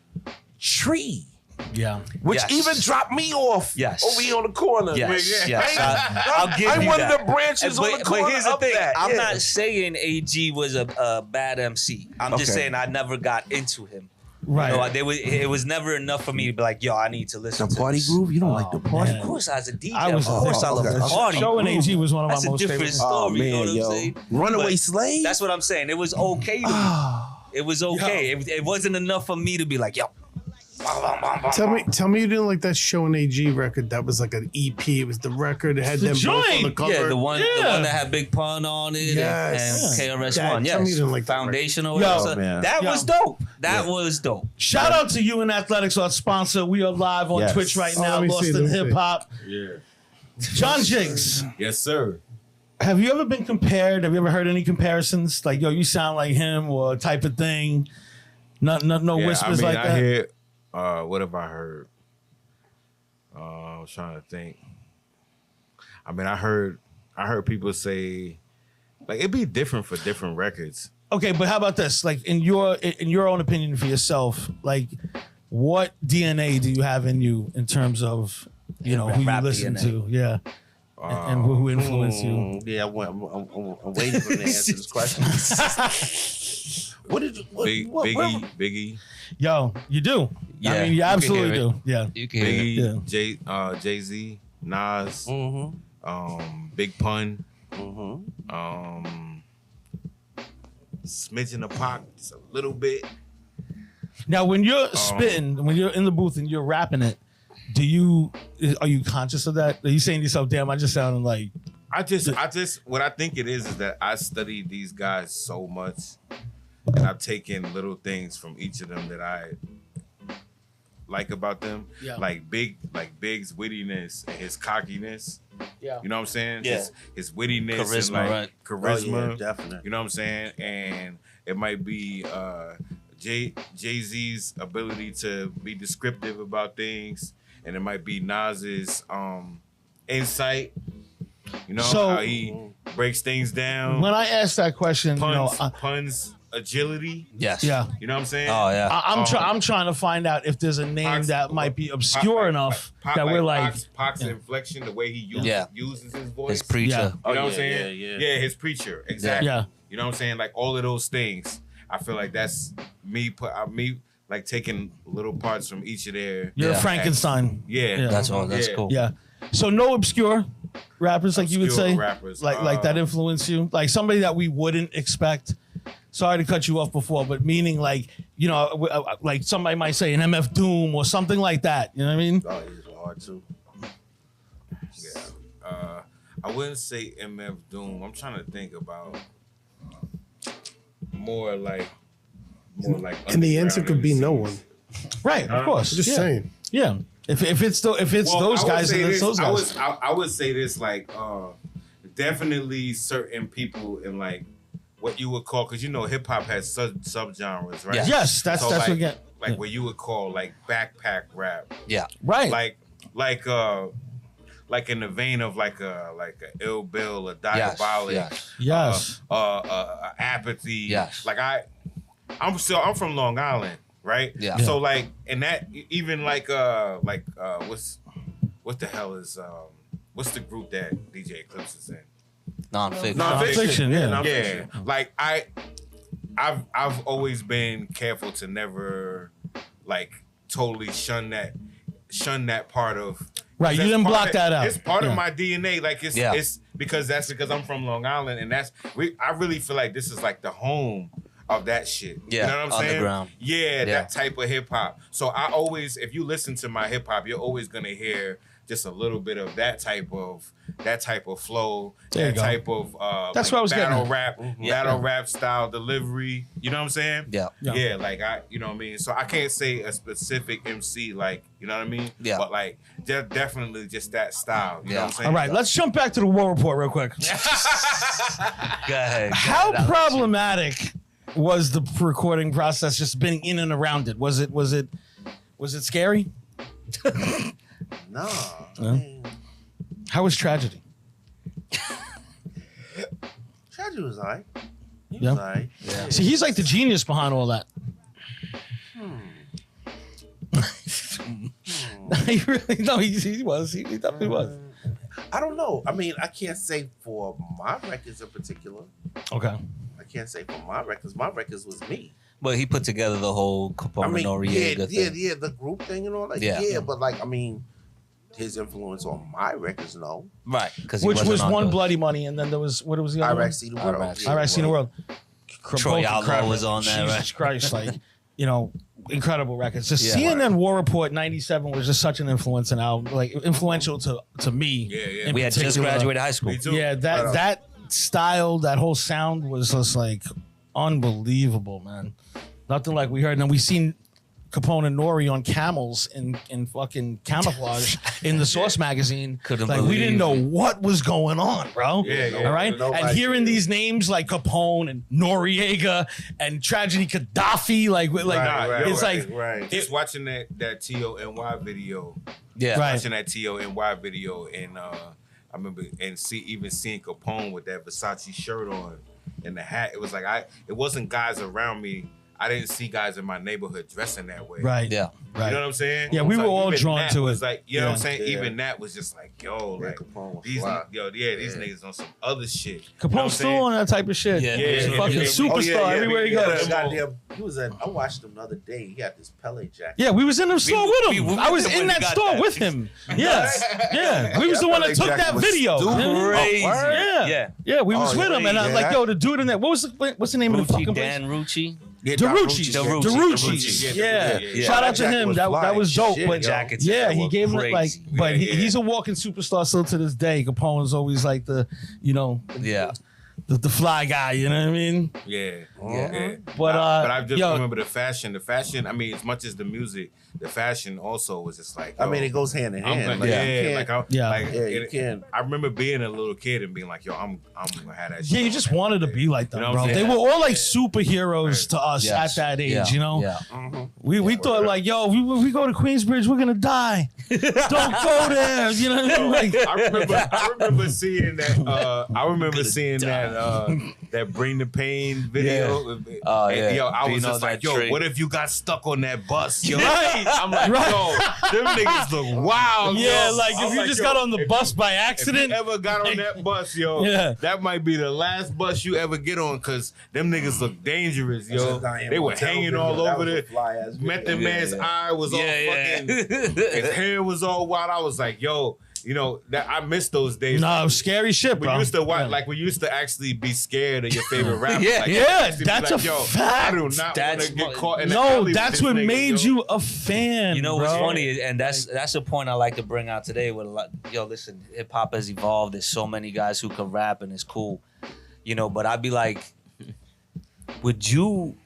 tree. Yeah. Which Yes. even dropped me off. Yes. Over here on the corner. Yes, yes. I'll give I'm you one that. of the branches on the corner. But here's the of thing. that. I'm Yeah. not saying AG was a bad MC. I'm just Okay. saying I never got into him. Right. You know, it was never enough for me to be like, yo, I need to listen The to party this. groove? You don't like the party man. Of course, as a DJ, I was of course I love okay. the party. Show and groove. AG was one of my That's a most different favorite. story. Oh, You know man, what yo. I'm saying? Runaway But Slave? That's what I'm saying. It was okay to me. It was okay. It wasn't enough for me to be like, yo. Tell me you didn't like that Show and AG record. That was like an EP. It was the record. It had The them both on the joint. cover. Yeah, the one that had Big Pun on it Yes. and KRS-One. Dad, Yes, tell me you didn't like that Foundational. Yo, So man. that Yo. was dope. That was dope. Shout out to You and Athletics, our sponsor. We are live on Yes. Twitch right Oh, now, let me Lost see, in let me see. Hip Hop. Yeah. John Jiggs, Yes, sir. have you ever been compared? Have you ever heard any comparisons? Like, yo, you sound like him or type of thing? No Yeah, whispers I mean, like I that? hear, what have I heard? I was trying to think. I mean, I heard people say, like, it'd be different for different records. Okay, but how about this? Like, in your own opinion for yourself, like, what DNA do you have in you in terms of, you know, who you Rap listen DNA. to? Yeah. And who influenced you? Yeah, I'm waiting for them to answer this question. What did you? Biggie, Yo, you do. Yeah, I mean, you you can absolutely hear it. do. Yeah. You can hear it. Biggie, Yeah. Jay-Z, Nas, Mm-hmm. Big Pun, Mm-hmm. Smidgen of Pac, just a little bit. Now, when you're spitting, when you're in the booth and you're rapping it, are you conscious of that? Are you saying to yourself, damn, I just sounded like... I just, what I think it is that I studied these guys so much, and I've taken little things from each of them that I like about them. Yeah. Like Big's wittiness and his cockiness. Yeah. You know what I'm saying? Yeah. His wittiness Charisma, and like right. charisma. Oh, yeah, definitely. You know what I'm saying? And it might be Jay-Z's ability to be descriptive about things, and it might be Nas's insight. You know, So- how he breaks things down. When I asked that question, Puns, agility. Yes. yeah. You know what I'm saying? Oh yeah. I'm trying to find out if there's a name Pac's- that might be obscure enough that we're like... Pac's inflection, the way he uses his voice. His preacher. Yeah. You know what I'm yeah, saying? yeah. His preacher. Exactly. Yeah. You know what I'm saying? Like all of those things. I feel like that's me like taking little parts from each of their. You're Yeah. a Frankenstein. Yeah. That's all. That's Yeah. cool. Yeah. So no obscure rappers, like you would Obscure say, rappers. like that influence you, like somebody that we wouldn't expect. Sorry to cut you off before, but meaning like, you know, like somebody might say an MF Doom or something like that. You know what I mean? Oh, he's hard too. Yeah. I wouldn't say MF Doom. I'm trying to think about more like. And the answer underground could be no MCs. one. Right. Of course. Just yeah. saying. Yeah. If it's Well, those I would guys, say then it's this, those guys. I would say this like definitely certain people in like what you would call, because you know hip hop has subgenres, right? Yeah. Yes, that's So, what like, get. like yeah. what you would call like backpack rap, Yeah. Right. like in the vein of like a Ill Bill, a Diabolic, Yes. Yes. Apathy. Yes. Like I'm from Long Island, right? Yeah. So like, and that even like what the hell is what's the group that DJ Eclipse is in? Non-fiction. Nonfiction, yeah. Yeah. Like I've always been careful to never like totally shun that part of. Right, you that's didn't part block of- that out. It's part Yeah. of my DNA. Like it's because I'm from Long Island, and I really feel like this is like the home of that shit. Yeah, You know what I'm saying? underground. Yeah, Yeah. that type of hip hop. So I always, if you listen to my hip hop, you're always gonna hear just a little bit of that type of flow, There you that go. type of That's like what I was getting battle at. rap, battle rap style delivery. You know what I'm saying? Yeah. Yeah. Like you know what I mean? So I can't say a specific MC, like, you know what I mean? Yeah. But like, definitely just that style. You know what I'm saying? All right, let's jump back to the war report real quick. Go ahead. How problematic was the recording process? Just being in and around it. Was it scary? No. How was Tragedy? Tragedy was alright. He Yeah. was alright. Yeah. See, he's like the genius behind all that. He really no, he was. He definitely was. I don't know. I mean, I can't say for my records in particular. Okay. I can't say for my records. My records was me. But he put together the whole Capone-N-Noreaga thing. Yeah, the group thing and all that. Yeah. Yeah, but like, I mean, his influence on my records, no. Right. Which was One Bloody Money, and then there was, what was the other one? Iraq See the World. Iraq See the World. Troy Outlaw was on there, Jesus right? Christ, like, you know, incredible records. Just Yeah. CNN War Report '97 was just such an influence and influential to me. Yeah. We had just particular. graduated high school. Me too. Yeah, that style, that whole sound was just like unbelievable, man. Nothing like we heard. And then we seen Capone-N-Noreaga on camels in fucking camouflage in the Source magazine. Couldn't like we believe didn't know it. what was going on, bro. Yeah. All right. Nobody And hearing did. these names like Capone and Noriega and Tragedy Gaddafi, like it's like right. Just watching that TONY video. Yeah. Right. Watching that TONY video, and I remember even seeing Capone with that Versace shirt on and the hat. It was like it wasn't guys around me. I didn't see guys in my neighborhood dressing that way. right. Yeah. Right. You know what I'm saying? Yeah, we It was were all even drawn that to was it. like, you know what I'm saying? Yeah. Even that was just like, yo, Yeah, like Capone was these fly. these niggas on some other shit. You know what I'm Capone's still saying? on that type of shit. Yeah. He's a Yeah. fucking Yeah. superstar everywhere he goes. He was at. I watched him the other day. He got this Pele jacket. Yeah, we was in the store with him. we I was went in when that he got store that. with him. Yes. Yeah. We was the one that took that video. Crazy. Yeah. Yeah. Yeah, we was Oh, with yeah, him. And I'm like, yeah. yo, the dude in that, what's the name of the fucking Rucci, place? Dan Rucci. Derucci. Derucci. Derucci. Yeah. Yeah. Shout out to That him. jacket was That was dope. fly. But Jackets yeah, that he were gave him like, crazy. but Yeah. he's a walking superstar still to this day. Capone's always like the, you know, Yeah. the fly guy. You know what I mean? Yeah. Yeah. But I just yo, remember the fashion. The fashion, I mean, as much as the music, the fashion also was just like, I yo, mean, it goes hand in I'm hand. gonna, Like, you yeah, can't- like, Yeah. like, Yeah, you can't. I remember being a little kid and being like, yo, I'm gonna have that shit. yeah, you on just that wanted to day. be like them, You know bro. what I'm They saying? were all like superheroes to us Yes. at that age, Yeah. you know? Yeah. We thought like, yo, we go to Queensbridge, we're gonna die. Don't go there. You know what I mean? Like, I remember seeing that. I remember seeing that Bring the Pain video. Oh, And, yeah. yo, I Being was on just like, that yo, train. what if you got stuck on that bus? Yo? Right. I'm like, yo, them niggas look wild. yeah, yo. like I'm if you just yo, got on the if bus by If accident. you ever got on that bus, yo, Yeah. that might be the last bus you ever get on, cause them niggas look dangerous, yo. They were hanging all over the. Method Man's eye was all fucking. His hair was all wild. I was like, yo, you know that I miss those days. No, it was scary shit, We bro. used to watch, like we used to actually be scared of your favorite rapper. Yeah. Like, Yeah, used to be that's like, a yo, fact. I do not want That's to get what- caught in the No, alley with that's this what nigga, made yo. you a fan. You know what's bro. funny, and that's a point I like to bring out today. With listen, hip hop has evolved. There's so many guys who can rap, and it's cool, you know. But I'd be like, would you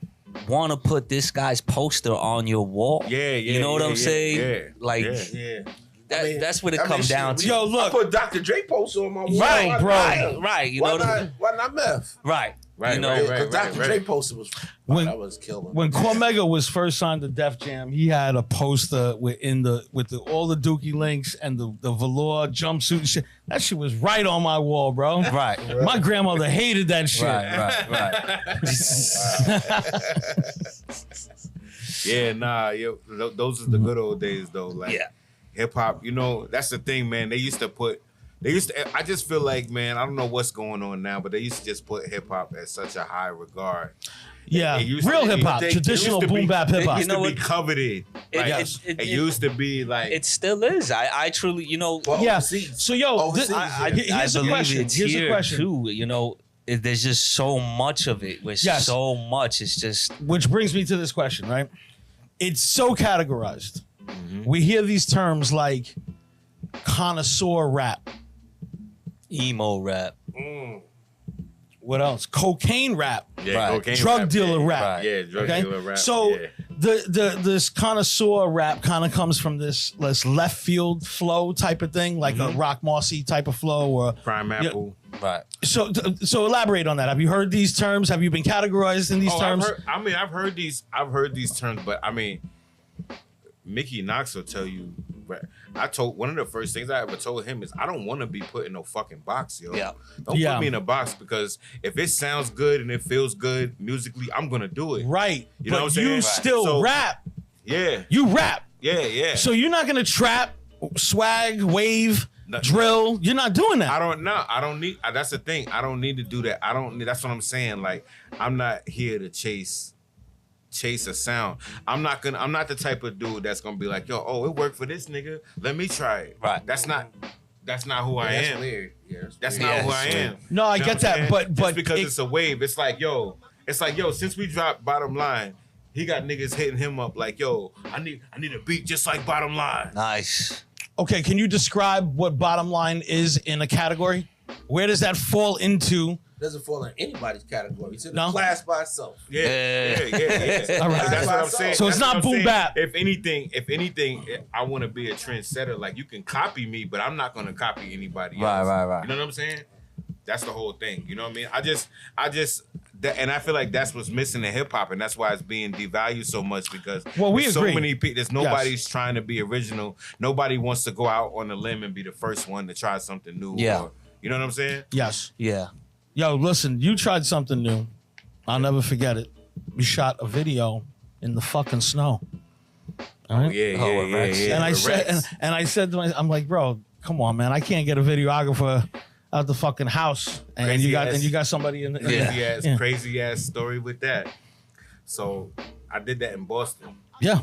want to put this guy's poster on your wall? Yeah, You know what I'm saying? Yeah, Like yeah. that's what it comes down to. Yo, I look, put Dr. Dre poster on my wall. Right, Why bro. not? Right. You Why know not? Why not Meth? right. Right, You know, right, Because Dr. right. Dre poster was When- that was killer. when Cormega was first signed to Def Jam, he had a poster with all the Dookie links and the velour jumpsuit and shit. That shit was right on my wall, bro. Right. My grandmother hated that shit. Right. Yeah, nah, yo, those are the good old days though. Like Yeah. hip hop, you know, that's the thing, man. They used to. I just feel like, man, I don't know what's going on now, but they used to just put hip hop at such a high regard. Yeah, It used to real be- hip hop, it traditional used to be- boom bap hip It hop. used You know to be what? coveted. It used to be like It still is. I truly, you know, Well, Yeah. overseas. So yo, Overseas, I here's a believe question. it's Here's a here question. too. You know, there's just so much of it. There's Yes. so much. It's just Which brings me to this question, right? It's so categorized. We hear these terms like connoisseur rap. emo rap. What else? Cocaine rap. yeah, Right. cocaine Drug rap, dealer yeah, rap. Right. Yeah, drug Okay. dealer rap. So yeah. this connoisseur rap kind of comes from this left field flow type of thing, like a Rock Mossy type of flow, or Crimeapple. Right. so elaborate on that. Have you heard these terms? Have you been categorized in these terms? I've heard these terms, but I mean, Mickey Knox will tell you. I told one of the first things I ever told him is I don't want to be put in no fucking box, yo. Yeah. Don't Yeah. put me in a box because if it sounds good and it feels good musically, I'm gonna do it. Right. You know but what I'm saying? you Right. still So- rap. Yeah. You rap. Yeah. So you're not gonna trap, swag, wave, No. drill. You're not doing that. I don't know. I don't need. That's the thing. I don't need to do that. I don't need. That's what I'm saying. Like, I'm not here to chase a sound. I'm not the type of dude that's gonna be like, yo, oh, it worked for this nigga. Let me try it. Right. That's not who I That's am. weird. Yeah, That's weird. not who I am. No, I You know get what I'm that, saying? but Just because it- it's a wave, it's like, yo, since we dropped Bottom Line, he got niggas hitting him up like, yo, I need a beat just like Bottom Line. Nice. Okay, can you describe what Bottom Line is in a category? Where does that fall into? Doesn't fall in anybody's category. It's in No? a class by itself. Yeah. All right. That's what I'm saying. So it's That's not what I'm boom saying. bap. If anything, I want to be a trendsetter. Like, you can copy me, but I'm not gonna copy anybody else. Right. You know what I'm saying? That's the whole thing. You know what I mean? I just and I feel like that's what's missing in hip hop, and that's why it's being devalued so much because Well, we there's agree. so many people. There's nobody's trying to be original. Nobody wants to go out on a limb and be the first one to try something new. Yeah. Or, you know what I'm saying? Yes. Yeah. Yo, listen, you tried something new. I'll never forget it. You shot a video in the fucking snow. All right? Yeah. And I said, Rex. and I said to myself, I'm like, bro, come on, man. I can't get a videographer out the fucking house. And Crazy you got ass. somebody in the Crazy ass story with that. So I did that in Boston. Yeah.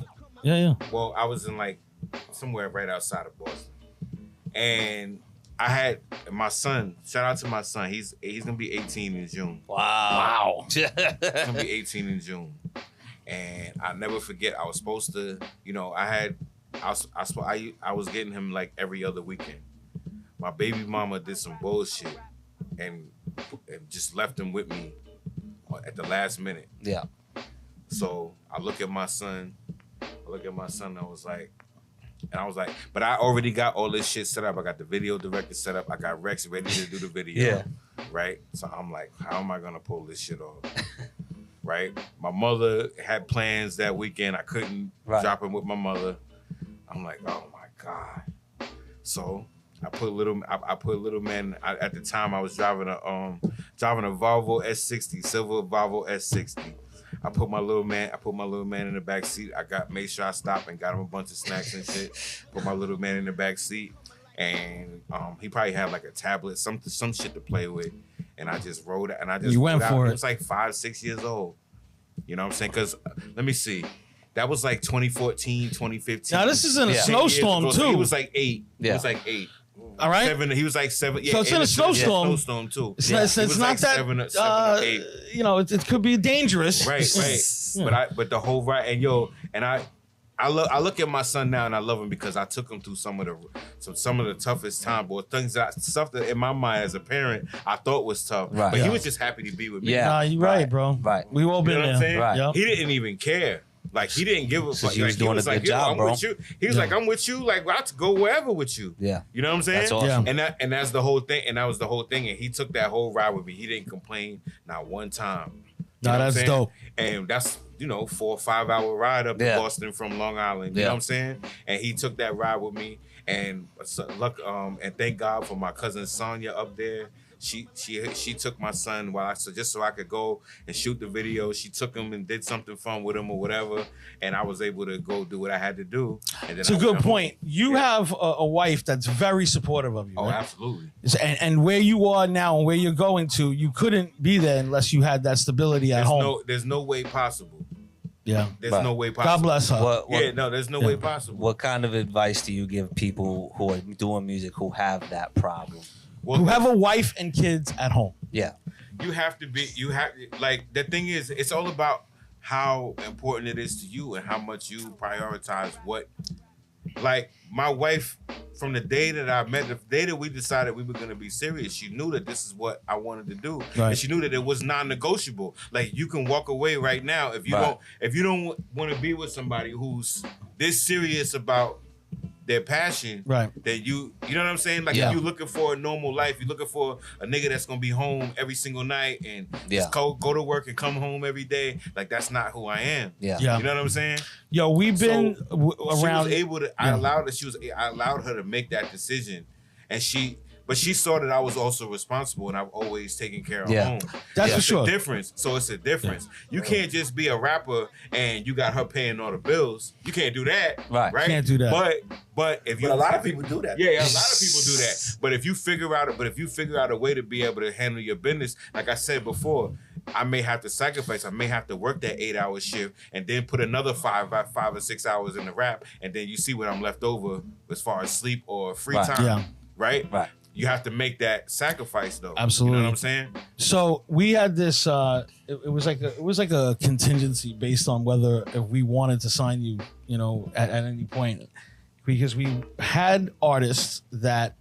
Well, I was in like somewhere right outside of Boston, and I had my son. Shout out to my son. He's gonna be 18 in June. Wow. He's gonna be 18 in June, and I'll never forget. I was supposed to, I was getting him like every other weekend. My baby mama did some bullshit and just left him with me at the last minute. Yeah. So I look at my son. I was like, but I already got all this shit set up. I got the video director set up. I got Rex ready to do the video. Yeah. Right? So I'm like, how am I gonna pull this shit off? Right? My mother had plans that weekend. I couldn't drop him with my mother. I'm like, oh my God. So I put little man. At the time, I was driving a Volvo S60, silver Volvo S60. I put my little man in the back seat. Made sure I stopped and got him a bunch of snacks and shit. Put my little man in the back seat, and he probably had like a tablet, some shit to play with. And I just rode it, and I just You went for it. It was like 5-6 years old. You know what I'm saying? Because let me see. That was like 2014, 2015. Now this is in a snowstorm So too. he was like 8. Yeah. He was like 8. All right. 7. He was like 7. Yeah, So it's in a snowstorm. Snowstorm too. It's Yeah. not, He it's was not like that 7 or 8. it could be dangerous. Right. Yeah. But the whole and I look at my son now and I love him because I took him through some of the toughest time, boy. Stuff that in my mind as a parent I thought was tough. Right. But Yeah. he was just happy to be with me. Yeah. Nah, you're right, bro. Right. We all You been know what there. I'm saying? Right. Yep. He didn't even care. Like, he didn't give a fuck. he was Like, doing was a like, good job, I'm bro. with you. He was like, I'm with you. Like, I'll go wherever with you. Yeah. You know what I'm saying? That's awesome. Yeah. And that's the whole thing. And that was the whole thing. And he took that whole ride with me. He didn't complain not one time. You Nah, know what I'm that's saying? dope. And that's 4 or 5 hour ride up Yeah. to Boston from Long Island. You Yeah. know what I'm saying? And he took that ride with me. And and thank God for my cousin Sonia up there. She took my son just so I could go and shoot the video. She took him and did something fun with him or whatever, and I was able to go do what I had to do. And then It's a I good went home. point. You have a wife that's very supportive of you. Oh, right? absolutely. And where you are now and where you're going to, you couldn't be there unless you had that stability at home. There's no way possible. Yeah. There's Right. no way possible. God bless her. There's no way possible. What kind of advice do you give people who are doing music who have that problem? Well, Who have a wife and kids at home. Yeah. The thing is, it's all about how important it is to you and how much you prioritize what. Like, my wife, from the day that I met, the day that we decided we were going to be serious, she knew that this is what I wanted to do. Right. And she knew that it was non-negotiable. Like, you can walk away right now if you Right. don't want to be with somebody who's this serious about their passion, Right. that you know what I'm saying? Like, Yeah. if you're looking for a normal life, you're looking for a nigga that's gonna be home every single night and just go to work and come home every day. Like, that's not who I am. Yeah. Yeah. You know what I'm saying? Yo, we've been She around. was able to. I Yeah. allowed her to make that decision, and But she saw that I was also responsible, and I've always taken care of home. That's for sure. It's a difference. So it's a difference. You can't just be a rapper and you got her paying all the bills. You can't do that. Right. Can't do that. But if you, But a lot of people do that. Yeah, a lot of people do that. But if you figure out a way to be able to handle your business, like I said before, I may have to sacrifice. I may have to work that 8-hour shift and then put another 5 or 6 hours in the rap, and then you see what I'm left over as far as sleep or free time. Yeah. Right. Right. You have to make that sacrifice, though. Absolutely. You know what I'm saying? So we had this. It was like a contingency based on whether if we wanted to sign you, you know, at any point, because we had artists that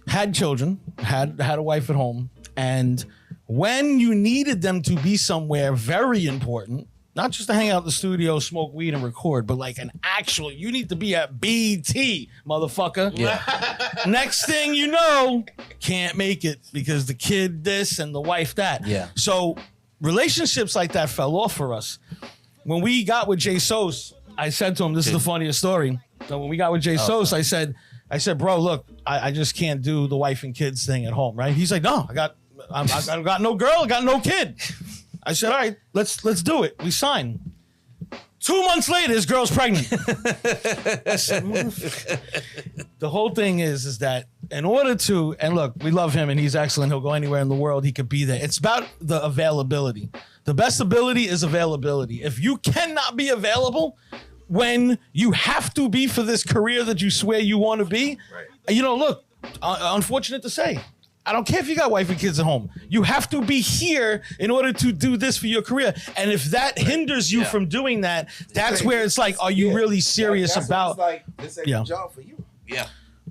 had children, had a wife at home, and when you needed them to be somewhere very important, not just to hang out in the studio, smoke weed, and record, but like an actual, you need to be at BT, motherfucker. Yeah. Next thing you know, can't make it because the kid this and the wife that. Yeah. So relationships like that fell off for us. When we got with Jay Sos, I said to him, this is the funniest story. So when we got with Jay Sos, I said, bro, look, I just can't do the wife and kids thing at home, right? He's like, no, I got no girl, I got no kid. I said, all right, let's do it. We signed. 2 months later, his girl's pregnant. I said, the whole thing is that in order to, and look, we love him and he's excellent. He'll go anywhere in the world. He could be there. It's about the availability. The best ability is availability. If you cannot be available when you have to be for this career that you swear you want to be, you know, look, unfortunate to say, I don't care if you got wife and kids at home. You have to be here in order to do this for your career. And if that hinders you from doing that, that's where it's like, are you really serious about? Like, this ain't a job for you. Yeah.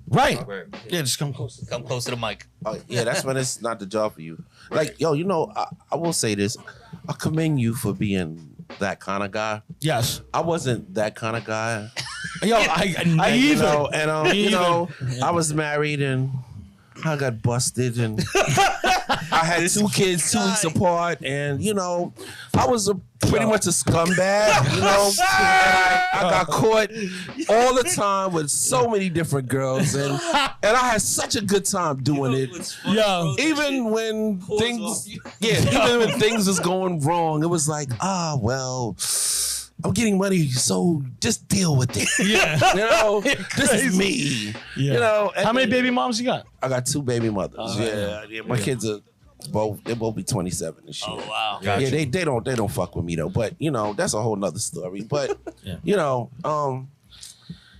Right. Yeah, just come close. Come close to the mic. Yeah, that's when it's not the job for you. Like, yo, you know, I will say this. I commend you for being that kind of guy. Yes. I wasn't that kind of guy. Yo, I even. You know, I was married and I got busted and I had 2 kids 2 weeks apart, and you know, I was pretty much a scumbag, you know. I got caught all the time with so many different girls, and I had such a good time doing it. Yo, even when things was going wrong, it was like, well, I'm getting money, so just deal with it. Yeah. You know, this is me. Yeah. You know, how many baby moms you got? I got 2 baby mothers. Yeah. My kids are they'll both be 27 and shit. Oh wow. Yeah, they don't fuck with me though. But you know, that's a whole nother story. But you know, no,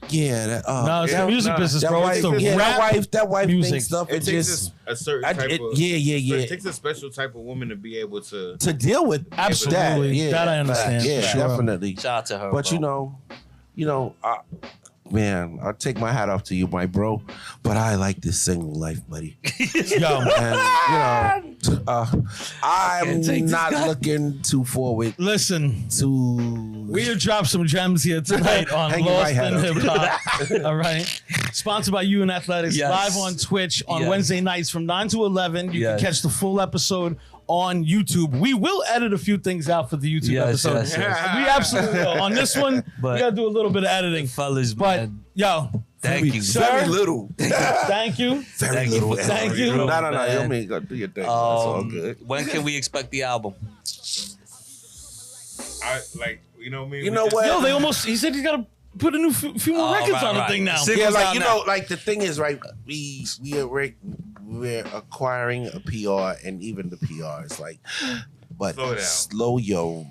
it's the music business, bro. It's the rap that wife music thing stuff. It takes a certain type of It takes a special type of woman to be able to deal with absolutely. That I understand. Yeah, sure. definitely. Shout out to her. But bro. you know, man, I'll take my hat off to you, my bro. But I like this single life, buddy. Yo, and you know, I'm not looking too forward. Listen, to we have dropped some gems here tonight on Lost in Hip Hop. All right, sponsored by You and Athletics, live on Twitch on Wednesday nights from 9 to 11. You can catch the full episode on YouTube. We will edit a few things out for the YouTube episode. Yes. We absolutely will. On this one, we gotta do a little bit of editing. Fellas, but man. Yo, Thank you. sir. Very little. Thank you. Very little. Thank you. No. You mean go do your thing. That's all good. When can we expect the album? You know me. You know what? Yo, he said he's gotta put a new few more records on the thing now. Yeah, like you know, like the thing is, right? We're acquiring a PR, and even the PR is like, but slow your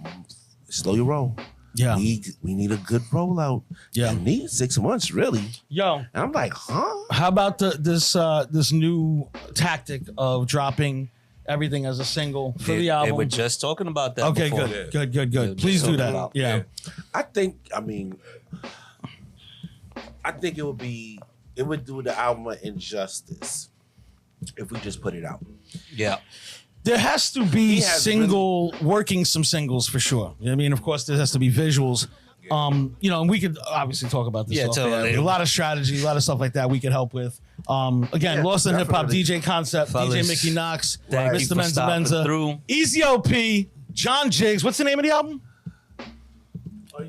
roll. Yeah, we need a good rollout. Yeah, we need 6 months really. Yo, and I'm like, huh? How about this new tactic of dropping everything as a single for the album? They were just talking about that. Okay, before. good. Please do that. Yeah. I think it would do the album an injustice if we just put it out. Yeah. There has to be working some singles for sure. You know what I mean? Of course, there has to be visuals. You know, and we could obviously talk about this. Yeah, totally. A lot of strategy, a lot of stuff like that we could help with. Again, Lost in Hip Hop, DJ Concept, Fellas, DJ Mickey Knox, thank you Mr. for Menza stopping Menza, through. EZ Elpee, John Jigg. What's the name of the album?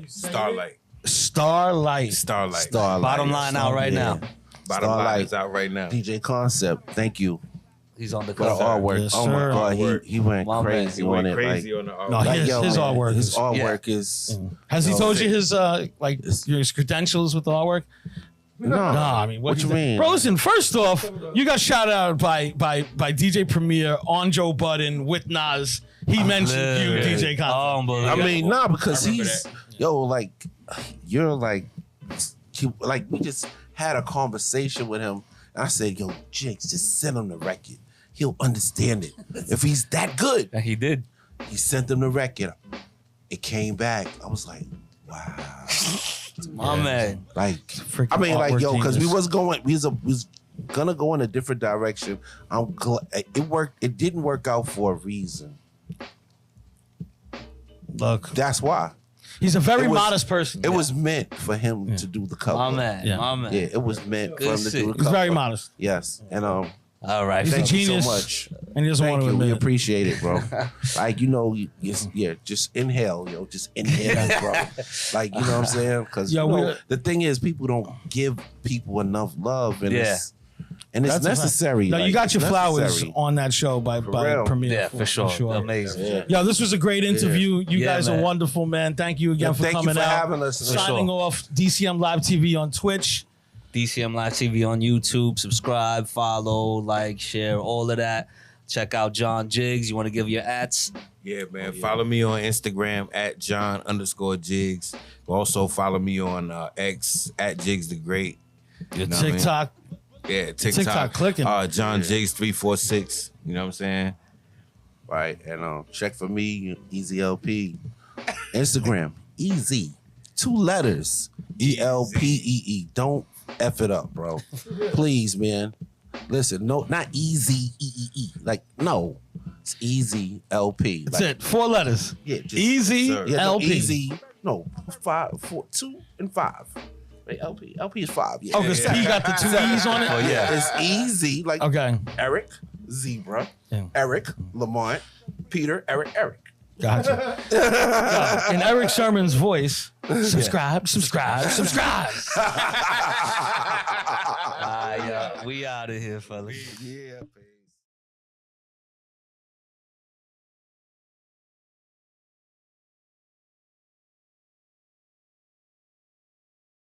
Starlight. Starlight. Bottom line out right now. Bottom line Starlight is out right now. DJ Concept, thank you He's on the for the cover. artwork. Yes, oh my sir. God, Artwork. he went My man. crazy He on went it. crazy Like, on the art. No, like, his yo, man, artwork his is- artwork is. Has he No, told you his like your credentials with the artwork? No, No, I mean, what he you did- mean? Bro, listen, first off, you got shouted out by DJ Premier on Joe Budden with Nas. He mentioned you, Literally. DJ Concept. Unbelievable. I mean, nah, because I remember he's like, you're like, we just had a conversation with him. And I said, yo, Jigs, just send him the record. He'll understand it. If he's that good, And he did. he sent him the record. It came back. I was like, wow. My man. Like, Freaking I mean, like, artwork yo, because we genius. was gonna go in a different direction. I'm glad it worked. It didn't work out for a reason. Look, That's why. he's a very It was- modest person. It was meant for him to do the cover. My man. Yeah. My man. Yeah, it was meant for him to Good do shit. the He's cover. very modest, Yes, and All right. He's a thank you genius. so much. and he doesn't want Thank to you. admit We it. appreciate it, bro. Like, you know, just inhale, yo. Just inhale, bro. Like, you know what I'm saying? Because Yo, we're- the thing is, people don't give people enough love, and Yeah. it's That's a fact. necessary. No, you Like, got it's your flowers necessary. on that show by real. Premier. Yeah, for sure. Amazing. Yeah. Yo, this was a great interview. You Yeah, guys man. are wonderful, man. Thank you again Yeah, for thank you coming for out. having us. For Signing off DCM Live TV on Twitch. DCM Live TV on YouTube. Subscribe, follow, like, share, all of that. Check out John Jiggs. You want to give your ats? Yeah, man. Follow me on Instagram at John_Jiggs. Also follow me on X at Jiggs the Great. You know what I mean? TikTok. Yeah, TikTok clicking. John Jiggs 346. You know what I'm saying? Right, and check for me, EZ Elpee. Instagram, EZ, 2 letters, ELPEE. Don't F it up, bro. Please, man. Listen, no, not EZEEE. Like, no, it's EZ Elpee. That's Like, it. 4 letters. Yeah, just, Easy sir. yeah, no, LP. EZ. No, 5, 4, 2, and 5. Right, LP is 5. Yeah. Oh, because P got the 2 E's on it? Oh, yeah. It's easy. Like Okay. Eric, Zebra, Yeah. Eric, Lamont, Peter, Eric. Gotcha. In Eric Sherman's voice, subscribe. We out of here, fellas. Yeah, baby.